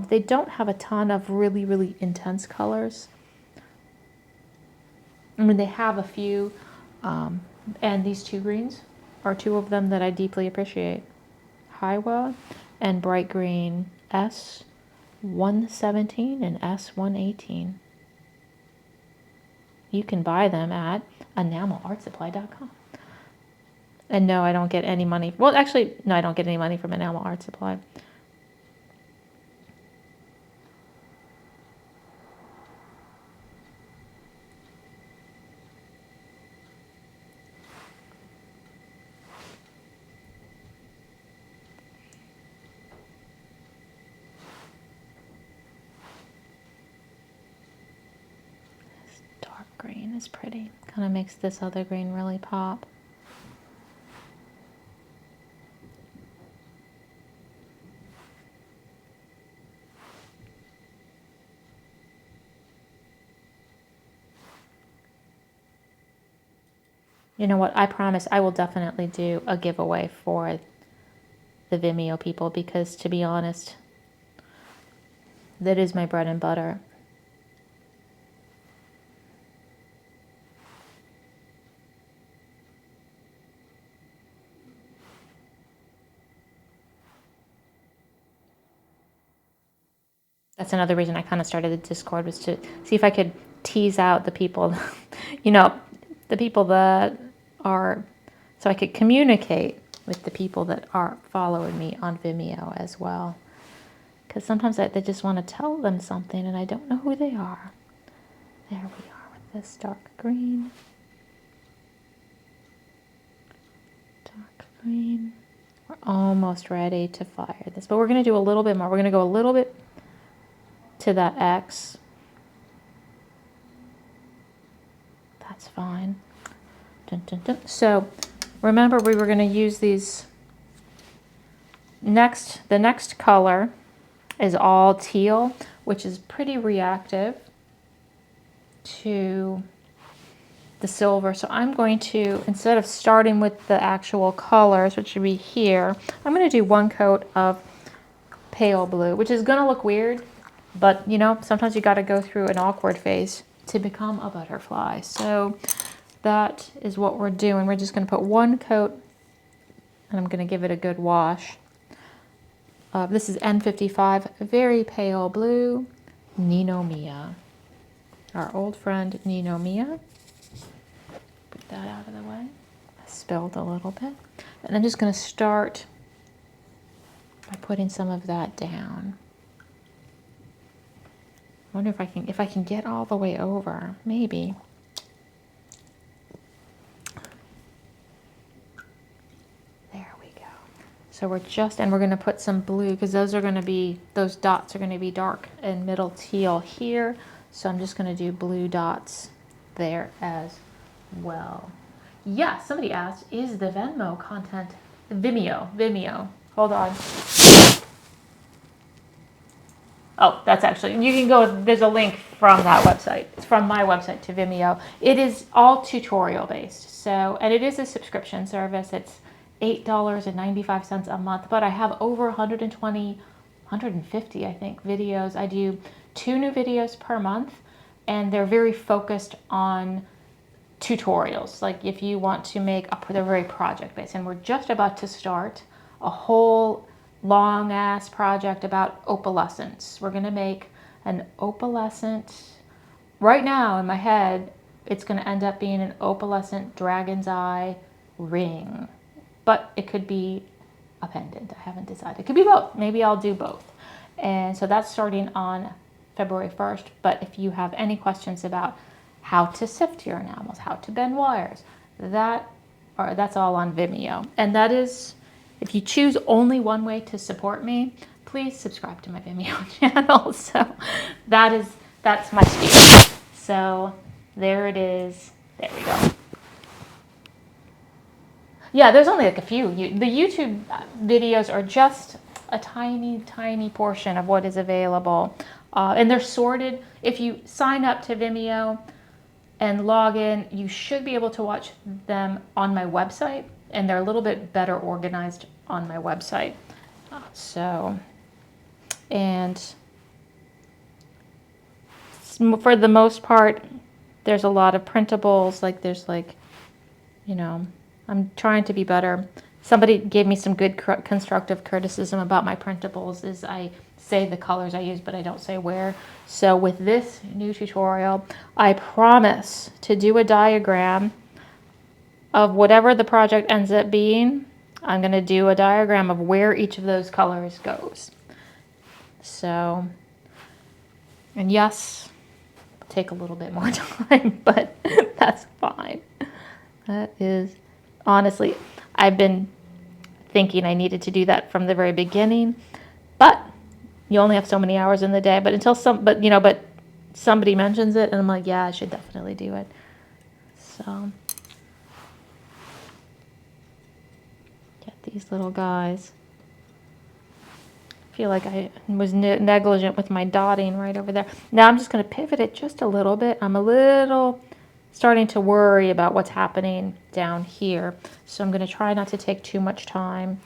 They don't have a ton of really, really intense colors. I mean, they have a few, and these two greens are two of them that I deeply appreciate. Hiwa and bright green S117 and S118. You can buy them at enamelartsupply.com. And no, I don't get any money. Well, actually, no, I don't get any money from Enamel Art Supply. This dark green is pretty. Kind of makes this other green really pop. You know what? I promise I will definitely do a giveaway for the Vimeo people, because to be honest, that is my bread and butter. That's another reason I kind of started the Discord, was to see if I could tease out the people, the people that are, so I could communicate with the people that are following me on Vimeo as well. Because sometimes they just want to tell them something and I don't know who they are. There we are with this dark green. Dark green. We're almost ready to fire this, but we're going to do a little bit more. We're going to go a little bit to that X. That's fine. Dun, dun, dun. So remember, we were going to use these next. The next color is all teal, which is pretty reactive to the silver. So I'm going to, instead of starting with the actual colors, which should be here, I'm going to do one coat of pale blue, which is going to look weird, but sometimes you got to go through an awkward phase to become a butterfly. So that is what we're doing. We're just going to put one coat and I'm going to give it a good wash. This is N55, very pale blue, Nino Mia. Our old friend Nino Mia. Put that out of the way. I spilled a little bit. And I'm just going to start by putting some of that down. I wonder if I can get all the way over. Maybe. There we go. So we're going to put some blue, because those dots are going to be dark and middle teal here. So I'm just going to do blue dots there as well. Yeah, somebody asked, is the Venmo content Vimeo? Hold on. Oh, that's actually, you can go, there's a link from that website. It's from my website to Vimeo. It is all tutorial based. So, and it is a subscription service. It's $8.95 a month, but I have over 150, I think, videos. I do 2 new videos per month, and they're very focused on tutorials. Like if you want to make they're very project based, and we're just about to start a whole long ass project about opalescence. We're going to make an opalescent, right now in my head, it's going to end up being an opalescent dragon's eye ring, but it could be a pendant. I haven't decided. It could be both. Maybe I'll do both. And so that's starting on February 1st. But if you have any questions about how to sift your enamels, how to bend wires, that's all on Vimeo. And that is, if you choose only one way to support me, please subscribe to my Vimeo channel. So that's my spiel. So there it is. There we go. Yeah, there's only like a few. The YouTube videos are just a tiny, tiny portion of what is available. And they're sorted. If you sign up to Vimeo and log in, you should be able to watch them on my website. And they're a little bit better organized on my website. And for the most part, there's a lot of printables. Like there's like, I'm trying to be better. Somebody gave me some good constructive criticism about my printables, is I say the colors I use, but I don't say where. So with this new tutorial, I promise to do a diagram of whatever the project ends up being. I'm going to do a diagram of where each of those colors goes. So, and yes, it'll take a little bit more time, but that's fine. That is, honestly, I've been thinking I needed to do that from the very beginning, but you only have so many hours in the day. But but somebody mentions it, and I'm like, yeah, I should definitely do it. So get these little guys. I feel like I was negligent with my dotting right over there. Now I'm just going to pivot it just a little bit. I'm a little starting to worry about what's happening down here. So I'm going to try not to take too much time.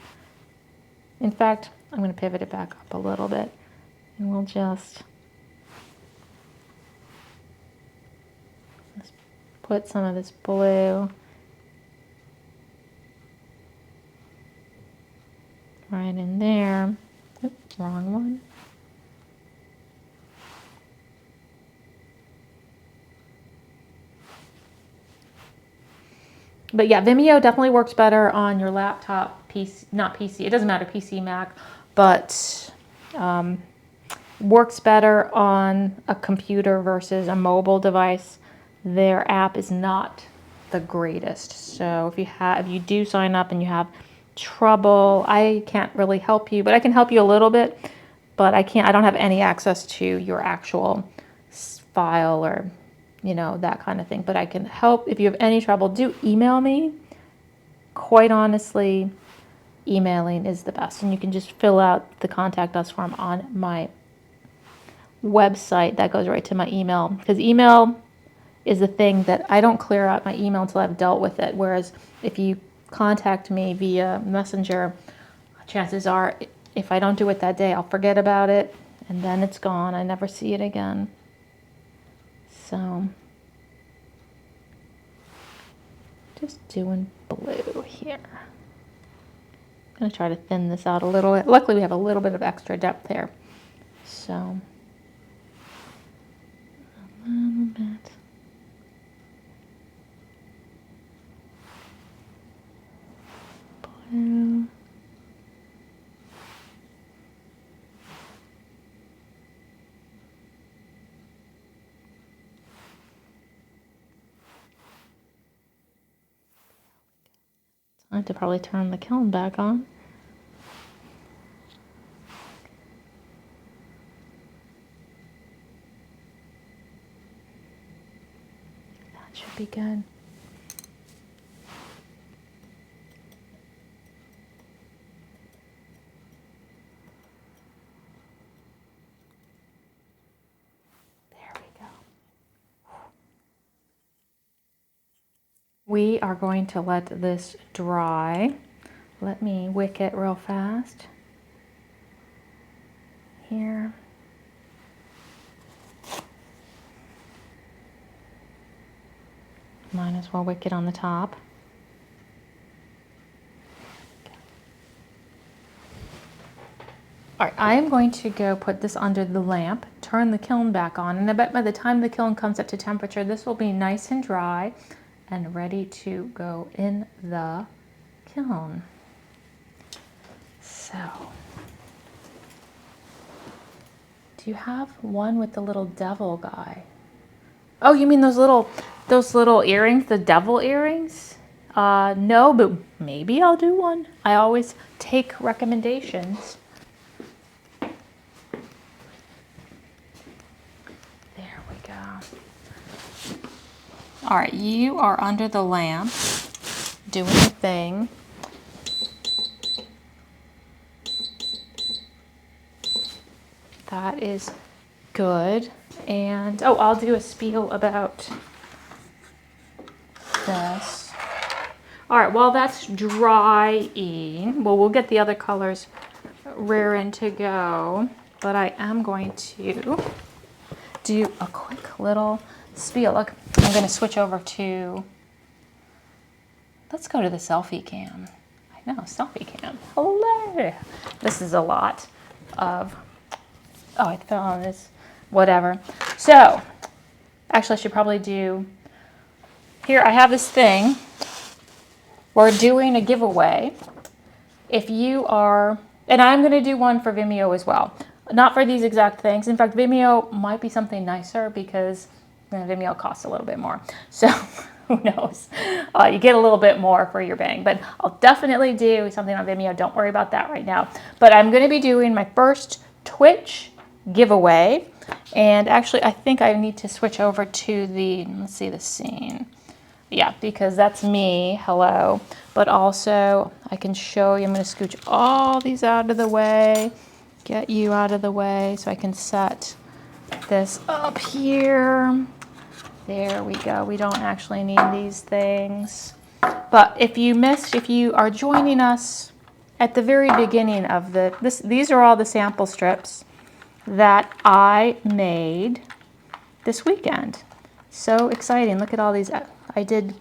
In fact, I'm going to pivot it back up a little bit. And we'll just put some of this blue right in there. Oops, wrong one. But yeah, Vimeo definitely works better on your laptop, PC, not PC, it doesn't matter, PC, Mac, but works better on a computer versus a mobile device. Their app is not the greatest. So if you do sign up and you have trouble, I can't really help you, but I can help you a little bit, but I don't have any access to your actual file or that kind of thing. But I can help. If you have any trouble, do email me. Quite honestly, emailing is the best. And you can just fill out the contact us form on my website. That goes right to my email. Because email is the thing that I don't clear out my email until I've dealt with it. Whereas if you contact me via Messenger, chances are if I don't do it that day, I'll forget about it. And then it's gone. I never see it again. So, just doing blue here. I'm going to try to thin this out a little bit. Luckily, we have a little bit of extra depth here. So, a little bit. Blue. I have to probably turn the kiln back on. That should be good. There we go. We are going to let this dry. Let me wick it real fast. Here. Might as well wick it on the top. All right, I am going to go put this under the lamp, turn the kiln back on, and I bet by the time the kiln comes up to temperature, this will be nice and dry and ready to go in the kiln. So, do you have one with the little devil guy? Oh, you mean those little earrings, the devil earrings? No, but maybe I'll do one. I always take recommendations. There we go. All right, you are under the lamp doing the thing. That is good. And, oh, I'll do a spiel about this. All right, while that's drying, well, we'll get the other colors raring to go, but I am going to do a quick little spiel. Look, I'm going to switch over to, let's go to the selfie cam. I know, selfie cam. Hello. This is a lot of, oh, I fell on this, whatever. So, actually I should probably do, here I have this thing. We're doing a giveaway. If you are, and I'm going to do one for Vimeo as well. Not for these exact things. In fact, Vimeo might be something nicer because Vimeo costs a little bit more. So who knows? You get a little bit more for your bang. But I'll definitely do something on Vimeo. Don't worry about that right now. But I'm going to be doing my first Twitch giveaway. And actually, I think I need to switch over to the, let's see the scene. Yeah, because that's me, hello. But also, I can show you, I'm going to scooch all these out of the way, get you out of the way, so I can set this up here. There we go. We don't actually need these things. But if you are joining us at the very beginning of these are all the sample strips that I made this weekend. So exciting. Look at all these. I did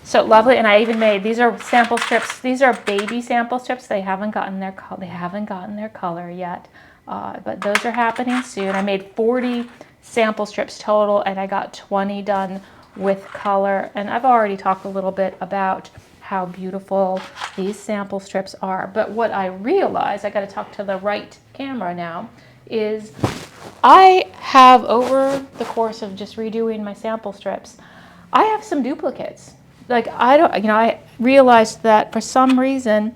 so lovely, and I even made, these are sample strips. These are baby sample strips. They haven't gotten their color yet, but those are happening soon. I made 40 sample strips total, and I got 20 done with color. And I've already talked a little bit about how beautiful these sample strips are. But what I realized, I got to talk to the right camera now, is I have, over the course of just redoing my sample strips, I have some duplicates. Like, I realized that for some reason,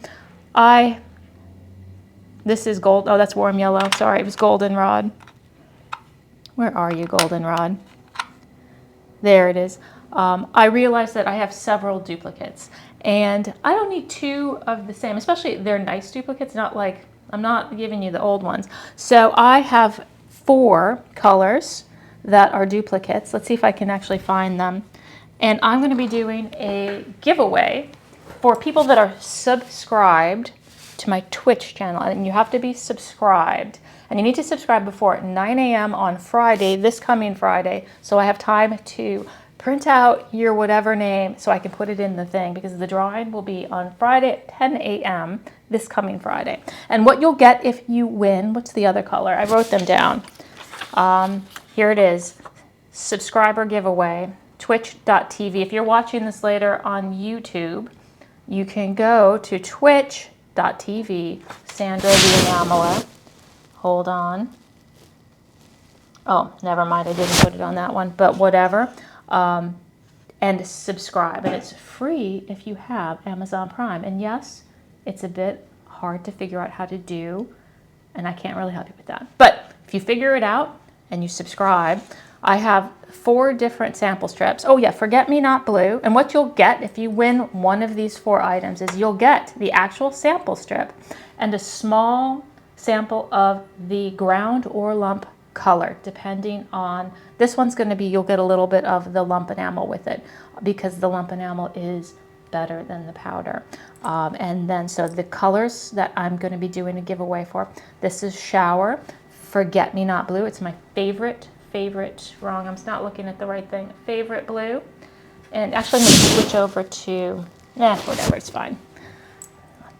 this is gold, oh, that's warm yellow, sorry, it was goldenrod. Where are you, goldenrod? There it is. I realized that I have several duplicates, and I don't need two of the same, especially they're nice duplicates, not like, I'm not giving you the old ones. So I have 4 colors that are duplicates. Let's see if I can actually find them. And I'm going to be doing a giveaway for people that are subscribed to my Twitch channel. And you have to be subscribed. And you need to subscribe before 9 a.m. on Friday, this coming Friday, so I have time to print out your whatever name so I can put it in the thing, because the drawing will be on Friday at 10 a.m. this coming Friday. And what you'll get if you win, what's the other color? I wrote them down. Here it is, subscriber giveaway, twitch.tv. If you're watching this later on YouTube, you can go to twitch.tv, Sandra the Enameler. Hold on. Oh, never mind, I didn't put it on that one, but whatever. And subscribe, and it's free if you have Amazon Prime. And yes, it's a bit hard to figure out how to do, and I can't really help you with that. But if you figure it out and you subscribe, I have 4 different sample strips. Oh yeah, Forget Me Not Blue. And what you'll get if you win one of these 4 items is you'll get the actual sample strip and a small sample of the ground or lump color, depending on, this one's going to be, you'll get a little bit of the lump enamel with it, because the lump enamel is better than the powder. And then, so the colors that I'm going to be doing a giveaway for, this is Shower, Forget Me Not Blue. It's my favorite, wrong, I'm not looking at the right thing, favorite blue. And actually I'm going to switch over to, whatever, it's fine.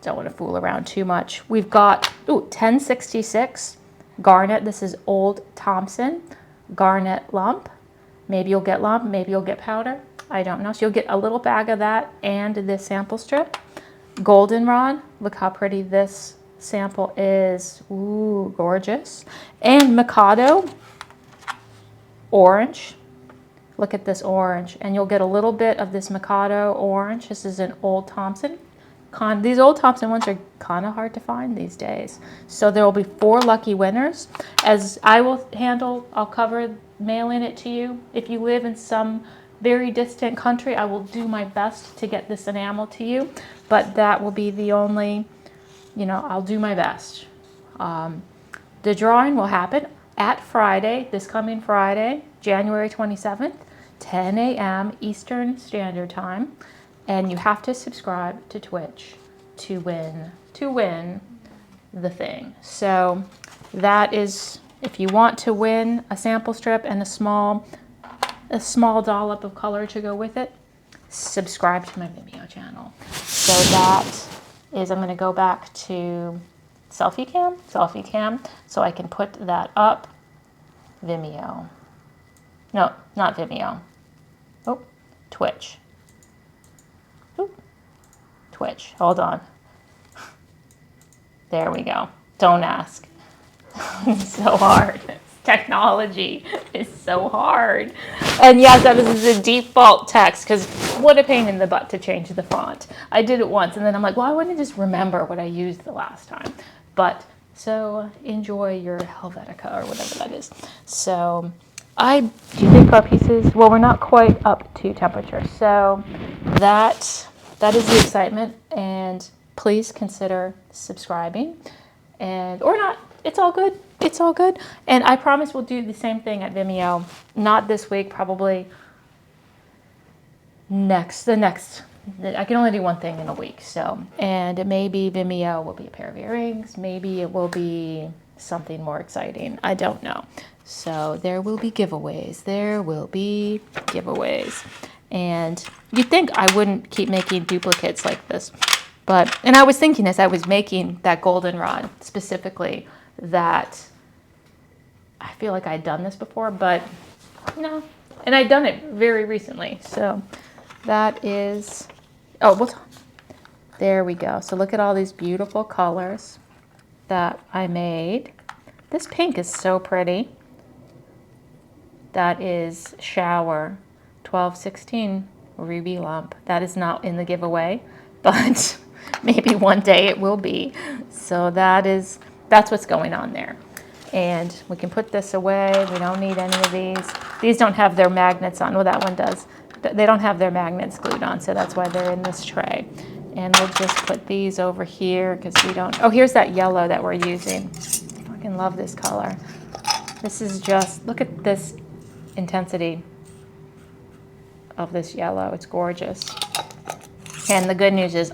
Don't want to fool around too much. We've got, 1066. Garnet, this is Old Thompson, garnet lump. Maybe you'll get lump, maybe you'll get powder. I don't know. So you'll get a little bag of that and this sample strip. Goldenrod, look how pretty this sample is. Ooh, gorgeous. And Mikado, orange. Look at this orange. And you'll get a little bit of this Mikado orange. This is an Old Thompson. These Old Thompson ones are kind of hard to find these days. So there will be 4 lucky winners. As I will handle, I'll cover mailing it to you. If you live in some very distant country, I will do my best to get this enamel to you. But that will be the only, I'll do my best. The drawing will happen at Friday, this coming Friday, January 27th, 10 a.m. Eastern Standard Time. And you have to subscribe to Twitch to win the thing. So that is, if you want to win a sample strip and a small dollop of color to go with it, subscribe to my Vimeo channel. So that is, I'm going to go back to selfie cam, so I can put that up. Vimeo. No, not Vimeo. Oh, Twitch. Twitch. Hold on. There we go. Don't ask. It's so hard. Technology is so hard. And yes, that is the default text, because what a pain in the butt to change the font. I did it once, and then I'm like, well, I wouldn't just remember what I used the last time. But, so enjoy your Helvetica or whatever that is. So, do you think our pieces, well, we're not quite up to temperature. So that is the excitement, and please consider subscribing, or not. It's all good. It's all good. And I promise we'll do the same thing at Vimeo. Not this week, probably the next. I can only do one thing in a week. So, and maybe Vimeo will be a pair of earrings. Maybe it will be something more exciting. I don't know. So there will be giveaways. And you'd think I wouldn't keep making duplicates like this. And I was thinking as I was making that goldenrod specifically that I feel like I'd done this before, but no. And I'd done it very recently. So that is, there we go. So look at all these beautiful colors that I made. This pink is so pretty. That is Shower 1216 Ruby Lump. That is not in the giveaway, but maybe one day it will be. So that's what's going on there. And we can put this away. We don't need any of these. These don't have their magnets on. Well, that one does. They don't have their magnets glued on, so that's why they're in this tray. And we'll just put these over here because we don't. Oh, here's that yellow that we're using. I fucking love this color. This is just, look at this intensity of this yellow. It's gorgeous. And the good news is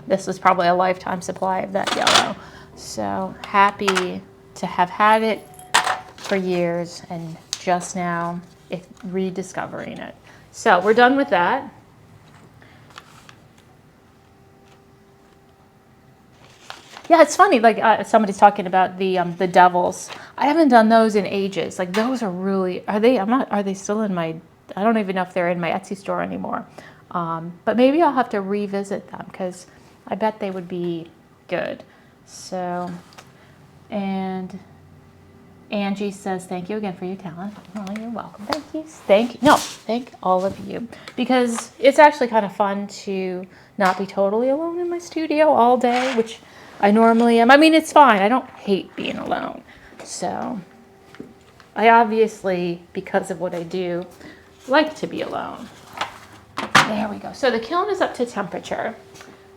this is probably a lifetime supply of that yellow. So happy to have had it for years and just now rediscovering it. So we're done with that. Yeah, it's funny. Like somebody's talking about the devils. I haven't done those in ages. Like those are really. Are they? I'm not. Are they still in my? I don't even know if they're in my Etsy store anymore. But maybe I'll have to revisit them because I bet they would be good. So, and Angie says, thank you again for your talent. Oh, you're welcome. Thank you. Thank all of you. Because it's actually kind of fun to not be totally alone in my studio all day, which I normally am. I mean, it's fine. I don't hate being alone. So I obviously, because of what I do, like to be alone. There we go. So the kiln is up to temperature.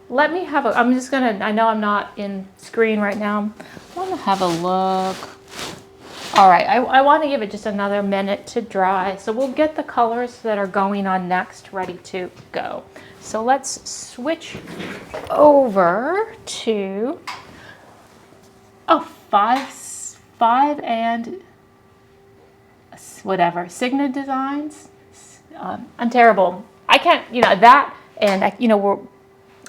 Let me have a, I'm just going to, I know I'm not in screen right now. I want to have a look. All right, I want to give it just another minute to dry. So we'll get the colors that are going on next ready to go. So let's switch over to, five and whatever, Signa Designs. I'm terrible. I can't, that and, we're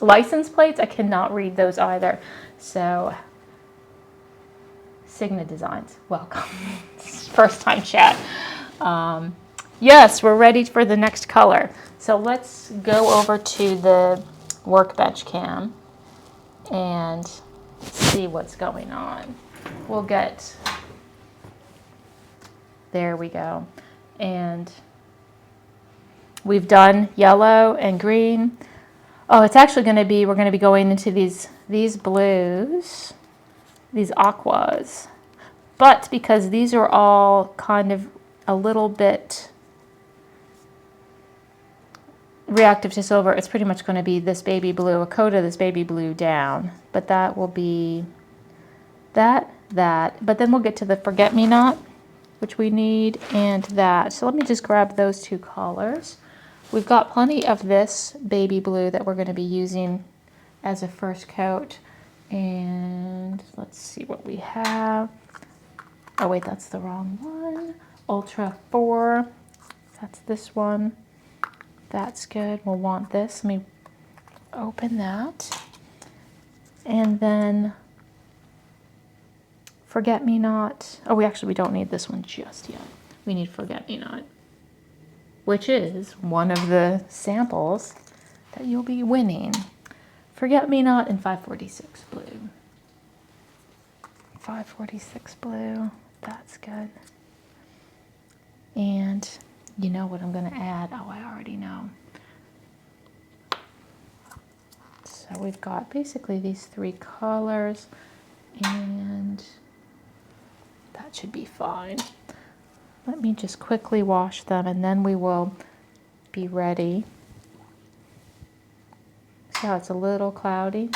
license plates, I cannot read those either. So Signa Designs, welcome. First time chat. Yes, we're ready for the next color. So let's go over to the workbench cam and see what's going on. We'll get, there we go. And we've done yellow and green. Oh, it's actually going to be, we're going to be going into these blues, these aquas. But because these are all kind of a little bit reactive to silver, it's pretty much going to be this baby blue, a coat of this baby blue down. But that will be that. But then we'll get to the forget-me-not, which we need, and that. So let me just grab those two colors. We've got plenty of this baby blue that we're going to be using as a first coat. And let's see what we have. Oh wait, that's the wrong one. Ultra 4, that's this one. That's good, we'll want this. Let me open that. And then Forget Me Not. Oh, we don't need this one just yet. We need Forget Me Not, which is one of the samples that you'll be winning. Forget Me Not in 546 blue. 546 blue, that's good. And you know what I'm gonna add? Oh, I already know. So we've got basically these three colors, and that should be fine. Let me just quickly wash them and then we will be ready. See how it's a little cloudy?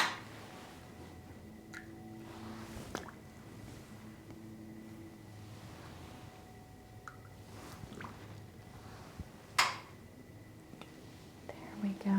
There we go.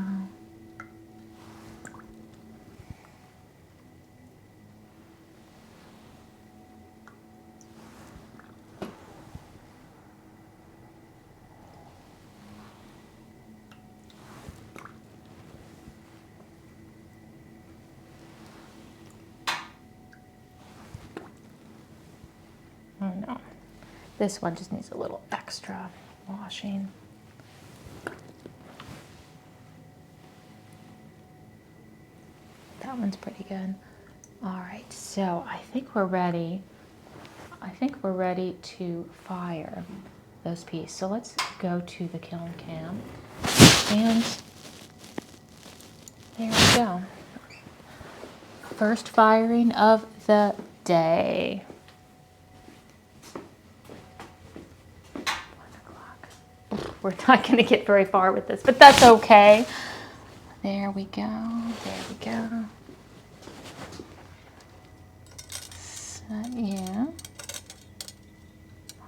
Oh no, this one just needs a little extra washing. That one's pretty good. All right, so I think we're ready. I think we're ready to fire those pieces. So let's go to the kiln cam. And there we go. First firing of the day. 1 o'clock. We're not going to get very far with this, but that's okay. There we go. There we go. So, yeah.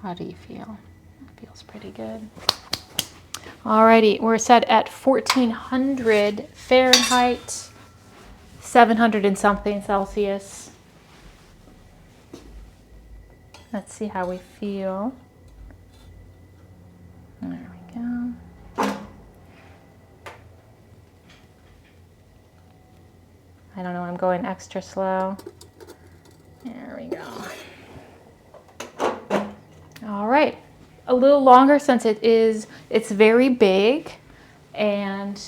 How do you feel? It feels pretty good. Alrighty, we're set at 1400 Fahrenheit, 700 and something Celsius. Let's see how we feel. There we go. I don't know, I'm going extra slow. There we go. All right, a little longer since it's very big, and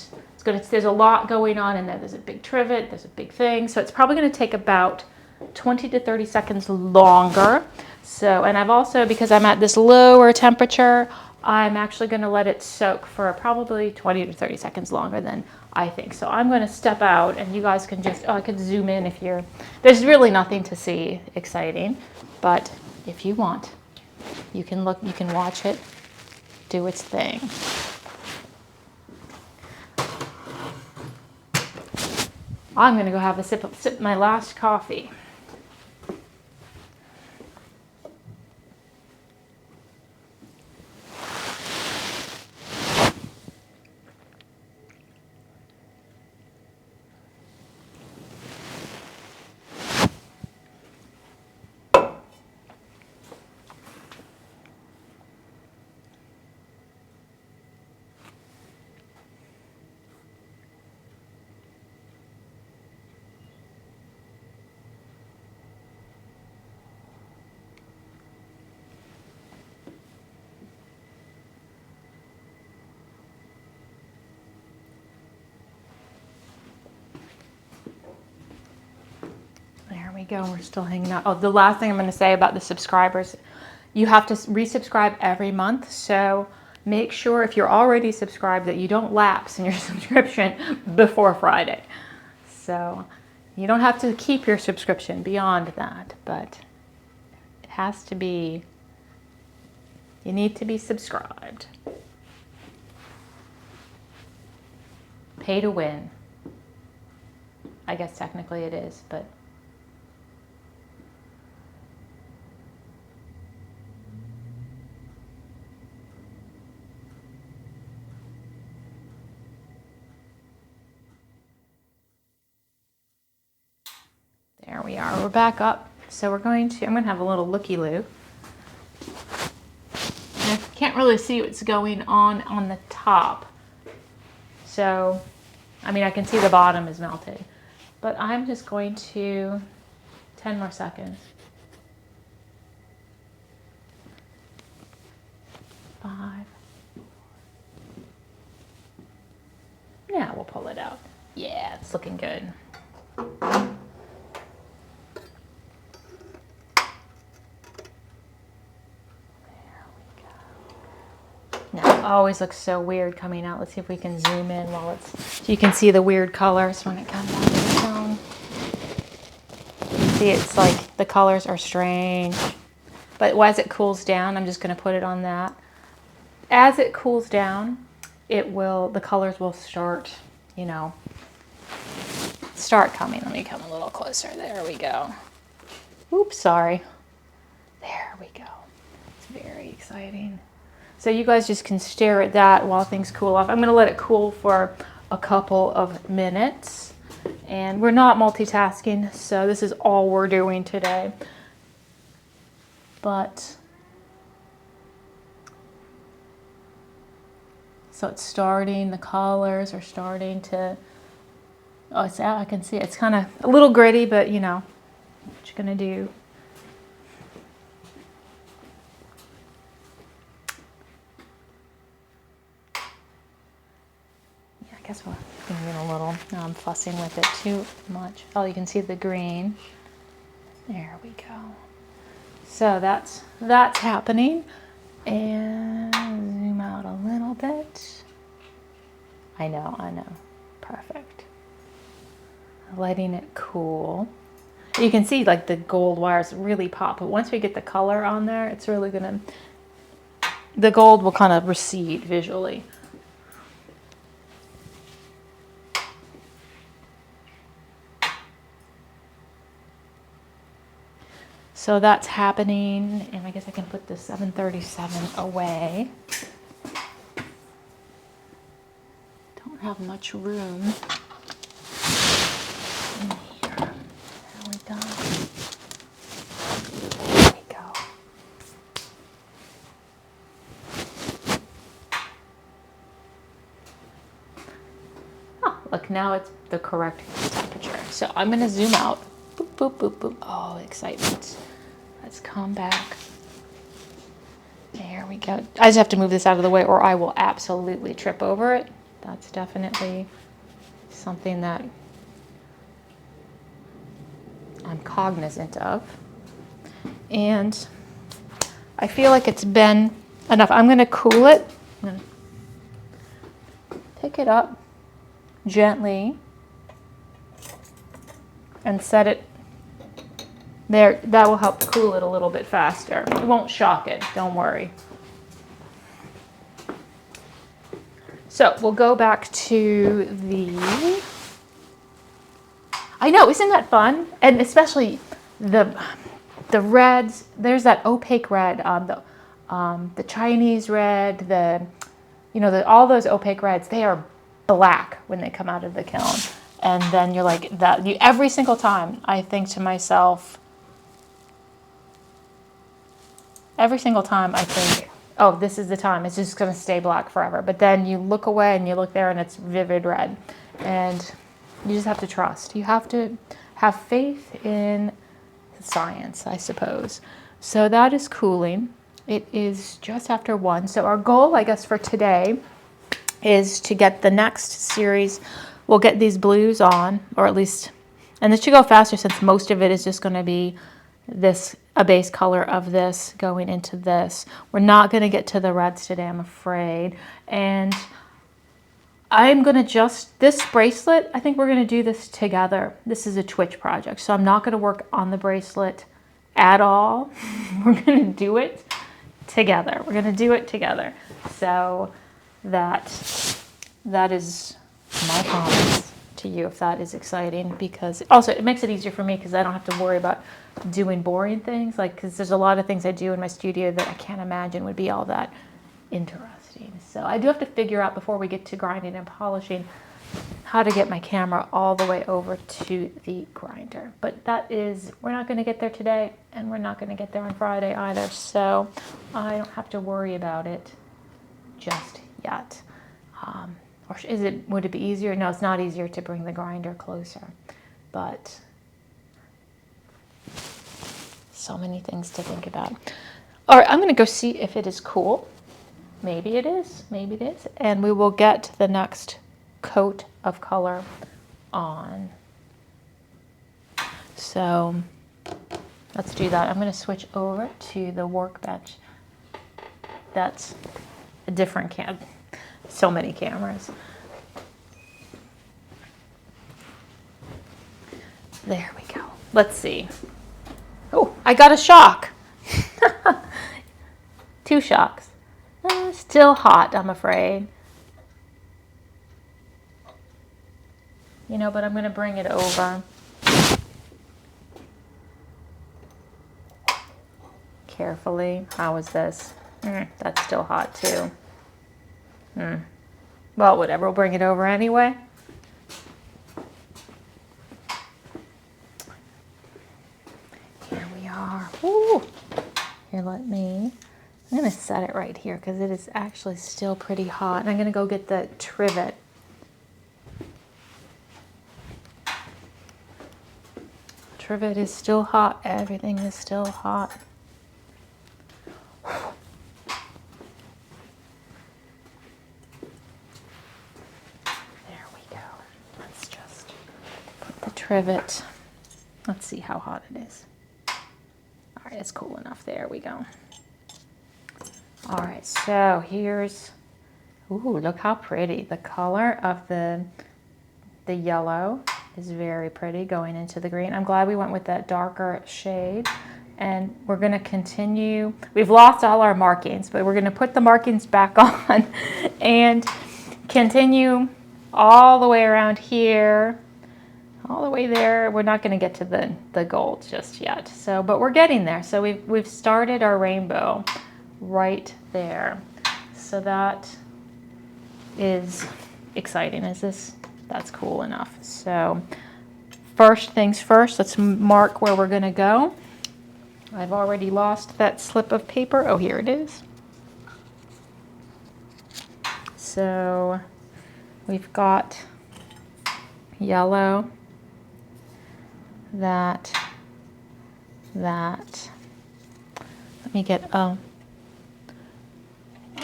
there's a lot going on in there. There's a big trivet, there's a big thing, so it's probably gonna take about 20 to 30 seconds longer. So, and I've also, because I'm at this lower temperature, I'm actually gonna let it soak for probably 20 to 30 seconds longer than I think. So I'm gonna step out, and you guys can just, I could zoom in if there's really nothing to see exciting, but if you want, you can look, you can watch it do its thing. I'm gonna go have a sip of my last coffee. There we go, we're still hanging out. Oh, the last thing I'm gonna say about the subscribers, you have to resubscribe every month, so make sure if you're already subscribed that you don't lapse in your subscription before Friday. So you don't have to keep your subscription beyond that, but it has to be, you need to be subscribed. Pay to win. I guess technically it is, but there we are, we're back up. So I'm going to have a little looky-loo. I can't really see what's going on the top. So, I mean, I can see the bottom is melted, but I'm just going to 10 more seconds. 5. Now we'll pull it out. Yeah, it's looking good. Now, it always looks so weird coming out. Let's see if we can zoom in so you can see the weird colors when it comes out of the phone. You see, it's like the colors are strange. But as it cools down, I'm just going to put it on that. As it cools down, the colors will start, start coming. Let me come a little closer. There we go. Oops, sorry. There we go. It's very exciting. So you guys just can stare at that while things cool off. I'm going to let it cool for a couple of minutes. And we're not multitasking, so this is all we're doing today. So it's starting, the colors are starting to, oh, it's out, I can see it. It's kind of a little gritty, but what you're going to do. I guess we're getting a little, now I'm fussing with it too much. Oh, you can see the green. There we go. So that's happening. And zoom out a little bit. I know. Perfect. Letting it cool. You can see like the gold wires really pop, but once we get the color on there, it's really the gold will kind of recede visually. So that's happening, and I guess I can put the 737 away. Don't have much room in here. There we go. There we go. Oh, look, now it's the correct temperature. so I'm gonna zoom out. Boop, boop, boop, boop. Oh, excitement. Let's come back. There we go. I just have to move this out of the way or I will absolutely trip over it. That's definitely something that I'm cognizant of. And I feel like it's been enough. I'm going to cool it. I'm going to pick it up gently and set it there. That will help cool it a little bit faster. It won't shock it, don't worry. So we'll go back to the, I know, isn't that fun? And especially the reds, there's that opaque red, the Chinese red, all those opaque reds, they are black when they come out of the kiln. And then you're like, every single time I think to myself, oh, this is the time. It's just going to stay black forever. But then you look away and you look there and it's vivid red. And you just have to trust. You have to have faith in science, I suppose. So that is cooling. It is just after 1. So our goal, I guess, for today is to get the next series. We'll get these blues on, or at least, and this should go faster since most of it is just going to be a base color of this going into this. We're not going to get to the reds today, I'm afraid. And I'm going to this bracelet, I think we're going to do this together. This is a Twitch project, so I'm not going to work on the bracelet at all. We're going to do it together. So that is my promise to you, if that is exciting, because also it makes it easier for me because I don't have to worry about doing boring things, because there's a lot of things I do in my studio that I can't imagine would be all that interesting. So I do have to figure out before we get to grinding and polishing how to get my camera all the way over to the grinder. But we're not going to get there today, and we're not going to get there on Friday either, so I don't have to worry about it just yet. Or would it be easier? No, it's not easier to bring the grinder closer, but so many things to think about. All right, I'm going to go see if it is cool. Maybe it is, and we will get the next coat of color on. So let's do that. I'm going to switch over to the workbench. That's a different cam. So many cameras. There we go. Let's see. Oh, I got a shock. 2 shocks. Still hot, I'm afraid. But I'm going to bring it over. Carefully. How is this? That's still hot too. Well, whatever. We'll bring it over anyway. Here we are. Ooh. Here, I'm going to set it right here because it is actually still pretty hot. And I'm going to go get the trivet. Trivet is still hot. Everything is still hot. Trivet. Let's see how hot it is. All right, it's cool enough. There we go. All right, so here's, ooh, look how pretty. The color of the yellow is very pretty going into the green. I'm glad we went with that darker shade. And we're going to continue. We've lost all our markings, but we're going to put the markings back on and continue all the way around here. All the way there. We're not going to get to the gold just yet. So, but we're getting there. So we've started our rainbow right there. So that is exciting. That's cool enough. So first things first, let's mark where we're going to go. I've already lost that slip of paper. Oh, here it is. So we've got yellow. that. Let me get a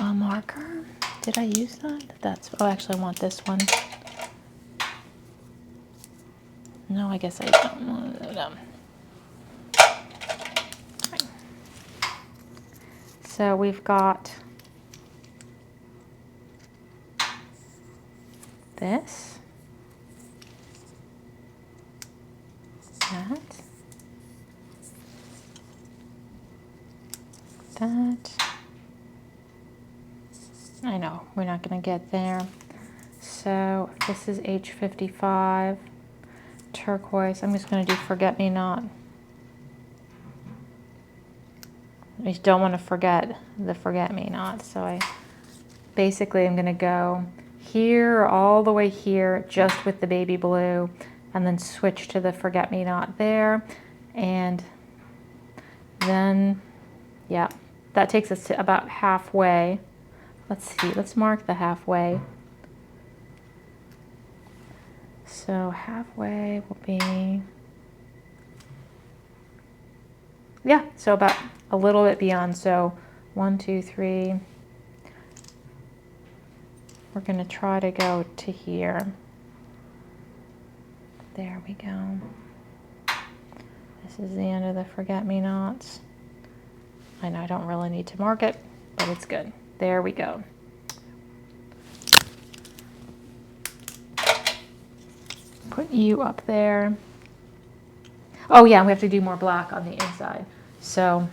marker. Did I use that? Oh, actually I want this one. No, I guess I don't want them. Right. So we've got this, that, I know, we're not going to get there. So this is H55, turquoise. I'm just going to do forget-me-not. I just don't want to forget the forget-me-not. So I'm going to go here all the way here just with the baby blue, and then switch to the forget-me-not there. And then, yeah, that takes us to about halfway. Let's see, let's mark the halfway. So halfway will be, yeah, so about a little bit beyond. So 1, 2, 3. We're going to try to go to here. There we go. This is the end of the forget-me-nots. I know I don't really need to mark it, but it's good. There we go. Put you up there. Oh yeah, we have to do more black on the inside. So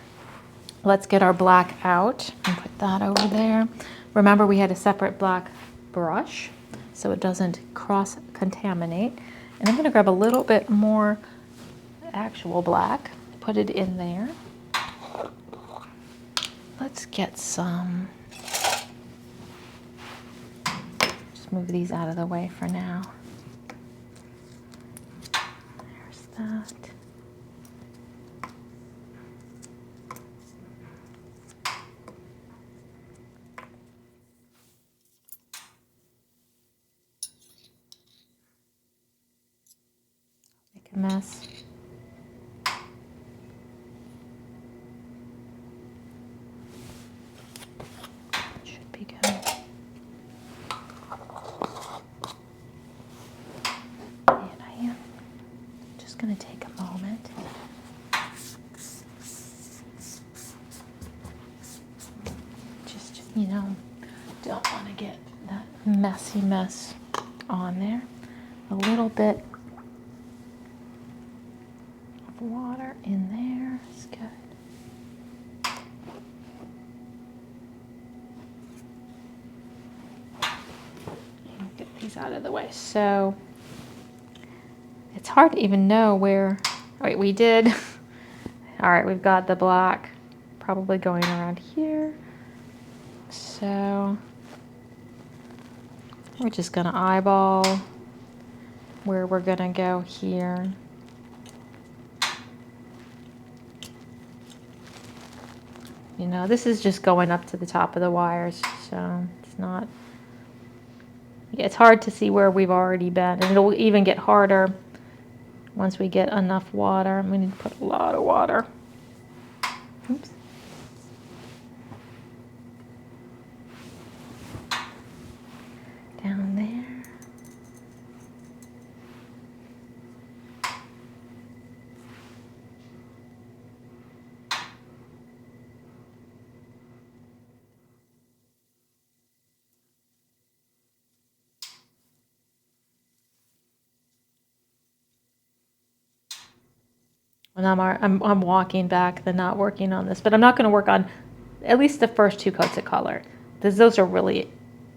let's get our black out and put that over there. Remember, we had a separate black brush so it doesn't cross-contaminate. And I'm going to grab a little bit more actual black, put it in there. Let's get some. Just move these out of the way for now. There's that. Make a mess. Should be good. And I am just going to take a moment. Just, you know, don't want to get that messy mess on there. A little bit of water in there is good. And get these out of the way. So it's hard to even know where. All right, we did. All right, we've got the black probably going around here. So we're just going to eyeball where we're going to go here. You know, this is just going up to the top of the wires, so it's not, yeah, it's hard to see where we've already been, and it'll even get harder once we get enough water. I'm going to put a lot of water. Oops. Down there. And I'm walking back, then not working on this, but I'm not going to work on at least the first 2 coats of color, because those are really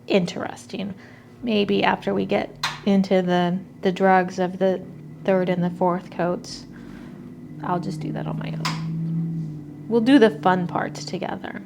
interesting. Maybe after we get into the drugs of the 3rd and the 4th coats, I'll just do that on my own. We'll do the fun parts together.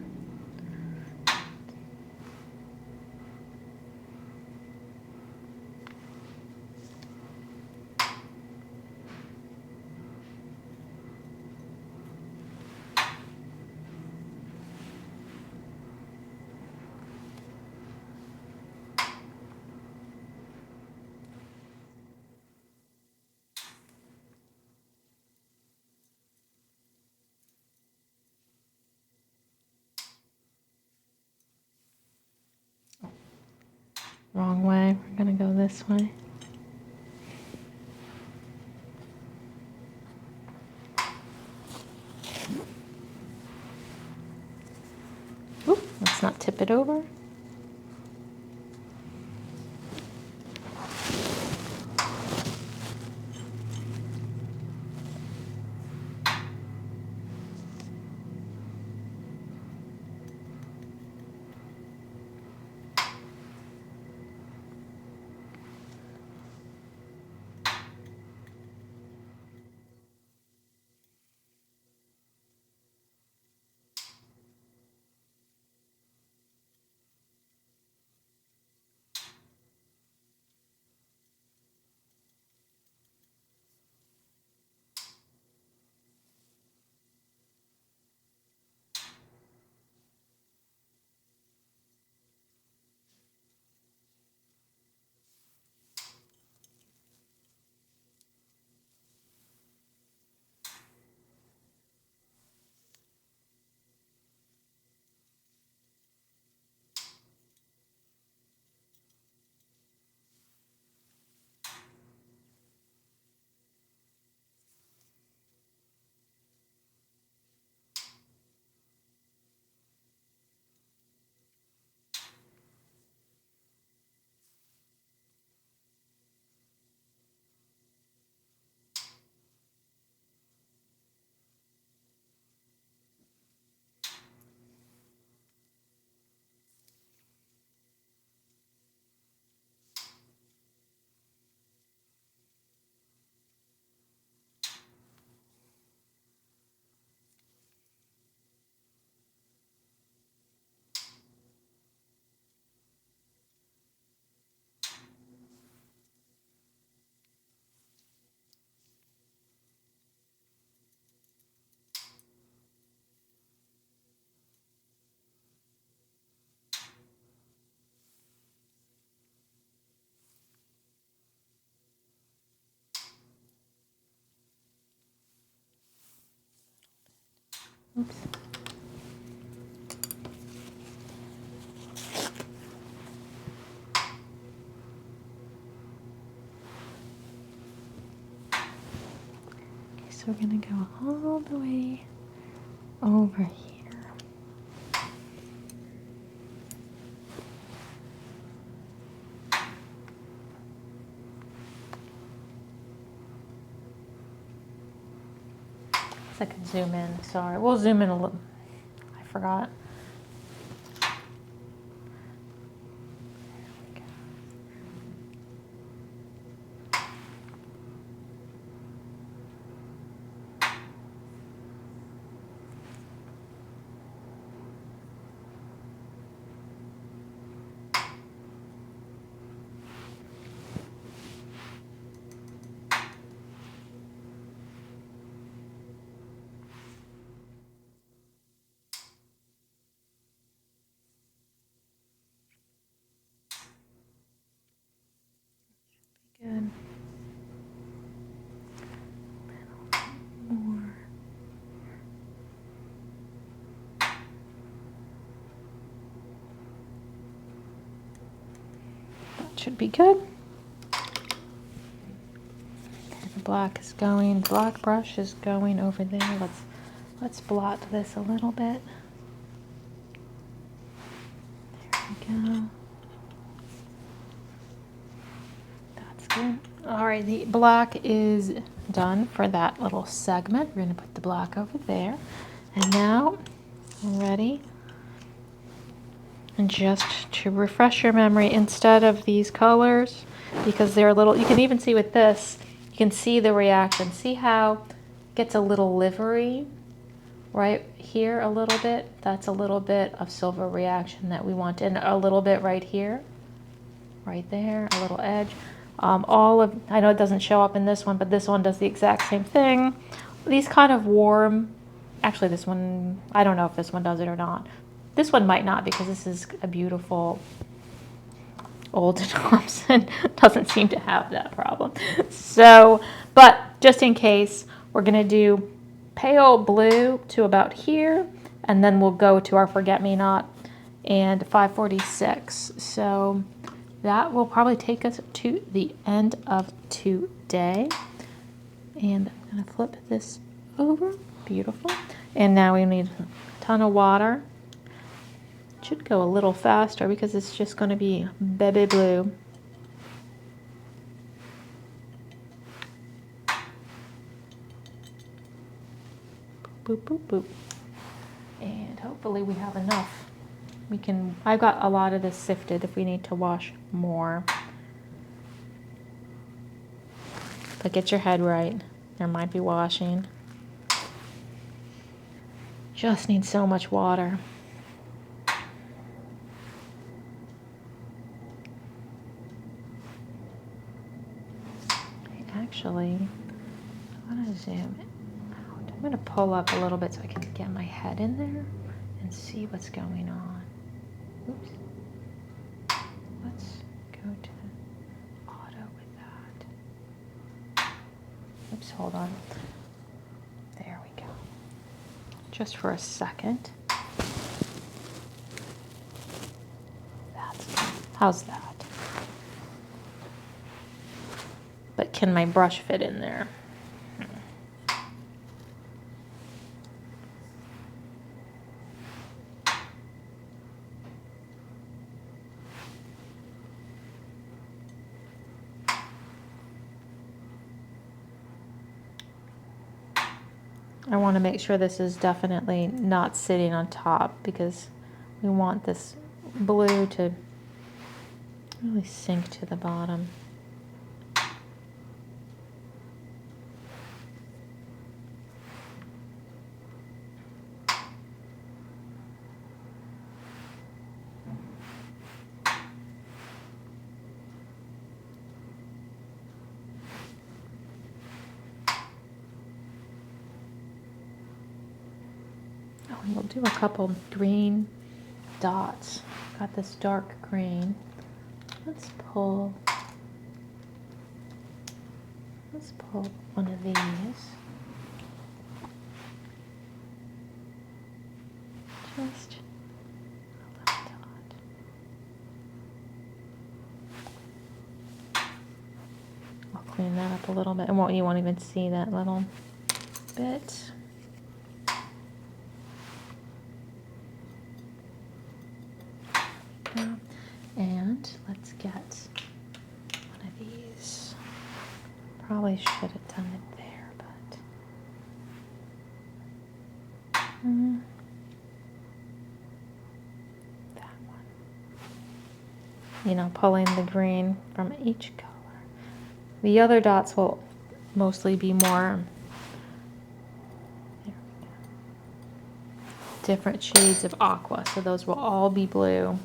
Wrong way. We're gonna go this way. Oop, let's not tip it over. Oops. Okay, so we're gonna go all the way over here. I can zoom in. Sorry, we'll zoom in a little. I forgot. Good. More. That should be good. The black is going. Black brush is going over there. Let's blot this a little bit. There we go. That's good. All right, the black is done for that little segment. We're going to put the black over there. And now, ready? And just to refresh your memory, instead of these colors, because they're a little, you can even see with this, you can see the reaction. See how it gets a little livery right here a little bit? That's a little bit of silver reaction that we want. And a little bit right here, right there, a little edge. All of, I know it doesn't show up in this one, but this one does the exact same thing. These kind of warm, actually this one, I don't know if this one does it or not. This one might not because this is a beautiful old Thompson. Doesn't seem to have that problem. So, but just in case, we're gonna do pale blue to about here, and then we'll go to our forget-me-not and 546. So that will probably take us to the end of today. And I'm going to flip this over. Beautiful. And now we need a ton of water. It should go a little faster because it's just going to be baby blue. Boop, boop, boop. And hopefully we have enough. I've got a lot of this sifted if we need to wash more. But get your head right. There might be washing. Just need so much water. Actually, I want to zoom out. I'm going to pull up a little bit so I can get my head in there and see what's going on. Oops. Let's go to auto with that. Oops, hold on. There we go. Just for a second. That's good. How's that? But can my brush fit in there? I want to make sure this is definitely not sitting on top because we want this blue to really sink to the bottom. We'll do a couple green dots. Got this dark green. Let's pull one of these. Just a little dot. I'll clean that up a little bit. You won't even see that little bit. And let's get one of these. Probably should have done it there, but that one. You know, pulling the green from each color. The other dots will mostly be more different shades of aqua, so those will all be blue.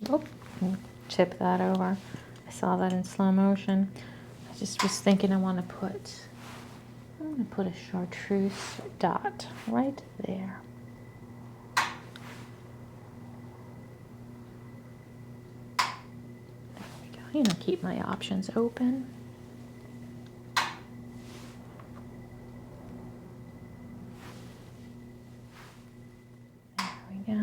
Oh, tip that over. I saw that in slow motion. I just was thinking I'm going to put a chartreuse dot right there. There we go. You know, keep my options open. There we go.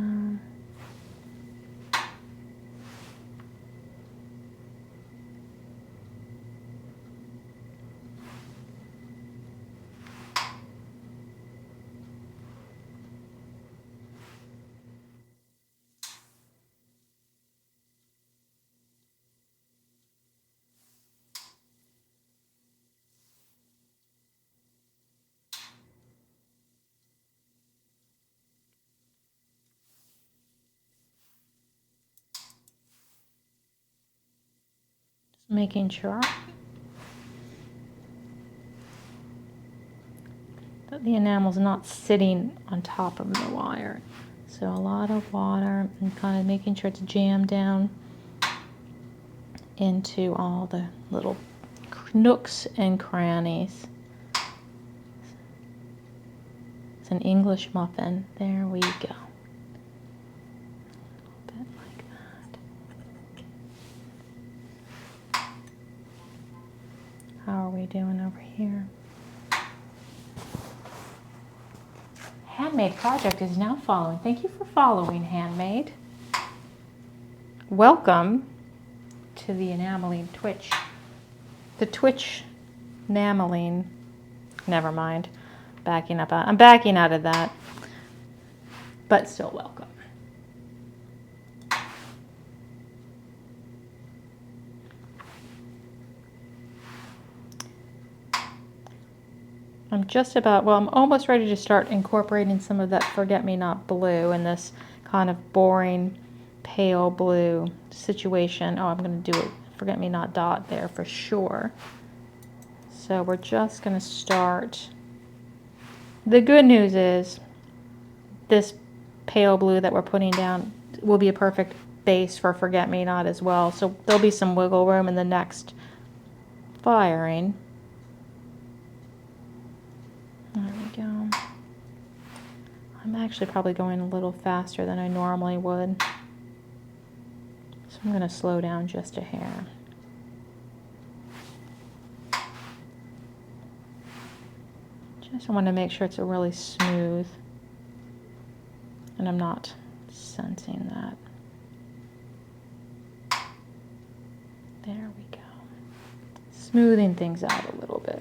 Making sure that the enamel's not sitting on top of the wire. So a lot of water and kind of making sure it's jammed down into all the little nooks and crannies. It's an English muffin. There we go. A bit like that. How are we doing over here? Handmade Project is now following. Thank you for following, Handmade. Welcome to the enameling Twitch. The Twitch enameling. Never mind. Backing up. I'm backing out of that. But still welcome. I'm almost ready to start incorporating some of that forget-me-not blue in this kind of boring pale blue situation. Oh, I'm going to do a forget-me-not dot there for sure. So we're just going to start. The good news is this pale blue that we're putting down will be a perfect base for forget-me-not as well. So there'll be some wiggle room in the next firing. There we go. I'm actually probably going a little faster than I normally would. So I'm going to slow down just a hair. Just want to make sure it's really smooth. And I'm not sensing that. There we go. Smoothing things out a little bit.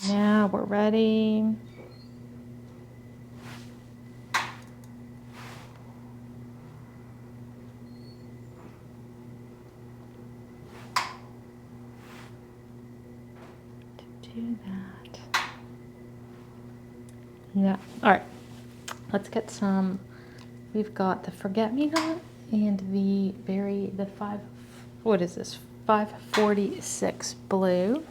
Now we're ready. To do that. Yeah. All right. Let's get some. We've got the forget-me-not and the 546 blue.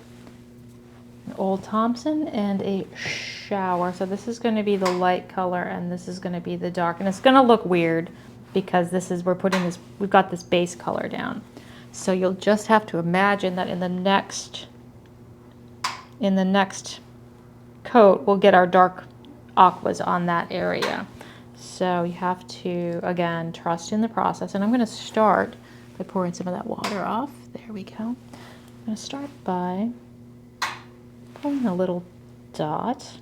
Old Thompson and a shower. So this is going to be the light color and this is going to be the dark, and it's going to look weird because we've got this base color down. So you'll just have to imagine that in the next coat we'll get our dark aquas on that area. So you have to, again, trust in the process. And I'm going to start by pouring some of that water off. There we go. I'm going to start by pulling a little dot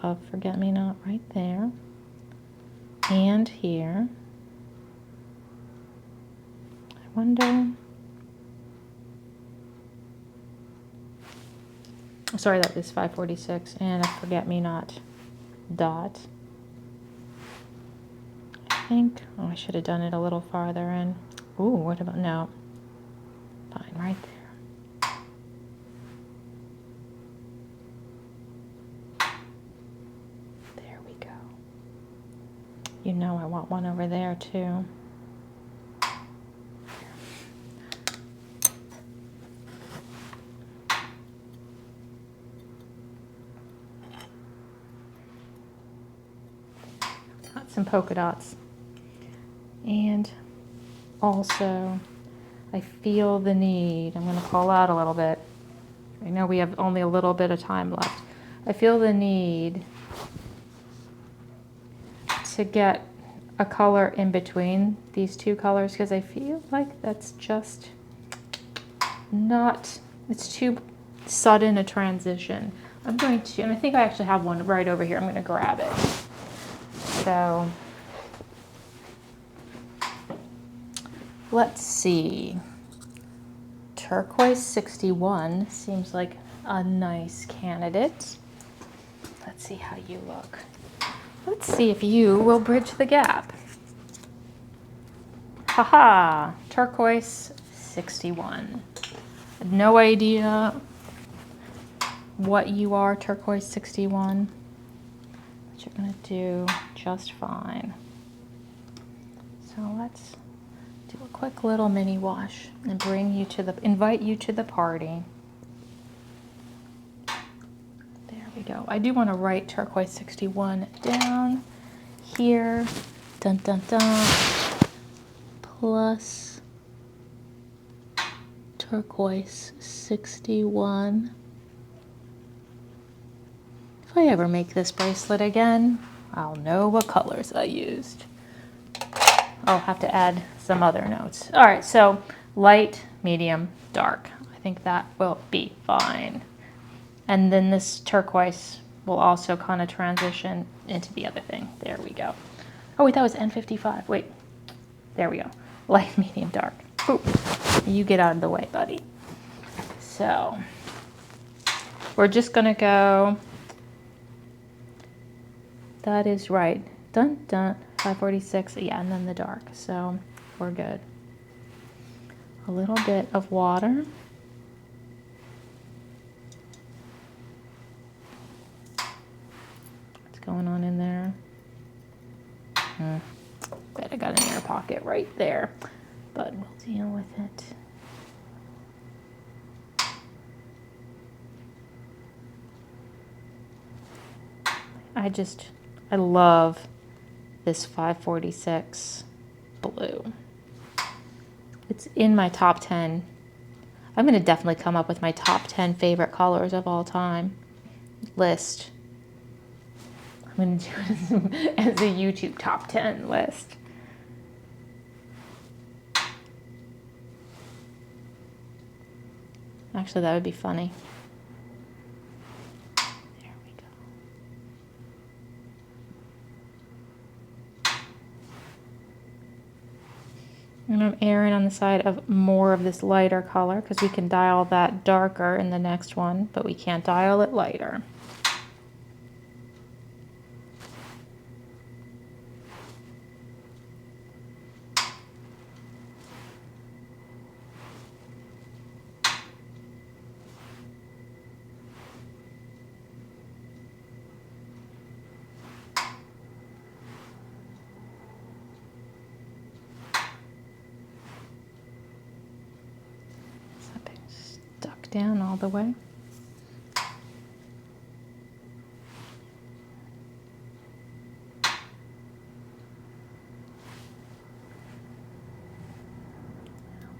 of forget-me-not right there and here. I wonder, Sorry, that is 546, and a forget-me-not dot. I think, oh, I should have done it a little farther in. Ooh, what about, no. Fine, right there. There we go. You know I want one over there too. Got some polka dots. And also, I feel the need, I'm going to call out a little bit. I know we have only a little bit of time left. I feel the need to get a color in between these two colors because I feel like that's just not, it's too sudden a transition. I'm going to, and I think I actually have one right over here. I'm going to grab it. So let's see. Turquoise 61 seems like a nice candidate. Let's see how you look. Let's see if you will bridge the gap. Haha, turquoise 61. No idea what you are, turquoise 61. But you're gonna do just fine. So let's do a quick little mini wash and bring you to the, invite you to the party. There we go. I do want to write turquoise 61 down here. Dun dun dun. Plus turquoise 61. If I ever make this bracelet again, I'll know what colors I used. I'll have to add some other notes. All right, so light, medium, dark. I think that will be fine. And then this turquoise will also kind of transition into the other thing. There we go. Oh wait, that was N55. Wait, there we go. Light, medium, dark. Ooh, you get out of the way, buddy. So we're just gonna go, that is right. Dun, dun, 546, yeah, and then the dark. So we're good. A little bit of water. What's going on in there? Bet I got an air pocket right there, but we'll deal with it. I love this 546 blue. It's in my top 10. I'm going to definitely come up with my top 10 favorite colors of all time list. I'm going to do it as a YouTube top 10 list. Actually, that would be funny. There we go. And I'm erring on the side of more of this lighter color because we can dial that darker in the next one, but we can't dial it lighter. Down all the way.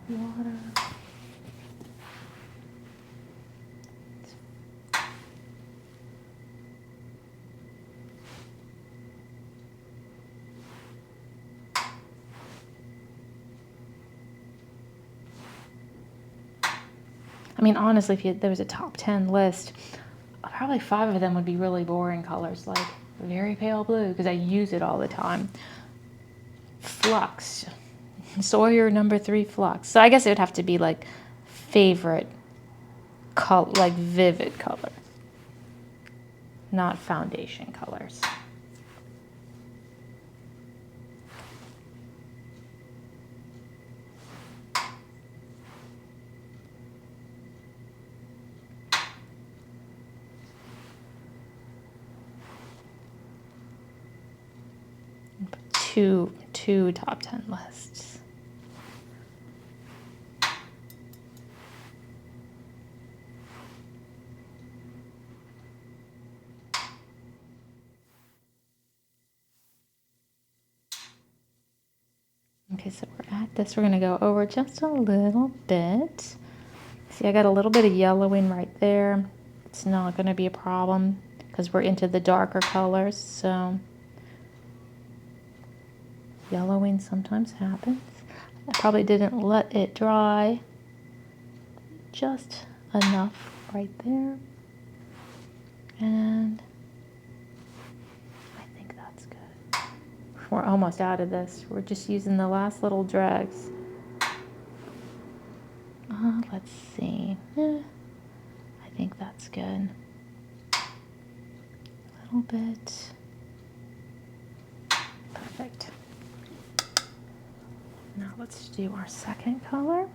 Water. I mean, honestly, if there was a top 10 list, probably 5 of them would be really boring colors, like very pale blue, because I use it all the time. Flux. Sawyer number 3 flux. So I guess it would have to be like favorite color, like vivid color. not foundation colors. Two top 10 lists. Okay, so we're at this. We're going to go over just a little bit. See, I got a little bit of yellowing right there. It's not going to be a problem because we're into the darker colors. So yellowing sometimes happens. I probably didn't let it dry just enough right there. And I think that's good. We're almost out of this. We're just using the last little dregs. Let's see. I think that's good. A little bit. Perfect. Now let's do our second color.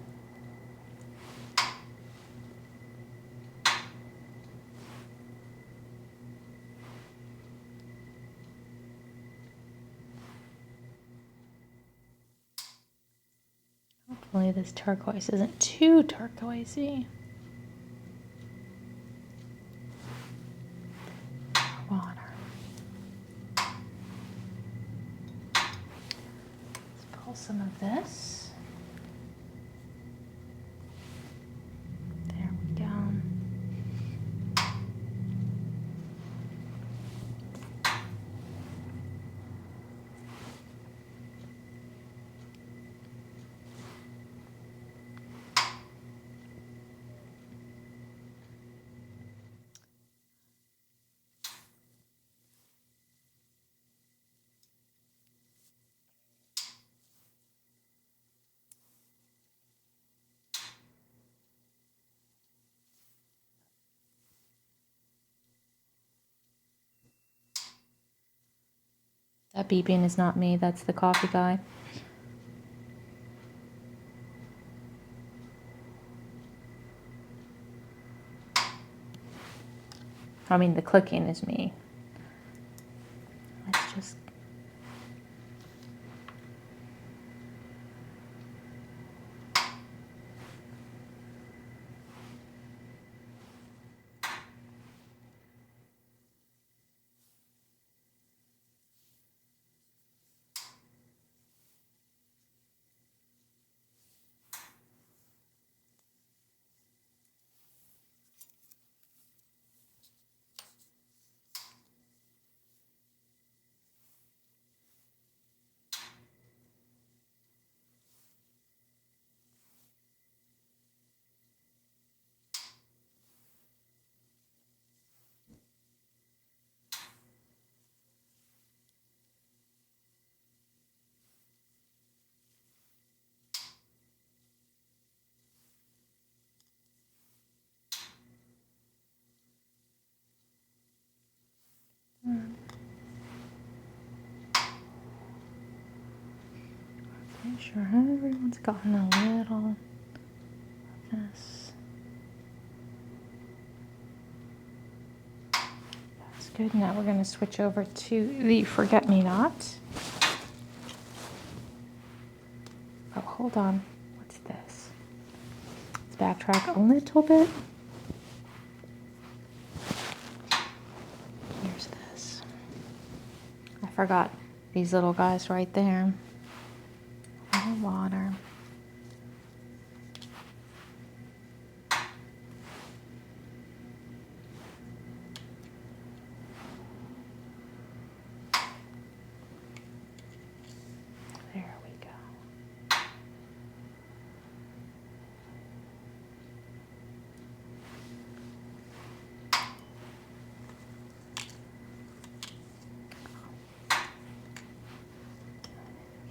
Hopefully this turquoise isn't too turquoisey. Water. Let's pull some of this. There we go. That beeping is not me, that's the coffee guy. I mean, the clicking is me. Let's just... Make sure everyone's gotten a little of this. That's good. Now we're going to switch over to the Forget-Me-Not. Oh, hold on. What's this? Let's backtrack a little bit. Here's this. I forgot these little guys right there. A little water. There we go.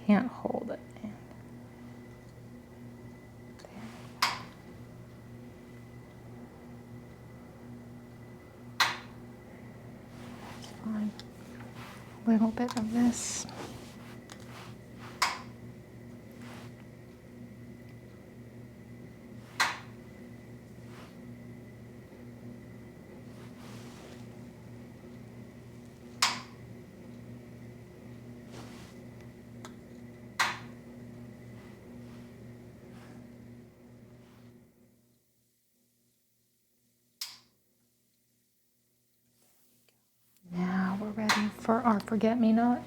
Can't hold it. fine. A little bit of this. Now we're ready for our forget-me-not.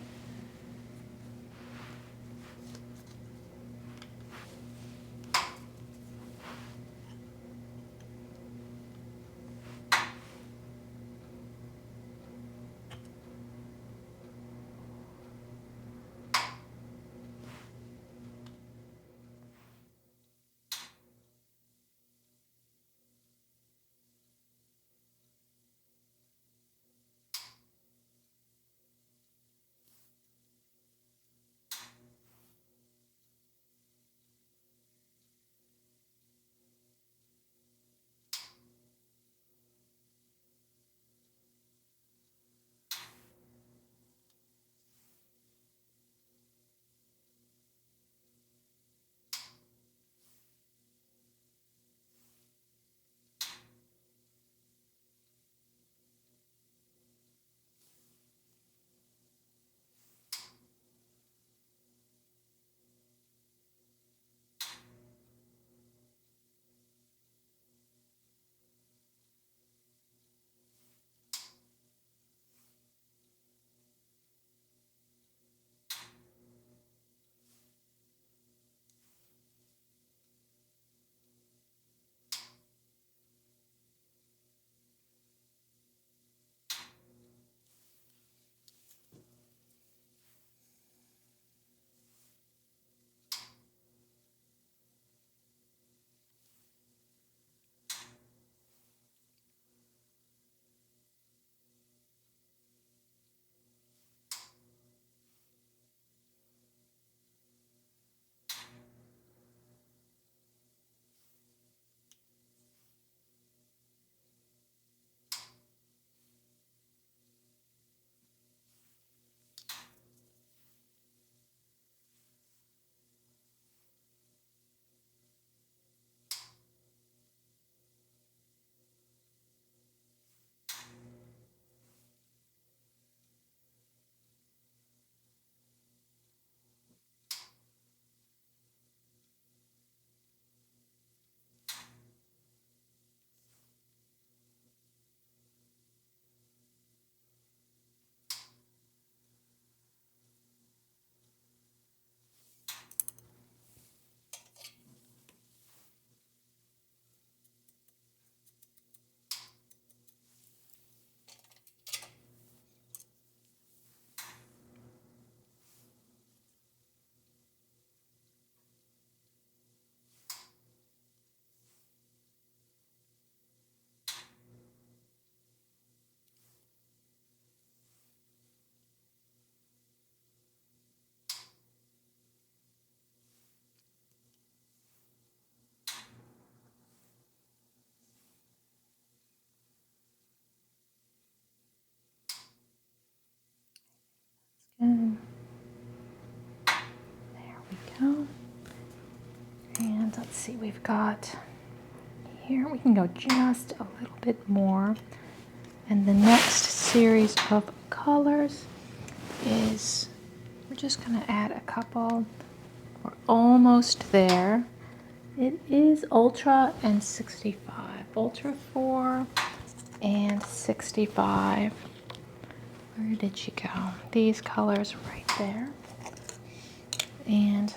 Good. There we go. And let's see, we've got here, we can go just a little bit more. And the next series of colors is, we're just going to add a couple. We're almost there. It is Ultra and 65. Ultra 4 and 65. Where did she go? These colors right there. And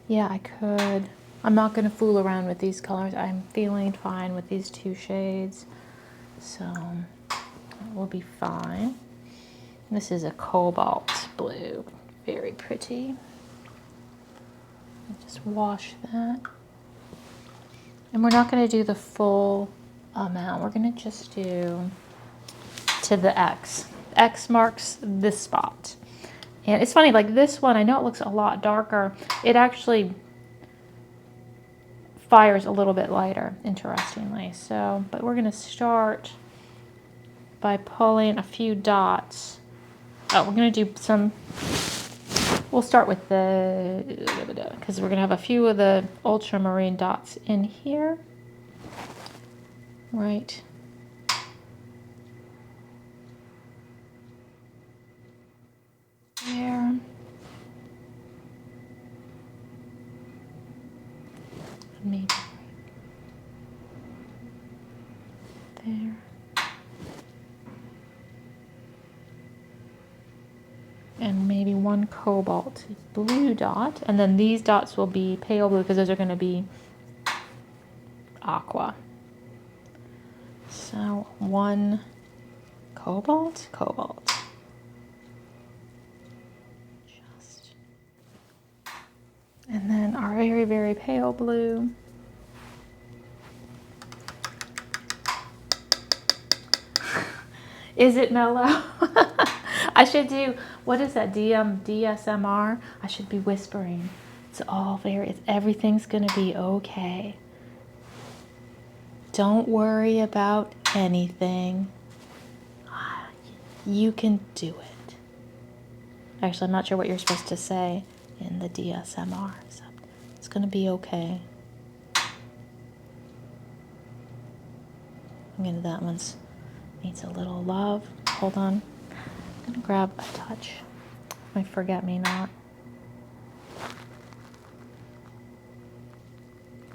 yeah, I could. I'm not going to fool around with these colors. I'm feeling fine with these two shades. So it will be fine. This is a cobalt blue. Very pretty. Just wash that. And we're not going to do the full amount. We're going to just do to the X. X marks this spot. And it's funny, like this one, I know it looks a lot darker. It actually fires a little bit lighter, interestingly. So, but we're going to start by pulling a few dots. Oh, we're going to do some, we'll start with the, because we're going to have a few of the ultramarine dots in here. Right. There. Maybe there. And maybe one cobalt blue dot. And then these dots will be pale blue because those are going to be aqua. So one cobalt. And then our very, very pale blue. Is it mellow? I should do, what is that, DSMR? I should be whispering. It's all very, everything's gonna be okay. Don't worry about anything. You can do it. Actually, I'm not sure what you're supposed to say in the DSMR. So it's gonna be okay. Again, that one's needs a little love. Hold on. I'm gonna grab a touch. My forget-me-not.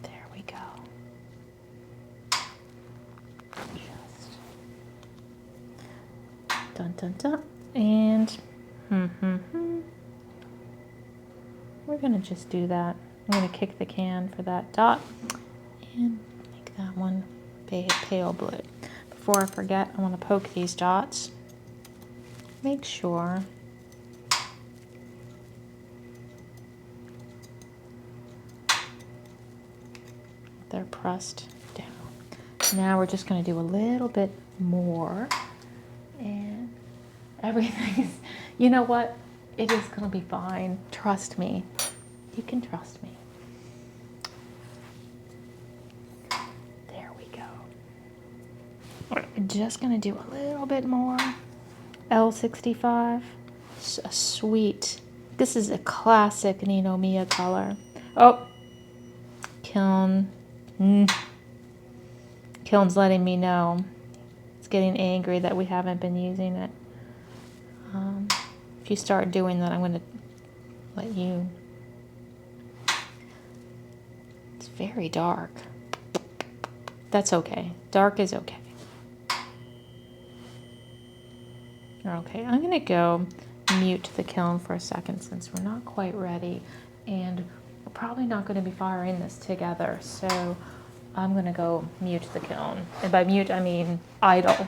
There we go. Just dun dun dun. And we're gonna just do that. I'm gonna kick the can for that dot and make that one pale blue. Before I forget, I want to poke these dots. Make sure they're pressed down. Now we're just going to do a little bit more, and everything is, you know what? It is going to be fine. Trust me. You can trust me. There we go. I'm just going to do a little bit more. L65. A sweet. This is a classic Ninomiya color. Oh, Kiln. Kiln's letting me know. It's getting angry that we haven't been using it. If you start doing that, I'm going to let you. It's very dark. That's okay. Dark is okay. Okay, I'm going to go mute the kiln for a second since we're not quite ready, and we're probably not going to be firing this together, so I'm going to go mute the kiln. And by mute, I mean idle.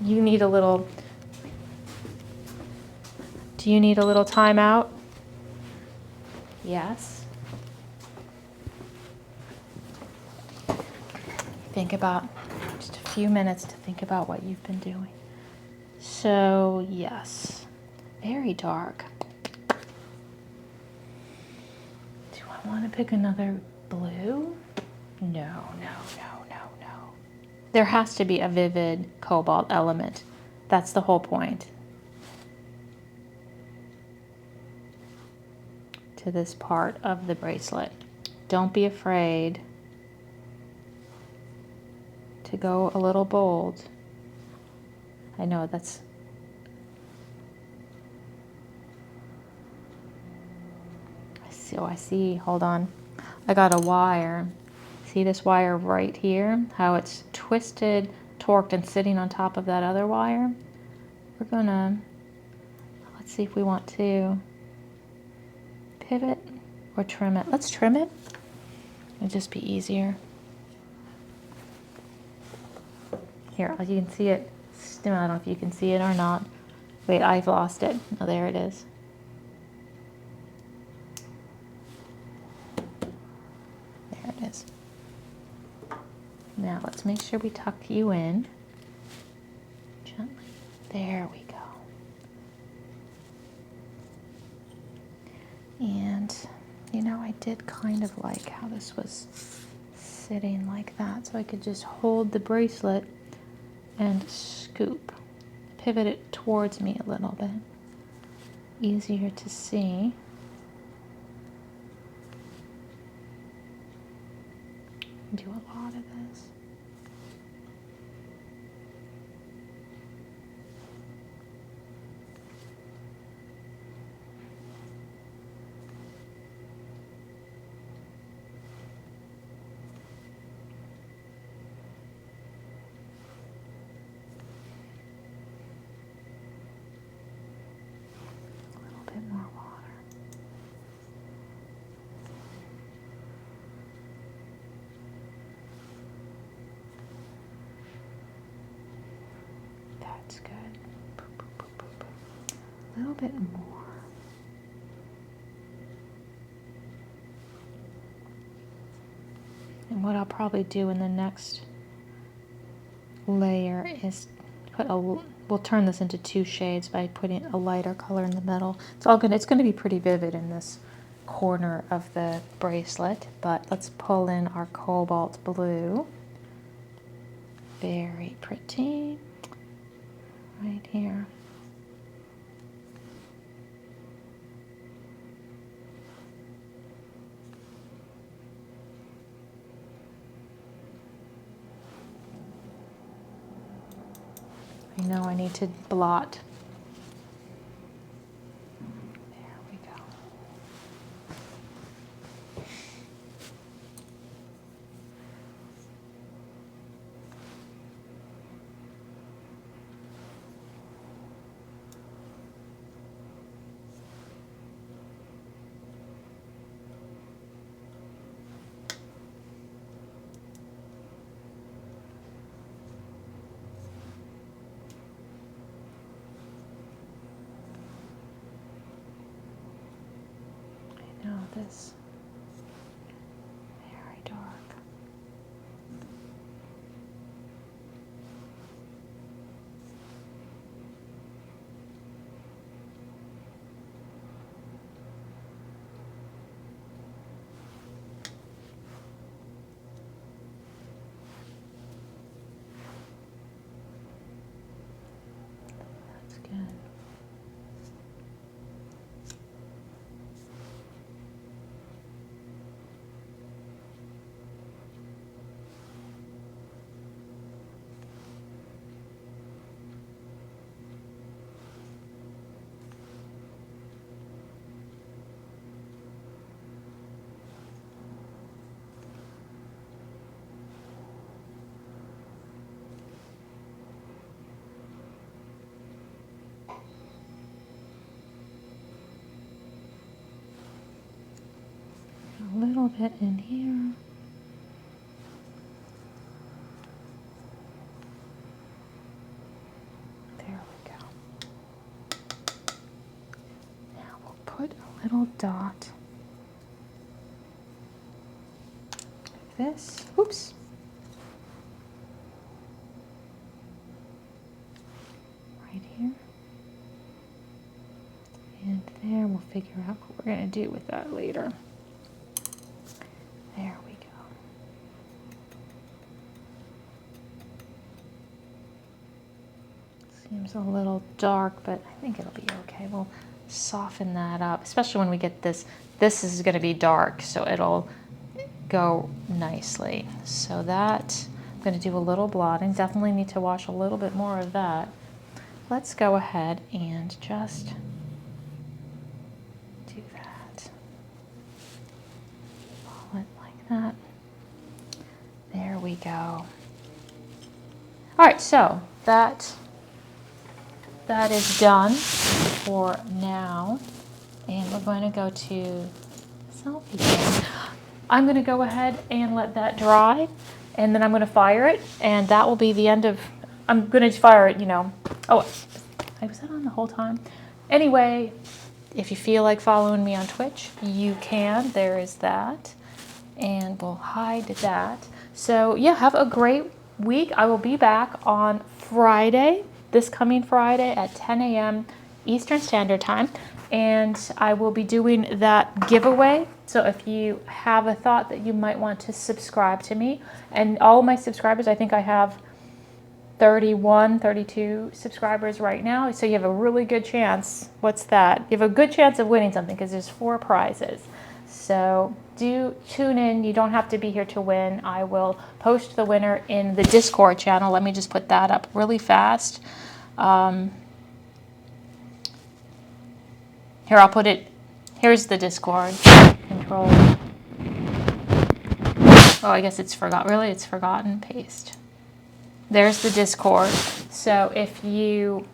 You need a little... Do you need a little timeout? Yes. Think about just a few minutes to think about what you've been doing. So, yes, very dark. Do I want to pick another blue? No. There has to be a vivid cobalt element. That's the whole point to this part of the bracelet. Don't be afraid to go a little bold. I know that's... I see, hold on. I got a wire. See this wire right here? How it's twisted, torqued, and sitting on top of that other wire? We're gonna, let's see if we want to pivot or trim it. Let's trim it. It'll just be easier. Here, you can see it. I don't know if you can see it or not. Wait, I've lost it. Oh, there it is. There it is. Now let's make sure we tuck you in. Gently. There we go. And, you know, I did kind of like how this was sitting like that, so I could just hold the bracelet and scoop. pivot it towards me a little bit. Easier to see. Do a lot of this. More water. That's good. A little bit more. And what I'll probably do in the next layer is put a, we'll turn this into 2 shades by putting a lighter color in the middle. It's going to be pretty vivid in this corner of the bracelet, but let's pull in our cobalt blue. Very pretty. Right here. I know I need to blot. There we go. This very dark. That's good. A little bit in here. There we go. Now we'll put a little dot like this. Oops. Right here. And there, we'll figure out what we're going to do with that later. There we go. Seems a little dark, but I think it'll be okay. We'll soften that up, especially when we get this. This is going to be dark, so it'll go nicely. So that, I'm going to do a little blotting. Definitely need to wash a little bit more of that. Let's go ahead and just do that. Pull it like that. There we go. All right, so that is done for now. And we're going to go to selfie cam. I'm going to go ahead and let that dry, and then I'm going to fire it, and that will be the end of, I'm going to fire it, you know. Oh, was that on the whole time? Anyway, if you feel like following me on Twitch, you can. There is that. And we'll hide that. So yeah, have a great week. I will be back on Friday, this coming Friday at 10 a.m. Eastern Standard Time. And I will be doing that giveaway. So if you have a thought that you might want to subscribe to me, and all my subscribers, I think I have 31, 32 subscribers right now. So you have a really good chance. What's that? You have a good chance of winning something because there's 4 prizes. So do tune in. You don't have to be here to win. I will post the winner in the Discord channel. Let me just put that up really fast. Here, I'll put it. Here's the Discord. Control. Oh, I guess it's forgot. Really, it's forgotten. Paste. There's the Discord. So if you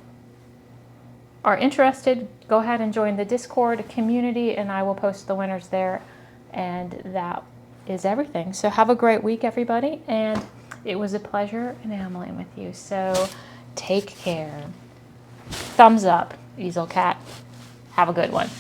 are interested, go ahead and join the Discord community, and I will post the winners there. And that is everything. So have a great week, everybody. And it was a pleasure enameling with you. So take care. Thumbs up, Easel Cat. Have a good one.